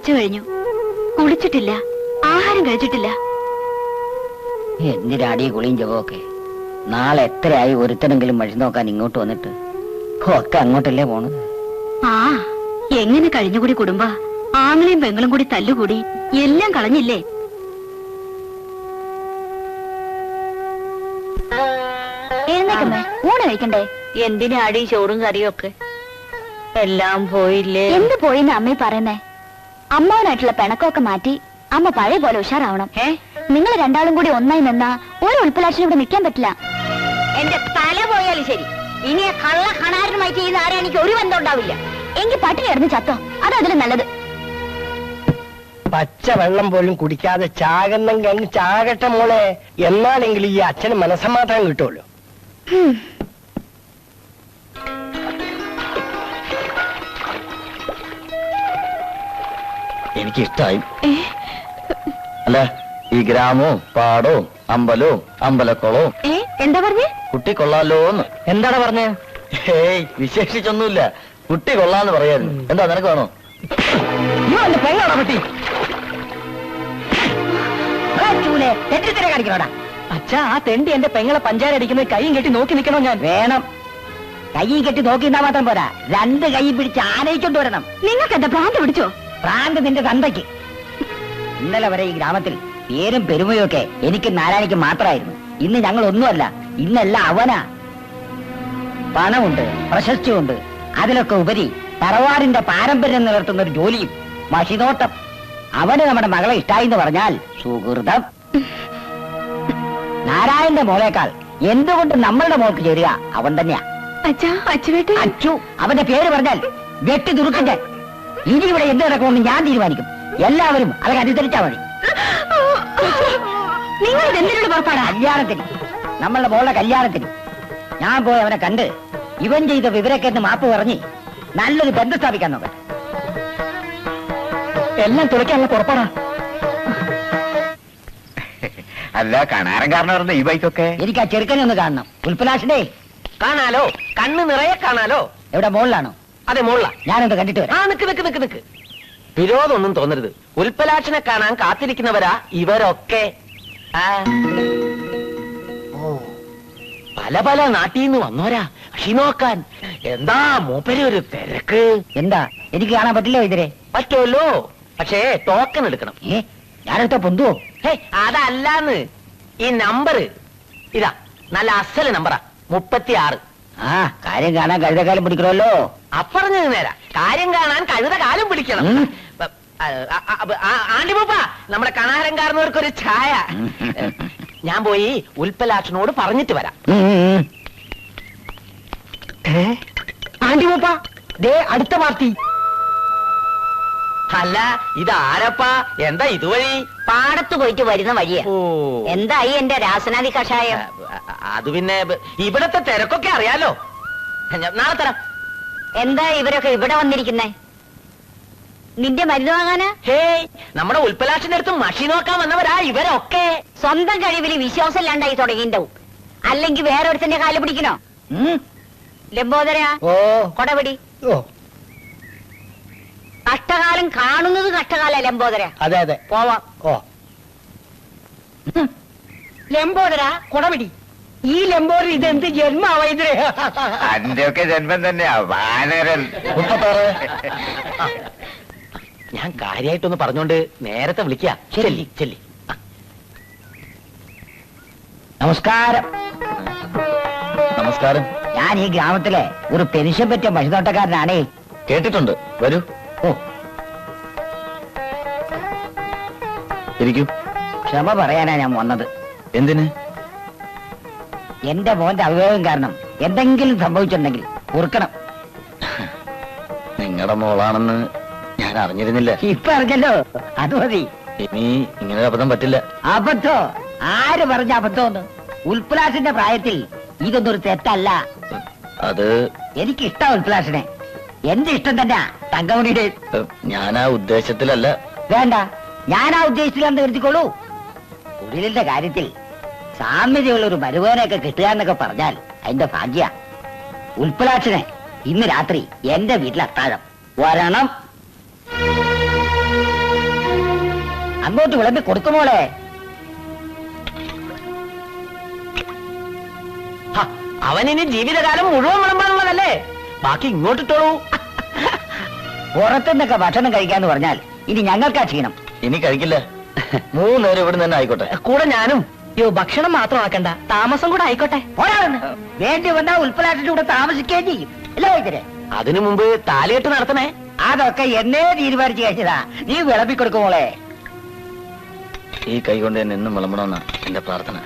ഉച്ച കഴിഞ്ഞു. കുളിച്ചിട്ടില്ല, ആഹാരം കഴിച്ചിട്ടില്ല. എന്തിനാടി കുളിയും ജപമൊക്കെ? നാളെ എത്രയായി ഒരുത്തനെങ്കിലും മഴ നോക്കാൻ ഇങ്ങോട്ട് വന്നിട്ട്? ഒക്കെ അങ്ങോട്ടല്ലേ പോണത്? ആ എങ്ങനെ കഴിഞ്ഞുകൂടി കുടുംബ? ആങ്ങളെയും പെങ്ങളും കൂടി തല്ലുകൂടി എല്ലാം കളഞ്ഞില്ലേ? എഴുന്നേക്കമ്മേ, ഊണ് കഴിക്കണ്ടേ? എന്തിനാടി ചോറും കറിയും ഒക്കെ? എല്ലാം പോയില്ലേ? എന്ത് പോയിന്ന് അമ്മ പറയുന്നേ? അമ്മാവനായിട്ടുള്ള പിണക്കമൊക്കെ മാറ്റി അമ്മ പഴയ പോലെ ഉഷാറാവണം. നിങ്ങൾ രണ്ടാളും കൂടി ഒന്നായി നിന്നാ ഒരു ഉൾപ്പലാക്ഷൻ ഇവിടെ നിൽക്കാൻ പറ്റില്ല. എന്റെ തല പോയാലും ശരി, ഇനി കള്ള കണാരനുമായി ചെയ്യുന്ന ആരാ എനിക്ക് ഒരു ബന്ധം ഉണ്ടാവില്ല. എങ്കിൽ പട്ടിണി കിടന്ന് ചത്തോ, അതതിലും നല്ലത്. പച്ച വെള്ളം പോലും കുടിക്കാതെ ചാകുന്നെങ്കിൽ അങ്ങ് ചാകട്ടെ മോളെ. എന്നാലെങ്കിലും ഈ അച്ഛന് മനസ്സമാധാനം കിട്ടുമല്ലോ. എനിക്കിഷ്ടായി. അല്ല, ഈ ഗ്രാമവും പാടവും അമ്പലവും അമ്പലക്കുളവും. എന്താ പറഞ്ഞേ? കുട്ടി കൊള്ളാലോന്ന്. എന്താണ് പറഞ്ഞേ? ഏയ് വിശേഷിച്ചൊന്നുമില്ല, കുട്ടി കൊള്ളാന്ന് പറയായിരുന്നു. എന്താ നിനക്ക് വേണോ? പെങ്ങളാണോ പറ്റി? കാണിക്കണോടാ അച്ഛാ, ആ തെണ്ടി എന്റെ പെങ്ങളെ പഞ്ചാര അടിക്കുന്നത് കൈയും കെട്ടി നോക്കി നിൽക്കണോ ഞാൻ? വേണം. കൈയും കെട്ടി നോക്കി നിന്നാ മാത്രം പോരാ, രണ്ട് കൈ പിടിച്ച് ആനയിക്കൊണ്ട് വരണം. നിങ്ങൾക്ക് എന്താ ഭ്രാന്ത് പിടിച്ചോ? ഭ്രാന്ത് നിന്റെ തന്തയ്ക്ക്. ഇന്നലെ വരെ ഈ ഗ്രാമത്തിൽ പേരും പെരുമയും ഒക്കെ എനിക്ക് നാരായണിക്ക് മാത്രമായിരുന്നു. ഇന്ന് ഞങ്ങൾ ഒന്നുമല്ല, ഇന്നെല്ലാം അവനാ. പണമുണ്ട്, പ്രശസ്തിയുണ്ട്, അതിലൊക്കെ ഉപരി തറവാടിന്റെ പാരമ്പര്യം നിലനിർത്തുന്ന ഒരു ജോലിയും, മഷിനോട്ടം. അവന് നമ്മുടെ മകളെ ഇഷ്ടായി എന്ന് പറഞ്ഞാൽ സുഹൃതം. നാരായണന്റെ മോളേക്കാൾ എന്തുകൊണ്ട് നമ്മളുടെ മോൾക്ക് ചേരുക അവൻ തന്നെയാ. അച്ചു, അവന്റെ പേര് പറഞ്ഞാൽ വെട്ടി തുറുക്കിന്റെ. ഇനി ഇവിടെ എന്ത് നടക്കുമെന്ന് ഞാൻ തീരുമാനിക്കും. എല്ലാവരും അതൊക്കെ അനുസരിച്ചാ മതി. നിങ്ങൾ എന്തിനോട് പുറപ്പാടാ? കല്യാണത്തിന്, നമ്മളുടെ മോളുടെ കല്യാണത്തിന് ഞാൻ പോയി അവനെ കണ്ട് ഇവൻ ചെയ്ത വിവരക്കേട്ട് മാപ്പ് പറഞ്ഞ് നല്ലൊരു ബന്ധം സ്ഥാപിക്കാൻ നോക്കാം. എല്ലാം തുളയ്ക്കാനുള്ള പുറപ്പാടാ. അല്ല, കണാരൻ കാരണം ഈ ബൈക്കൊക്കെ എനിക്ക് ആ ചെറുക്കനെ ഒന്ന് കാണണം. ഉൽപ്പലാഷിനെ കാണാലോ, കണ്ണ് നിറയെ കാണാലോ. എവിടെ, മോളിലാണോ? അതെ, മോളിലാ. ഞാനൊന്ന് കണ്ടിട്ട് വരാം. നിക്ക്. വിരോധമൊന്നും തോന്നരുത്. ഉൽപ്പലാക്ഷനെ കാണാൻ കാത്തിരിക്കുന്നവരാ ഇവരൊക്കെ. പല പല നാട്ടിൽ നിന്ന് വന്നോരാ കൃഷി നോക്കാൻ. എന്താ മൂപ്പര് ഒരു തിരക്ക്. എന്താ, എനിക്ക് കാണാൻ പറ്റില്ലോ ഇതിരെ? പറ്റുമല്ലോ, പക്ഷേ ടോക്കൺ എടുക്കണം. ഞാനെടുത്ത പൊന്തുവോ? അതല്ലാന്ന്, ഈ നമ്പർ ഇതാ, നല്ല അസല് നമ്പറാ, 36. ആ, കാര്യം കാണാൻ കഴുതക്കാലം പിടിക്കണമല്ലോ. അപ്പറഞ്ഞത് നേരാ, കാര്യം കാണാൻ കഴുത കാലം പിടിക്കണം. ആണ്ടിപ്പൂപ്പ, നമ്മുടെ കണാരൻകാരനവർക്കൊരു ഛായ. ഞാൻ പോയി ഉൽപ്പലാക്ഷനോട് പറഞ്ഞിട്ട് വരാം. ആണ്ടിമൂപ്പ, ദേ അടുത്ത പാർട്ടി. അല്ല, ഇതാരപ്പാ? എന്താ ഇതുവഴി? പാടത്ത് പോയിട്ട് വരുന്ന വഴിയാ. എന്തായി എന്റെ രാസനാദി കഷായം? അത് പിന്നെ ഇവിടത്തെ തിരക്കൊക്കെ അറിയാലോ. നാളെ തരാം. എന്താ ഇവരൊക്കെ ഇവിടെ വന്നിരിക്കുന്നേ? നിന്റെ മരുന്ന് വാങ്ങാനാ? ഹേയ്, നമ്മുടെ ഉൽപ്പലാക്ഷന്റെ അടുത്ത് മഷി നോക്കാൻ വന്നവരാ ഇവരൊക്കെ. സ്വന്തം കഴിവിൽ വിശ്വാസം ഇല്ലാണ്ടായി തുടങ്ങിണ്ടാവും. അല്ലെങ്കിൽ വേറൊരുത്തന്റെ കാല് പിടിക്കണോ? ലംബോദര, കൊടപിടി. കഷ്ടകാലം കാണുന്നത് കഷ്ടകാല ലംബോദര. അതെ അതെ, പോവാം. ലംബോദര, കൊടപിടി. ഈ ലംബോദര ഇതെന്ത് ജന്മാവാ ഇതിരെ? അതിന്റെ ഒക്കെ ജന്മം തന്നെയാ വാനരൻ. ഞാൻ കാര്യമായിട്ടൊന്ന് പറഞ്ഞോണ്ട് നേരത്തെ വിളിക്കാം. ചെല്ലി. നമസ്കാരം. നമസ്കാരം. ഞാൻ ഈ ഗ്രാമത്തിലെ ഒരു പെൻഷൻ പറ്റിയ മഷിനോട്ടക്കാരനാണേ. കേട്ടിട്ടുണ്ട്. വരൂ. ഇരിക്കൂ. ക്ഷമ പറയാനാ ഞാൻ വന്നത്. എന്തിന്? എന്റെ മോന്റെ അവിവേകം കാരണം എന്തെങ്കിലും സംഭവിച്ചിട്ടുണ്ടെങ്കിൽ ഓർക്കണം. നിങ്ങളുടെ മോളാണെന്ന് ഞാൻ അറിഞ്ഞിരുന്നില്ല. ഇപ്പൊ അറിഞ്ഞല്ലോ, അത് മതി. ഇനി ഇങ്ങനെ അബദ്ധം പറ്റില്ല. അബദ്ധോ? ആര് പറഞ്ഞ അബദ്ധമെന്ന്? ഉൽപ്പലാസിന്റെ പ്രായത്തിൽ ഇതൊന്നൊരു തെറ്റല്ല. അത് എനിക്കിഷ്ട ഉൽപ്പലാസിനെ. എന്റെ ഇഷ്ടം തന്നെ തങ്കമണിയുടെ. ഞാൻ ആ ഉദ്ദേശത്തിലല്ല. വേണ്ട, ഞാൻ ആ ഉദ്ദേശത്തിലാന്ന് കരുതിക്കോളൂ. തൊഴിലിന്റെ കാര്യത്തിൽ സാമ്യതയുള്ള ഒരു മരുവേനൊക്കെ കിട്ടുക എന്നൊക്കെ പറഞ്ഞാൽ അതിന്റെ ഭാഗ്യ. ഉൽപ്പലാക്ഷനെ ഇന്ന് രാത്രി എന്റെ വീട്ടിൽ അത്താഴം വരണം. അങ്ങോട്ട് വിളമ്പി കൊടുക്കുമോളെ. അവനിനി ജീവിതകാലം മുഴുവൻ വിളമ്പാനുള്ളതല്ലേ, ബാക്കി ഇങ്ങോട്ടിട്ടോളൂ. പുറത്തുനിന്നൊക്കെ ഭക്ഷണം കഴിക്കാന്ന് പറഞ്ഞാൽ ഇനി ഞങ്ങൾക്കാ ക്ഷീണം. ഇനി കഴിക്കില്ല, 3 നേരം ഇവിടെ തന്നെ ആയിക്കോട്ടെ. കൂടെ ഞാനും. ഭക്ഷണം മാത്രം ആക്കണ്ട, താമസം കൂടെ ആയിക്കോട്ടെ. വേണ്ടി വന്നാൽ ഉൽപ്പലാട്ടിന്റെ കൂടെ താമസിക്കുകയും ചെയ്യും. അല്ലേ വൈദ്യരെ? അതിനു മുമ്പ് താലികെട്ട് നടത്തണേ. അതൊക്കെ എന്നേ തീരുമാനിച്ചു കഴിച്ചതാ. നീ വിളമ്പി കൊടുക്കുമോളെ. ഈ കൈ കൊണ്ട് തന്നെ എന്നും വിളമ്പണമെന്നാ എന്റെ പ്രാർത്ഥന.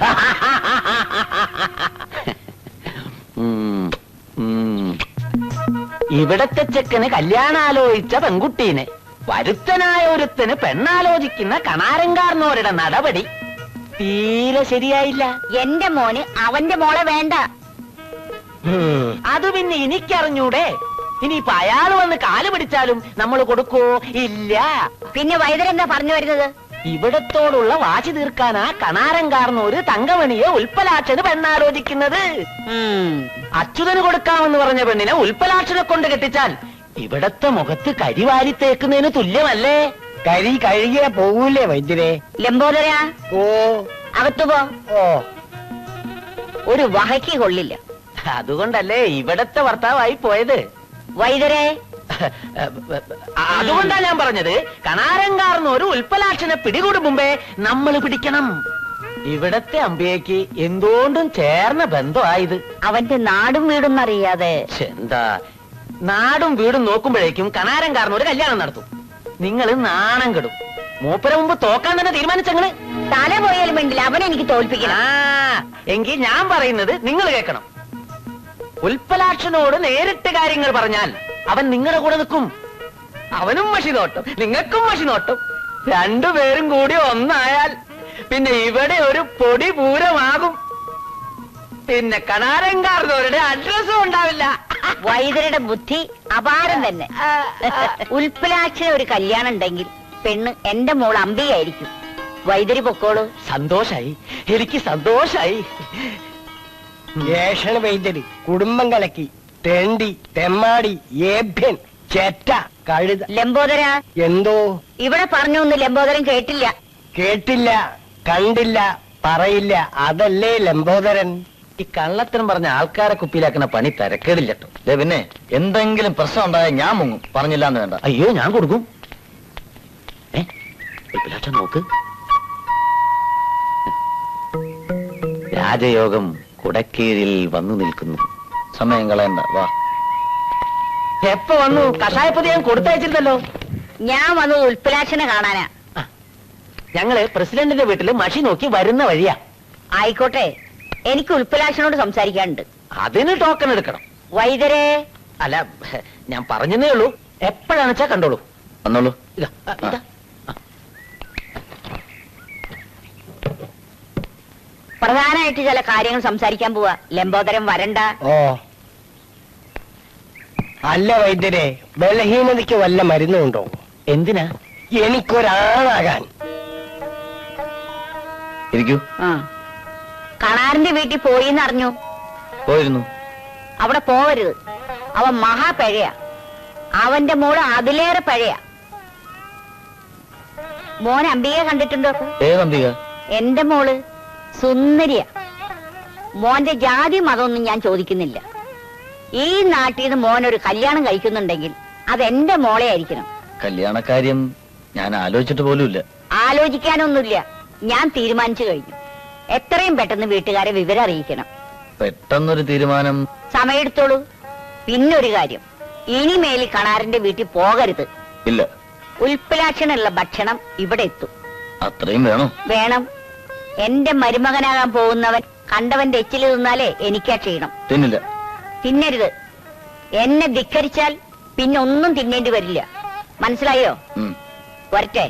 ഇവിടത്തെ ചെക്കന് കല്യാണാലോചിച്ച പെൺകുട്ടീനെ വരുത്തനായ ഒരുത്തന് പെണ്ണാലോചിക്കുന്ന കണാരങ്കാർന്നോരുടെ നടപടി തീരെ ശരിയായില്ല. എന്റെ മോന് അവന്റെ മോളെ വേണ്ട. അത് പിന്നെ എനിക്കറിഞ്ഞൂടെ. ഇനിയിപ്പൊ അയാൾ വന്ന് കാല് പിടിച്ചാലും നമ്മൾ കൊടുക്കോ? ഇല്ല. പിന്നെ വൈദ്യരെന്താ പറഞ്ഞു വരുന്നത്? ഇവിടത്തോടുള്ള വാശി തീർക്കാനാ കണാരങ്കാർന്നോര് തങ്കമണിയെ ഉൽപ്പലാക്ഷന് പെണ്ണാലോചിക്കുന്നത്. അച്യുതന് കൊടുക്കാമെന്ന് പറഞ്ഞ പെണ്ണിനെ ഉൽപ്പലാക്ഷനെ കൊണ്ട് കെട്ടിച്ചാൽ ഇവിടത്തെ മുഖത്ത് കരിവാരി തേക്കുന്നതിന് തുല്യമല്ലേ? കരി കഴുകിയ പോകൂലേ വൈദ്യരെ? ലംബോദരാ, ഓ അകത്തു പോ. ഓ, ഒരു വഹയ്ക്ക് കൊള്ളില്ല. അതുകൊണ്ടല്ലേ ഇവിടത്തെ ഭർത്താവായി പോയത്. വൈദ്യരെ, അതുകൊണ്ടാ ഞാൻ പറഞ്ഞത്, കണാരങ്കാർന്നൊരു ഉൽപ്പലാക്ഷനെ പിടികൂടും മുമ്പേ നമ്മൾ പിടിക്കണം. ഇവിടത്തെ അമ്പിയയ്ക്ക് എന്തുകൊണ്ടും ചേർന്ന ബന്ധമായത്. അവന്റെ നാടും വീടും അറിയാതെ. എന്താ നാടും വീടും നോക്കുമ്പോഴേക്കും കണാരങ്കാർന്നൊരു കല്യാണം നടത്തും. നിങ്ങൾ നാണം കെടും. മൂപ്പര മുമ്പ് തോക്കാൻ തന്നെ തീരുമാനിച്ചങ്ങള്. തല പോയാലും വേണ്ടില്ല, അവനെ എനിക്ക് തോൽപ്പിക്കണം. എങ്കിൽ ഞാൻ പറയുന്നത് നിങ്ങൾ കേൾക്കണം. ഉൽപ്പലാക്ഷനോട് നേരിട്ട് കാര്യങ്ങൾ പറഞ്ഞാൽ അവൻ നിങ്ങളുടെ കൂടെ നിൽക്കും. അവനും മഷി നോട്ടും, നിങ്ങൾക്കും മഷി നോട്ടും. രണ്ടുപേരും കൂടി ഒന്നായാൽ പിന്നെ ഇവിടെ ഒരു പൊടി പൂരമാകും. പിന്നെ കണാരങ്കാർന്നവരുടെ അഡ്രസ്സും ഉണ്ടാവില്ല. വൈദ്യരുടെ ബുദ്ധി അപാരം തന്നെ. ഉൽപ്പലാക്ഷന് ഒരു കല്യാണം ഉണ്ടെങ്കിൽ പെണ്ണ് എന്റെ മോൾ അമ്പിയായിരിക്കും. വൈദ്യര് പൊക്കോളൂ. സന്തോഷായി, എനിക്ക് സന്തോഷായി. ഏഷണ വൈദ്യര് കുടുംബം കലക്കി തെണ്ടി തെമ്മാടി ഏഭ്യൻ ചെറ്റ കഴുത. ലംബോദരാ, എന്തോ ഇവിടെ പറഞ്ഞൊന്നും ലംബോദരൻ കേട്ടില്ല. കേട്ടില്ല, കണ്ടില്ല, പറയില്ല. അതല്ലേ ലംബോദരൻ. ഈ കള്ളത്തരം പറഞ്ഞ ആൾക്കാരെ കുപ്പിയിലാക്കുന്ന പണി തിരക്കേടില്ലട്ടോ. പിന്നെ എന്തെങ്കിലും പ്രശ്നം ഉണ്ടായാൽ ഞാൻ മുങ്ങും, പറഞ്ഞില്ലാന്ന് വേണ്ട. അയ്യോ, ഞാൻ കൊടുക്കും. നോക്ക്, രാജയോഗം കുടക്കീഴിൽ വന്നു നിൽക്കുന്നു. സമയം കളയണ്ട, വാ. എപ്പോ വന്നു? കഷായപ്പൊതി ഞാൻ കൊടുത്തയച്ചിരുന്നല്ലോ. ഞാൻ വന്നത് ഉൽപ്പലാക്ഷനെ കാണാനാ. ഞങ്ങള് പ്രസിഡന്റിന്റെ വീട്ടില് മഷി നോക്കി വരുന്ന വഴിയാ. ആയിക്കോട്ടെ, എനിക്ക് ഉൽപ്പലാക്ഷനോട് സംസാരിക്കാനുണ്ട്. അതിന് ടോക്കൺ എടുക്കണം. വൈദ്യരെ, അല്ല, ഞാൻ പറഞ്ഞതേ ഉള്ളൂ. എപ്പോഴാണ് വെച്ചാ കണ്ടോളൂ. വന്നോളൂ. ഇതാ, ഇതാ. പ്രധാനമായിട്ട് ചില കാര്യങ്ങൾ സംസാരിക്കാൻ പോവാ. ലംബോദരൻ വരണ്ട. ഓ, അല്ല വൈദ്യരെ, ബലഹീനതയ്ക്ക് വല്ല മരുന്നുണ്ടോ? എന്തിനാ? എനിക്കൊരാളാകാൻ. ഇരിക്കൂ. കണാറിന്റെ വീട്ടിൽ പോയിന്ന് അറിഞ്ഞു. പോയിരുന്നു. അവിടെ പോവരുത്. അവൻ മഹാപഴയാ. അവന്റെ മോള് അതിലേറെ പഴയാ. മോൻ അംബികയെ കണ്ടിട്ടുണ്ടോ? ഏതംബിക? എന്റെ മോള് സുന്ദരിയ. മോന്റെ ജാതി മതമൊന്നും ഞാൻ ചോദിക്കുന്നില്ല. ഈ നാട്ടിൽ നിന്ന് മോനൊരു കല്യാണം കഴിക്കുന്നുണ്ടെങ്കിൽ അതെന്റെ മോളെ ആയിരിക്കണം. കല്യാണക്കാര്യം ഞാൻ ആലോചിച്ചിട്ട് പോലുമില്ല. ആലോചിക്കാനൊന്നുമില്ല, ഞാൻ തീരുമാനിച്ചു കഴിഞ്ഞു. എത്രയും പെട്ടെന്ന് വീട്ടുകാരെ വിവരം അറിയിക്കണം. പെട്ടെന്നൊരു തീരുമാനം. സമയെടുത്തോളൂ. പിന്നൊരു കാര്യം, ഇനിമേലിൽ കണാറിന്റെ വീട്ടിൽ പോകരുത്. ഇല്ല. ഉൽപ്പലാക്ഷനുള്ള ഭക്ഷണം ഇവിടെ എത്തും. അത്രയും വേണോ? വേണം. എന്റെ മരുമകനാകാൻ പോകുന്നവൻ കണ്ടവന്റെ എച്ചില് തിന്നാലേ എനിക്കാ ക്ഷീണം. തിന്നില്ല. തിന്നരുത്. എന്നെ ധിക്കരിച്ചാൽ പിന്നെ ഒന്നും തിന്നേണ്ടി വരില്ല. മനസ്സിലായോ? വരട്ടെ.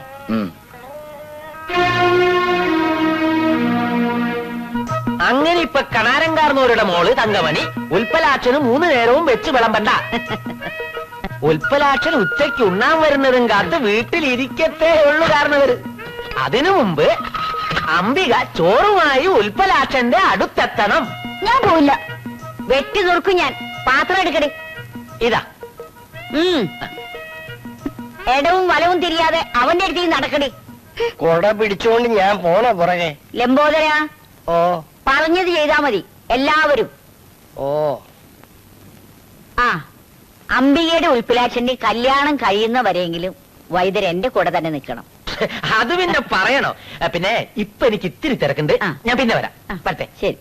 അങ്ങനെ ഇപ്പൊ കണാരങ്കാർന്നവരുടെ മോള് തങ്കമണി ഉൽപ്പലാക്ഷന് 3 നേരവും വെച്ച് വിളമ്പണ്ട. ഉൽപ്പലാക്ഷൻ ഉച്ചയ്ക്ക് ഉണ്ണാൻ വരുന്നതും കാത്ത് വീട്ടിലിരിക്കത്തേ ഉള്ളു കാരണവര്. അതിനു മുമ്പ് അംബിക ചോറുമായി ഉൽപ്പലാക്ഷന്റെ അടുത്തെത്തണം. ഞാൻ പോയില്ല. വെട്ടി തുറക്കും ഞാൻ. പാത്രം എടുക്കടേ. ഇതാ. ഇടവും വലവും തിരിയാതെ അവന്റെ അടുത്തേക്ക് നടക്കണേ. കൊട പിടിച്ചോണ്ട് ഞാൻ പോണ പുറകെ. ലംബോദര, ഓ പറഞ്ഞത് ചെയ്താ മതി എല്ലാവരും. ഓ ആ, അംബികയുടെ ഉൽപ്പിലാക്ഷന്റെ കല്യാണം കഴിയുന്നവരെങ്കിലും വൈദ്യർ എന്റെ കൂടെ തന്നെ നിൽക്കണം. അത് പിന്നെ പറയണോ? പിന്നെ ഇപ്പൊ എനിക്ക് ഇത്തിരി തിരക്കുണ്ട്, ഞാൻ പിന്നെ വരാം. വരട്ടെ. ശരി,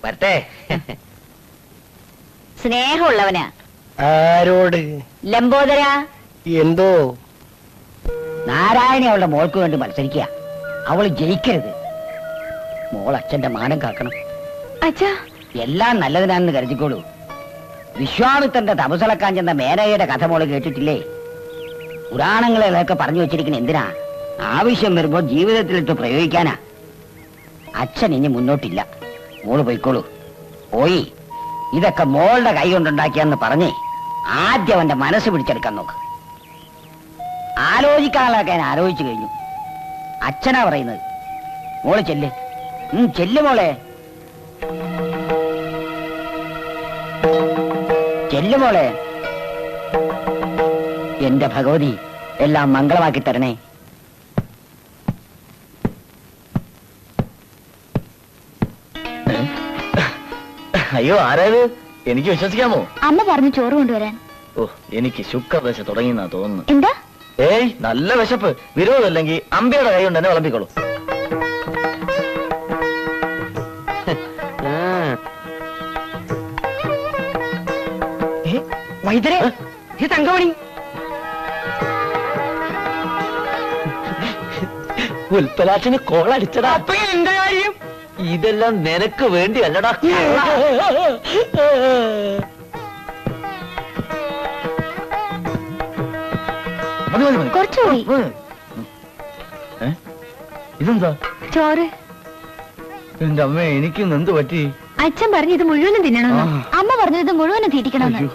വരട്ടെ. സ്നേഹമുള്ളവനാ. ആരോട്? ലംബോദര. എന്തോ? നാരായണി അവളുടെ മോൾക്ക് വേണ്ടി മത്സരിക്കുക. അവള് ജയിക്കരുത്. മോൾ അച്ഛന്റെ മാനം കാക്കണം. അച്ഛാ, എല്ലാം നല്ലതിനാണെന്ന് കരുതിക്കോളൂ. വിശ്വാമിത്രന്റെ തപസളക്കാൻ ചെന്ന മേനകയുടെ കഥ മോള് കേട്ടിട്ടില്ലേ? പുരാണങ്ങളിലൊക്കെ പറഞ്ഞു വെച്ചിരിക്കുന്ന എന്തിനാ? ആവശ്യം വരുമ്പോ ജീവിതത്തിലിട്ട് പ്രയോഗിക്കാനാ. അച്ഛൻ ഇനി മുന്നോട്ടില്ല. മോള് പോയിക്കോളൂ. പോയി ഇതൊക്കെ മോളുടെ കൈ കൊണ്ടുണ്ടാക്കിയെന്ന് പറഞ്ഞേ ആദ്യം അവന്റെ മനസ്സ് പിടിച്ചെടുക്കാൻ നോക്ക്. ആലോചിക്കാനുള്ളതൊക്കെ ഞാൻ ആലോചിച്ചു കഴിഞ്ഞു. അച്ഛനാ പറയുന്നത്. മോള് ചെല്ല്. ചെല്ല് മോളെ, ചെല്ല് മോളെ. എന്റെ ഭഗവതി, എല്ലാം മംഗളമാക്കി തരണേ. അയ്യോ, ആരാത്? എനിക്ക് വിശ്വസിക്കാമോ? അമ്മ പറഞ്ഞു ചോറ് കൊണ്ടുവരാൻ. ഓ, എനിക്ക് ശുക്രദശ തുടങ്ങിയെന്നാ തോന്നുന്നു. എന്താ? ഏയ്, നല്ല വിശപ്പ്. വിരോധമല്ലെങ്കിൽ അമ്പയുടെ കൈ കൊണ്ട് എന്നെ വിളമ്പിക്കോളൂ. വൈദ്യരെ, ഇത് തങ്കമണി. ഉൽപ്പലാക്ഷന് കോളടിച്ചടാ. അപ്പൊ എന്റെ കാര്യം? ഇതെല്ലാം നിനക്ക് വേണ്ടി അല്ലടാ. കുറച്ചുകൂടി. ഇതെന്താ? ചോറ്. എന്റെ അമ്മ, എനിക്കും എന്ത് പറ്റി? അച്ഛൻ പറഞ്ഞു ഇത് മുഴുവനും തിന്നണമെന്ന്. അമ്മ പറഞ്ഞു ഇത് മുഴുവനും തീറ്റിക്കണമെന്ന്.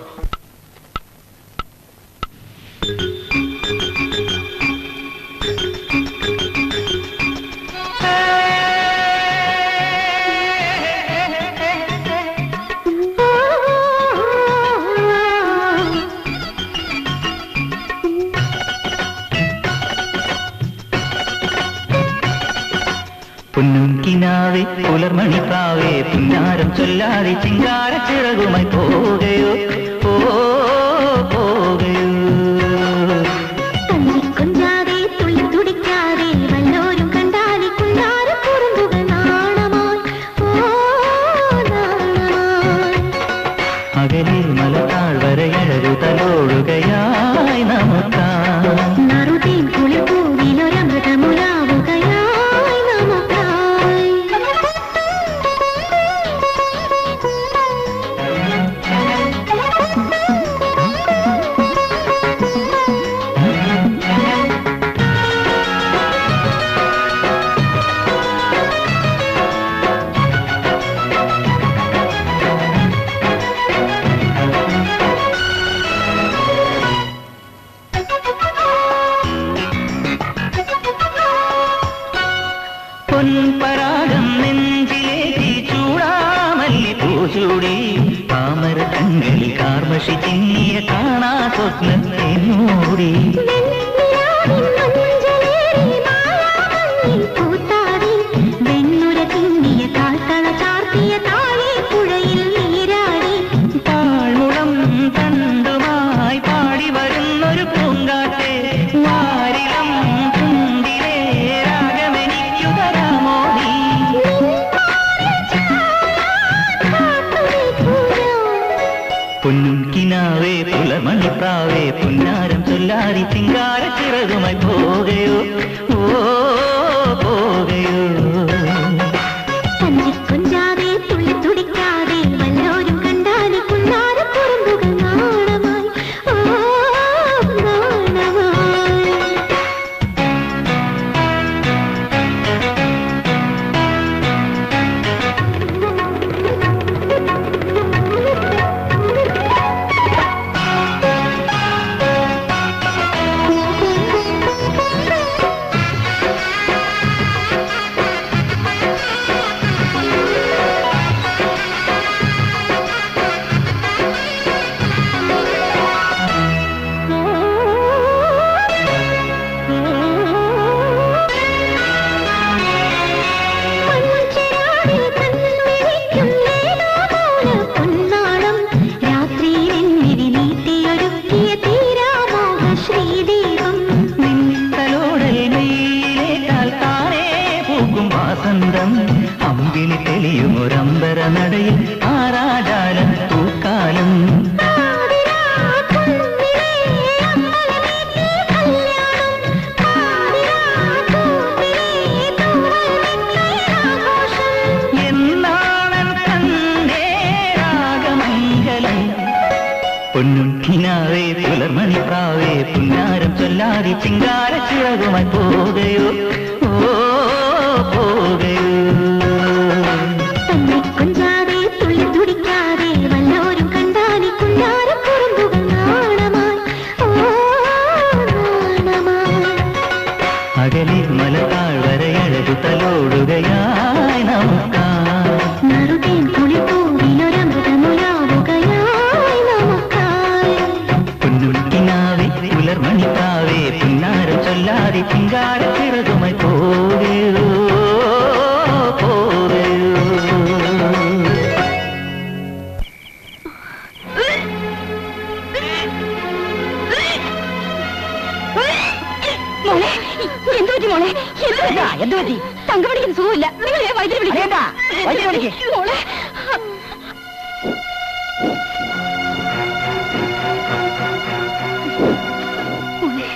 പൊന്നുകിനാവേ പുലർമണിപ്പാവേ പുന്നാരം ചൊല്ലാതെ ചിങ്കാര ചിറകുമായി പോകയോ പോകയോ. കൊഞ്ചാതെ തുള്ളി തുടിക്കാതെ വല്ലോരും കണ്ടാലി കുഞ്ഞാരം കുറുമ്പുകൾ നാണമായി അകലെ മലതാൾ വരയഴരു തലോടുകയായി നമുക്കാ നറുതേൻ കുളിപ്പൂവിലൊരമൃതമുലാവുകയായി നമുക്കായി. പൊൻപരാഗം നെഞ്ചിലേറ്റി ചൂടാമല്ലി പൂചൂടി താമര കണ്ണിൽ കാർമഷി ചിന്നിയ കാണാ സ്വപ്നത്തെ മൂടി. താഴ്മുളം തണ്ടുമായി പാടി വരുന്നൊരു പൂങ്കാറ്റെ വാരിളം തുണ്ടിലെ രാഗമെനിക്കു തരാമോ നീ? പൊന്നുകിനാവേ പുലർമണിപ്പാവേ പുന്നാരം ചൊല്ലാതി ചിങ്കാര ചിറകുമായി പോകയോ പോകയോ. കൊഞ്ചാതെ തുള്ളി തുടിക്കാതെ വല്ലോരും കണ്ടാലി കുഞ്ഞാരം കുറുമ്പുകൾ നാണമായി നാണമായി. പൊന്നും കിനാവേ പുലർമണിപ്രാവേ പുന്നാരം ചൊല്ലാതി ചിങ്കാര ചിറകുമായി പോകയോ പോകയോ തന്നെ കൊഞ്ചാതെ തുള്ളി തുടിക്കാതെ വല്ലോരും കണ്ടാലി കുഞ്ഞാരം കുറുമ്പുകൾ നാണമായി നാണമായി അകലെ മലതാൾ വരയഴകു തലോടുകയായി നമുക്കായി നറുതേൻ കുളിപ്പൂവിലൊരമൃതമുലാവുകയായി നമുക്കായി പൊന്നും കിനാവേ പുലർമണിപ്രാവേ പുന്നാരം ചൊല്ലാതി ചിങ്കാര ചിറകുമായി പോകയോ പോകയോ മോളെ എന്ത് പറ്റി മോളെ എന്ത് പറ്റി? തങ്കമണിക്ക് സുഖമില്ല. നിങ്ങൾ വൈദ്യുതി അറിയണ്ട, വൈദ്യുതി വിളിക്ക്. മോളെ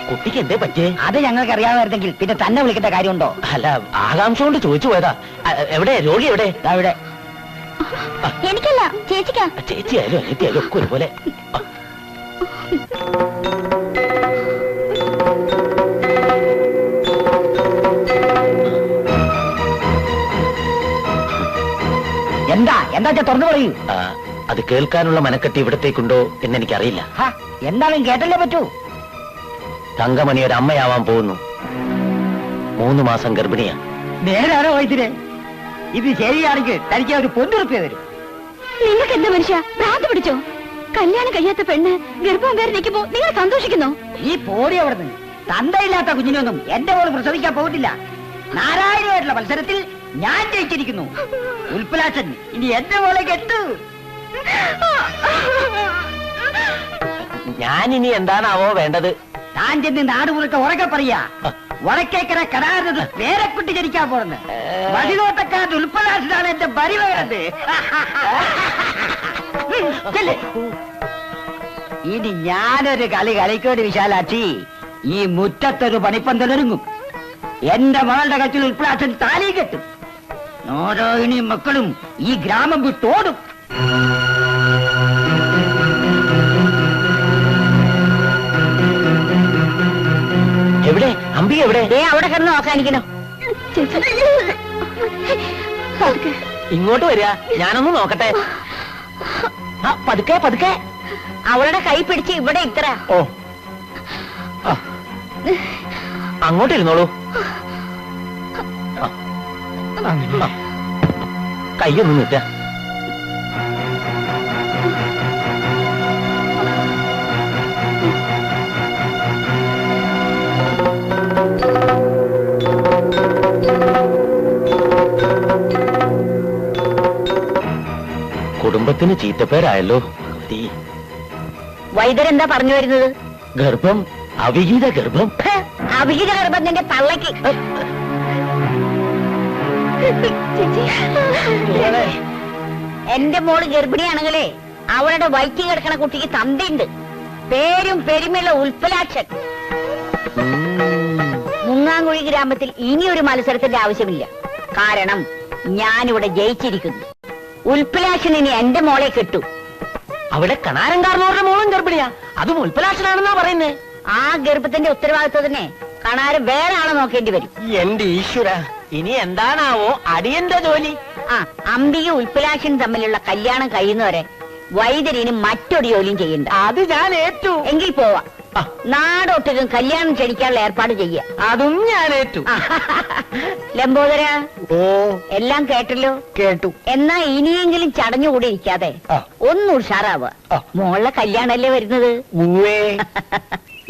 കുട്ടിക്ക് എന്തേ പറ്റിയേ? അത് ഞങ്ങൾക്ക് അറിയാമായിരുന്നെങ്കിൽ പിന്നെ തന്നെ വിളിക്കേണ്ട കാര്യമുണ്ടോ? അല്ല, ആകാംക്ഷ കൊണ്ട് ചോദിച്ചു പോയതാ. എവിടെ രോഗി എവിടെ? ഇവിടെ എനിക്കല്ല ചേച്ചിക്കാ. ചേച്ചിയായാലും അനിയത്തിയായാലും ഒക്കെ ഒരുപോലെ. എന്താ തുറന്നു പറയൂ. അത് കേൾക്കാനുള്ള മനക്കെട്ടി ഇവിടത്തേക്കുണ്ടോ എന്നെനിക്കറിയില്ല. എന്തായാലും കേട്ടല്ലേ പറ്റൂ. തങ്കമണി ഒരു അമ്മയാവാൻ പോകുന്നു. 3 മാസം ഗർഭിണിയാ. നേരാണോ വൈദ്യരെ? ഇത് ശരിയാണെങ്കിൽ തനിക്ക് ഒരു പൊന്നുറുപ്പ്യ തരും. നിങ്ങൾക്ക് എന്താ മനുഷ്യ ഭ്രാന്ത് പിടിച്ചോ? കല്യാണം കഴിയാത്ത പെണ്ണ് ഗർഭം വേറെ നിൽക്കുമ്പോ നിങ്ങൾ സന്തോഷിക്കുന്നോ? ഈ പോടി അവിടുന്ന്. തന്തയില്ലാത്ത കുഞ്ഞിനൊന്നും എന്റെ മോള് പ്രസവിക്കാൻ പോകത്തില്ല. നാരായണമായിട്ടുള്ള മത്സരത്തിൽ ഞാൻ ജയിച്ചിരിക്കുന്നു. ഉൽപ്പലാച്ചൻ ഇനി എന്റെ മോളെ കെട്ടു. ഞാനിനി എന്താണാവോ വേണ്ടത്? താൻ ചെന്ന് നാട് മുറുക്ക ഉറക്കെ പറയാ. വടക്കേക്കര കടാറുന്നത് പേരക്കുട്ടി ജനിക്കാൻ പോകുന്നത്. വഴിനോട്ടക്കാരൻ ഉൽപ്പലാച്ചനാണ് എന്റെ ബരി വേണ്ടത്. ഇനി ഞാനൊരു കളി കളിക്കോടി വിശാലാക്ഷി. ഈ മുറ്റത്തൊരു പണിപ്പന്തലൊരുങ്ങും. എന്റെ മകളുടെ കച്ചിൽ ഉൽപ്പലാച്ചൻ താലി കെട്ടും. നാരായണിയും മക്കളും ഈ ഗ്രാമം വിട്ടോടും. എവിടെ അമ്പി? എവിടെ? അവിടെ കിടന്ന് നോക്കാനിക്കണോ? ഇങ്ങോട്ട് വരിക, ഞാനൊന്ന് നോക്കട്ടെ. പതുക്കെ പതുക്കെ. അവളുടെ കൈ പിടിച്ച് ഇവിടെ ഇത്ര. ഓ, അങ്ങോട്ടിരുന്നോളൂ. കയ്യൊന്ന് നീട്ട. കുടുംബത്തിന് ചീത്തപ്പേരായല്ലോ. വൈദ്യരെന്താ പറഞ്ഞു വരുന്നത്? ഗർഭം, അവിഹിത ഗർഭം. അവിഹിത ഗർഭം നിന്റെ തള്ളക്ക്. എന്റെ മോള് ഗർഭിണിയാണെങ്കിലേ അവളുടെ വയറ്റി കിടക്കണ കുട്ടിക്ക് തന്തയുണ്ട്. പേരും പെരുമയുള്ള ഉൽപ്പലാക്ഷൻ. മുങ്ങാങ്കുഴി ഗ്രാമത്തിൽ ഇനിയൊരു മത്സരത്തിന്റെ ആവശ്യമില്ല. കാരണം ഞാനിവിടെ ജയിച്ചിരിക്കുന്നു. ഉൽപ്പലാക്ഷൻ ഇനി എന്റെ മോളെ കെട്ടു. അവിടെ കണാരൻകാരനോരുടെ മോളും ഗർഭിണിയാ. അതും ഉൽപ്പലാക്ഷനാണെന്നാ പറയുന്നേ. ആ ഗർഭത്തിന്റെ ഉത്തരവാദിത്വത്തിനെ കാണാറ് വേറെ ആളെ നോക്കേണ്ടി വരും. എന്റെ ഈശ്വര, ഇനി എന്താണാവോ അടിയന്റെ ജോലി? അംബിക ഉൽപ്പലാക്ഷൻ തമ്മിലുള്ള കല്യാണം കഴിയുന്നവരെ വൈദ്യരിന് മറ്റൊരു ജോലിയും ചെയ്യണ്ട. അത് ഞാൻ ഏറ്റു. എങ്കിൽ പോവാ. നാടൊട്ടും കല്യാണം ക്ഷണിക്കാനുള്ള ഏർപ്പാട് ചെയ്യ. അതും ഞാൻ ഏറ്റു. ലംബോദര, ഓ, എല്ലാം കേട്ടല്ലോ? കേട്ടു. എന്നാ ഇനിയെങ്കിലും ചടഞ്ഞുകൂടി ഇരിക്കാതെ ഒന്ന് ഉഷാറാവുക. മോളുടെ കല്യാണല്ലേ വരുന്നത്.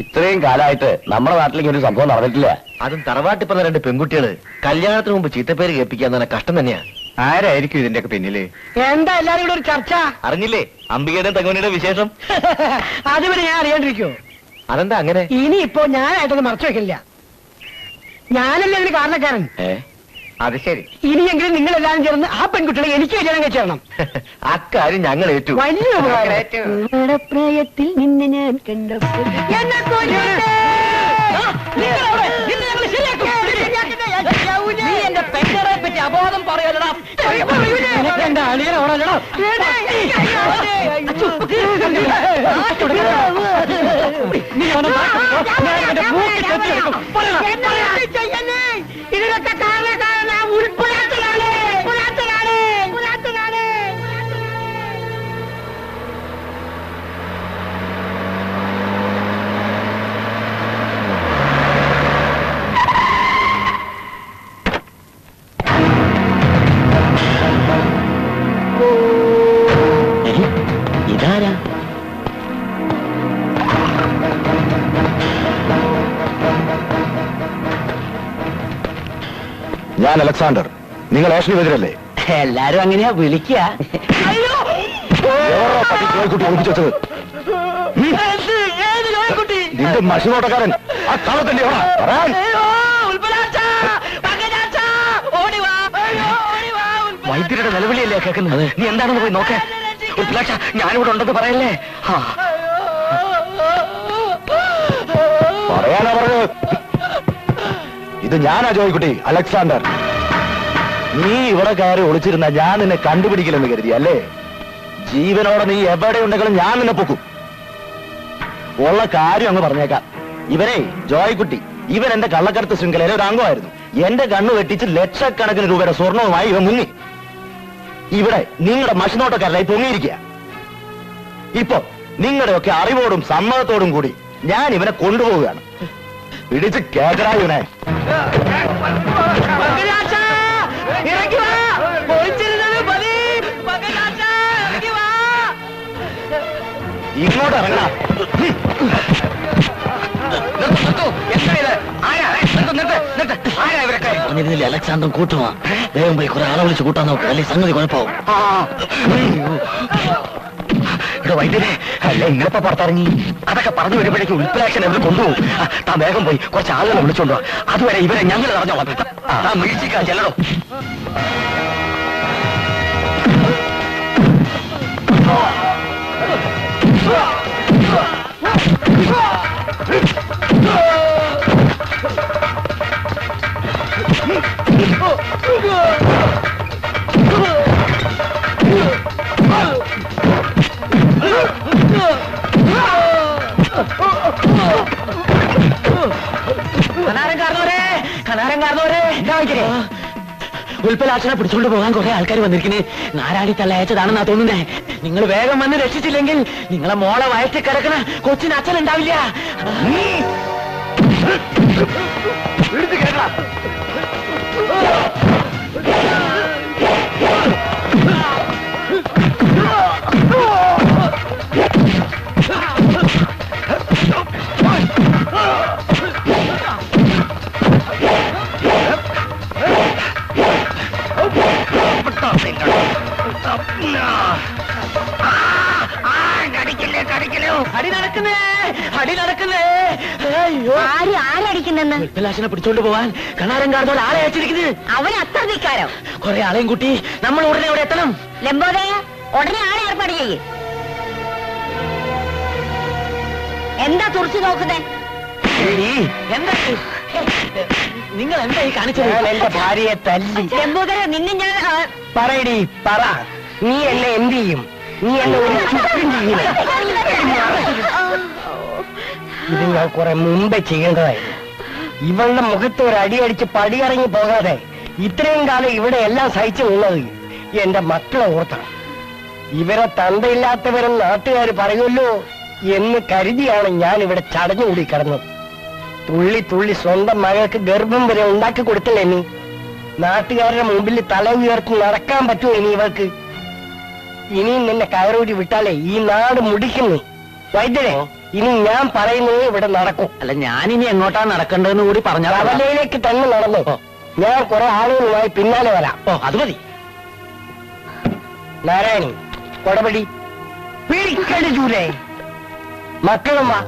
ഇത്രയും കാലമായിട്ട് നമ്മുടെ നാട്ടിലേക്ക് ഒരു സംഭവം നടന്നിട്ടില്ല. അതും തറവാട്ടി പറഞ്ഞ 2 പെൺകുട്ടികള് കല്യാണത്തിന് മുമ്പ് ചീത്തപ്പേര് കേൾപ്പിക്കാൻ തന്നെ കഷ്ടം തന്നെയാ. ആരായിരിക്കും ഇതിന്റെയൊക്കെ പിന്നില്? എന്താ എല്ലാരും കൂടെ ഒരു ചർച്ച? അറിഞ്ഞില്ലേ അംബികയുടെ തങ്കമണിയുടെ വിശേഷം? അതുവരെ ഞാൻ അറിയാണ്ടിരിക്കോ? അതെന്താ അങ്ങനെ? ഇനിയിപ്പോ ഞാനായിട്ടൊന്ന് മറച്ചു വെക്കില്ല. ഞാനല്ലേ ഇതിന് കാരണക്കാരൻ. അത് ശരി. ഇനിയെങ്കിലും നിങ്ങൾ എല്ലാരും ചേർന്ന് ആ പെൺകുട്ടികളെ എനിക്ക് കല്യാണം കഴിച്ചേരണം. അക്കാര്യം ഞങ്ങൾ ഏറ്റു. വലിയ പ്രായത്തിൽ നിന്നെ ഞാൻ കണ്ടപ്പോൾ നീ എന്റെ പെങ്ങളെ പറ്റി അബോധം പറയലടാ. എന്റെ അളിയനോടല്ലടാ. നീ അവനെ ഇതിനൊക്കെ കാരണക്കാരനാ ഉൾപ്പെടാത്തതാണ്. ഇതാരാ? ഞാൻ അലക്സാണ്ടർ. നിങ്ങൾ ഏഷണിവെതിരല്ലേ? എല്ലാരും അങ്ങനെയാ വിളിക്കുക. ജോയ്ക്കുട്ടി ഒളിപ്പിച്ചു വെച്ചത് നിന്റെ മഷിനോട്ടക്കാരൻ ആ കാലത്തല്ലേ വൈദ്യരുടെ നിലവിളിയല്ലേ കേൾക്കുന്നത്? നീ എന്താണെന്ന് പോയി നോക്കേ. ഉൽപ്പലാക്ഷ, ഞാനിവിടെ ഉണ്ടെന്ന് പറയല്ലേ. പറയാനാ പറഞ്ഞത്. ഇത് ഞാനാ ജോയ്ക്കുട്ടി, അലക്സാണ്ടർ. നീ ഇവിടെ കയറി ഒളിച്ചിരുന്ന ഞാൻ നിന്നെ കണ്ടുപിടിക്കില്ലെന്ന് കരുതി അല്ലേ? ജീവനോടെ നീ എവിടെ ഉണ്ടെങ്കിലും ഞാൻ നിന്നെ പൊക്കും. ഉള്ള കാര്യം അങ്ങ് പറഞ്ഞേക്കാം. ഇവനെ ജോയ്ക്കുട്ടി, ഇവൻ എന്റെ കള്ളക്കടത്ത് ശൃംഖലയിലെ ഒരു അംഗമായിരുന്നു. എന്റെ കണ്ണു വെട്ടിച്ച് ലക്ഷക്കണക്കിന് രൂപയുടെ സ്വർണവുമായി ഇവൻ മുങ്ങി. ഇവിടെ നിങ്ങളുടെ മഷിനോട്ടക്കാരനായി പൊങ്ങിയിരിക്കുക. ഇപ്പൊ നിങ്ങളുടെയൊക്കെ അറിവോടും സമ്മതത്തോടും കൂടി ഞാൻ ഇവനെ കൊണ്ടുപോവുകയാണ്. പിടിച്ച് കേക്കടാ ഇവനെ. ഇങ്ങോട്ട് ഇറങ്ങണ. അലക്സാണ്ടർ കൂട്ടുവാ. വേഗം പോയി കുറെ ആളെ വിളിച്ച് കൂട്ടാൻ നോക്കുക, അല്ലെ സംഗതി കുഴപ്പമാവും. ഇവിടെ വൈദ്യരെ അല്ല ഇങ്ങനത്തെ പുറത്തിറങ്ങി അതൊക്കെ പറഞ്ഞു വരുമ്പോഴേക്കും ഉൽപ്പലാക്ഷൻ എവിടെ കൊണ്ടുപോകും. താൻ വേഗം പോയി കുറച്ച് ആളുകളെ വിളിച്ചോണ്ടോ. അതുവരെ ഇവരെ ഞങ്ങൾ അറിഞ്ഞോളാം. താൻ വീഴ്ചക്കാ ചെല്ലടോ. ഉൽപ്പലാക്ഷനെ പിടിച്ചോണ്ട് പോകാൻ കുറെ ആൾക്കാർ വന്നിരിക്കുന്നേ. നാരായണി തള്ളയച്ചതാണെന്നാ തോന്നുന്നേ. നിങ്ങൾ വേഗം വന്ന് രക്ഷിച്ചില്ലെങ്കിൽ നിങ്ങളെ മോളെ വയറ്റിൽ കിടക്കണ കൊച്ചിന് അച്ഛനുണ്ടാവില്ല. അടി നടക്കുന്നേ, അടി നടക്കുന്നേ. ആരടിക്കുന്നെന്ന് ഉൽപ്പലാക്ഷനെ പിടിച്ചോണ്ട് പോവാൻ കണാരം കാർന്നോട് ആളെ അയച്ചിരിക്കുന്നത്. അവൻ അത്ര നിൽക്കാരോ? കുറെ ആളെയും കൂട്ടി നമ്മൾ ഉടനെ അവിടെ എത്തണം. ലംബോദയ, ഉടനെ ആളെ ഏർപ്പാട് ചെയ്യേ. എന്താ തുറച്ചു നോക്കുന്നേ? എന്താ നിങ്ങൾ എന്താ ഈ കാണിച്ചത്? എന്റെ ഭാര്യയെ തല്ലി. ലംബോദര, നിന്നെ ഞാൻ പറയടി, പറ. നീ എന്നെ എന്ത് ചെയ്യും? നീ എന്നെ ഒരു ചുറ്റും ചെയ്യില്ല. ഇത് ഞാൻ കുറെ മുമ്പേ ചെയ്യേണ്ടതായിരുന്നു. ഇവളുടെ മുഖത്ത് ഒരു അടിയടിച്ച് പടിയിറങ്ങി പോകാതെ ഇത്രയും കാലം ഇവിടെ എല്ലാം സഹിച്ചു നിന്നത് എന്റെ മക്കളെ ഓർത്താണ്. ഇവരെ തന്തയില്ലാത്തവരെന്ന് നാട്ടുകാർ പറയുമല്ലോ എന്ന് കരുതിയാണ് ഞാൻ ഇവിടെ ചടഞ്ഞുകൂടി കിടന്നത്. തുള്ളി തുള്ളി സ്വന്തം മകൾക്ക് ഗർഭം വരെ ഉണ്ടാക്കി കൊടുത്തില്ലേ നീ? നാട്ടുകാരുടെ മുമ്പിൽ തല ഉയർത്തി നടക്കാൻ പറ്റുമോ ഇനി ഇവർക്ക്? ഇനിയും നിന്നെ കയറൂരി വിട്ടാലേ ഈ നാട് മുടിക്കുന്നു. വൈദ്യരെ, ഇനി ഞാൻ പറയുന്നത് ഇവിടെ നടക്കും. അല്ല, ഞാനിനി എങ്ങോട്ടാണ് നടക്കേണ്ടതെന്ന് കൂടി പറഞ്ഞാൽ. കവലയിലേക്ക് തന്നെ നടന്നു. ഞാൻ കുറെ ആളുകളുമായി പിന്നാലെ വരാം. അത് മതി. നാരായണി, കൊടപടി പിടിക്കടി ചൂലേ. മക്കളും വാ.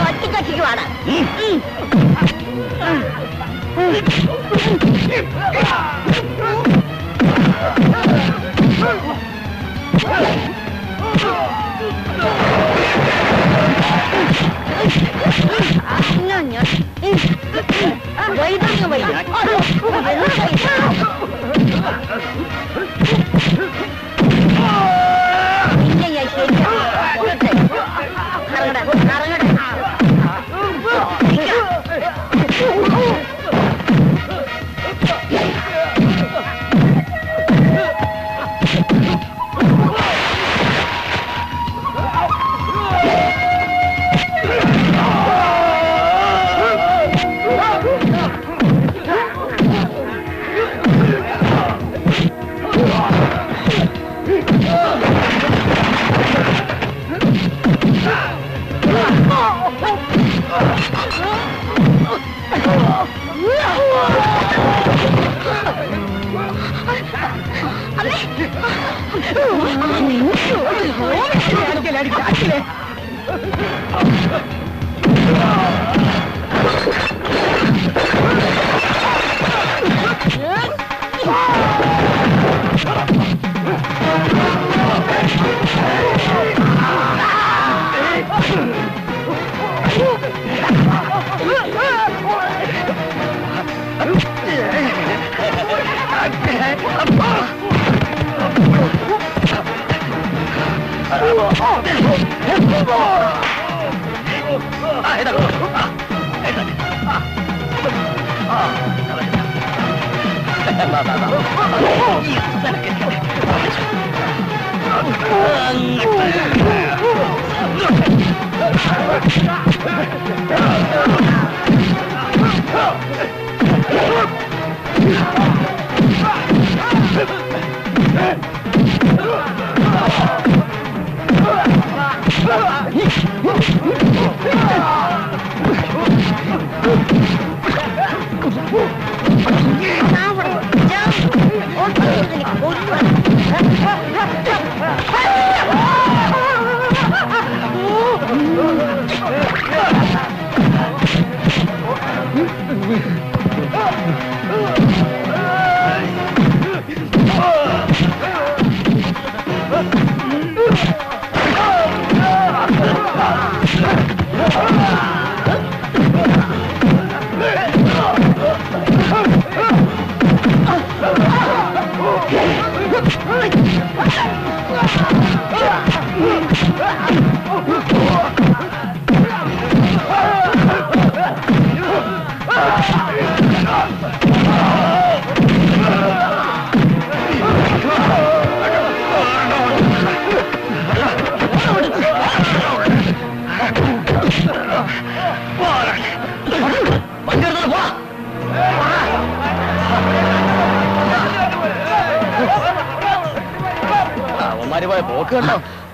ഒറ്റക്കടിക്കുവാണ്.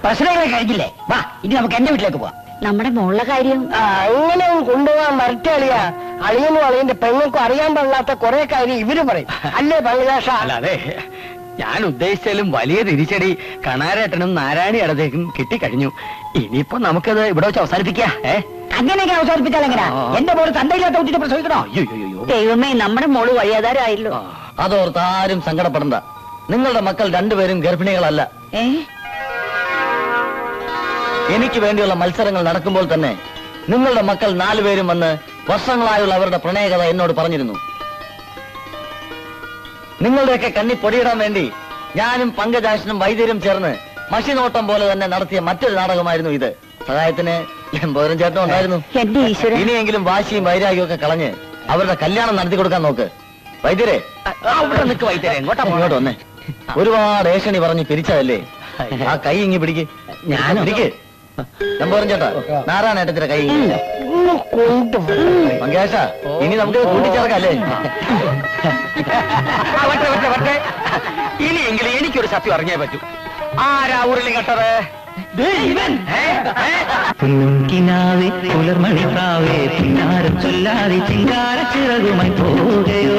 പ്രശ്നങ്ങളെ കഴിഞ്ഞില്ലേ? വാ, ഇനി നമുക്ക് എന്റെ വീട്ടിലേക്ക് പോവാം. നമ്മുടെ മോളുടെ കാര്യം അങ്ങനെ കൊണ്ടുപോകാൻ വരട്ടെ അളിയ. അളിയനും അളിയന്റെ പെങ്ങൾക്കും അറിയാൻ പാടില്ലാത്ത കുറെ കാര്യം ഇവര് പറയും അല്ലേ പള്ളിദാഷ? അല്ലാതെ ഞാൻ ഉദ്ദേശിച്ചാലും വലിയ തിരിച്ചടി കണാരേട്ടനും നാരായണി ഇടത്തേക്കും കിട്ടിക്കഴിഞ്ഞു. ഇനിയിപ്പോ നമുക്കത് ഇവിടെ വെച്ച് അവസാനിപ്പിക്കാ. അങ്ങനെയൊക്കെ അവസാനിപ്പിച്ചാൽ എങ്ങനെയാ? എന്റെ മോള് തന്തയില്ലാത്ത കുട്ടിയെ പ്രസവിക്കണോ? ദൈവമേ, നമ്മുടെ മോള് വഴിയാതാരായല്ലോ. അതോർത്ത് ആരും സങ്കടപ്പെടണ്ട. നിങ്ങളുടെ മക്കൾ രണ്ടുപേരും ഗർഭിണികളല്ല. എനിക്ക് വേണ്ടിയുള്ള മത്സരങ്ങൾ നടക്കുമ്പോൾ തന്നെ നിങ്ങളുടെ മക്കൾ 4 പേരും വന്ന് വർഷങ്ങളായുള്ള അവരുടെ പ്രണയകഥ എന്നോട് പറഞ്ഞിരുന്നു. നിങ്ങളുടെയൊക്കെ കണ്ണി പൊടിയിടാൻ വേണ്ടി ഞാനും പങ്കജാക്ഷനും വൈദ്യരും ചേർന്ന് മഷിനോട്ടം പോലെ തന്നെ നടത്തിയ മറ്റൊരു നാടകമായിരുന്നു ഇത്. സഹായത്തിന് എമ്പോരും ചേട്ടനും ഉണ്ടായിരുന്നു. എന്റെ ഈശ്വരൻ, ഇനിയെങ്കിലും വാശിയും വൈരാഗ്യവും ഒക്കെ കളഞ്ഞ് അവരുടെ കല്യാണം നടത്തി കൊടുക്കാൻ നോക്ക്. വൈദ്യരെ അവിടെ നിൽക്ക് വൈദ്യരെ, ഇങ്ങോട്ട് വന്നേ. ഒരുപാട് ഏഷണി പറഞ്ഞ് പിരിച്ചതല്ലേ, ആ കൈ ഇങ്ങി പിടിക്ക്. പിടിക്ക്. എമ്പോരും ചേട്ടാ, നാരായണേട്ടത്തിന്റെ കൈ പങ്കേഷ, ഇനി നമുക്ക് കൂട്ടിച്ചേർക്കല്ലേ? ഇനിയെങ്കിലും എനിക്കൊരു സത്യം അറിഞ്ഞേ പറ്റൂ. ആരാ ഉരുളി കെട്ടത്? കിനാവേ പുലർമണിപ്രാവേ പിന്നാരം ചൊല്ലാതെ ചിങ്കാര ചിറകുമായി പോകയോ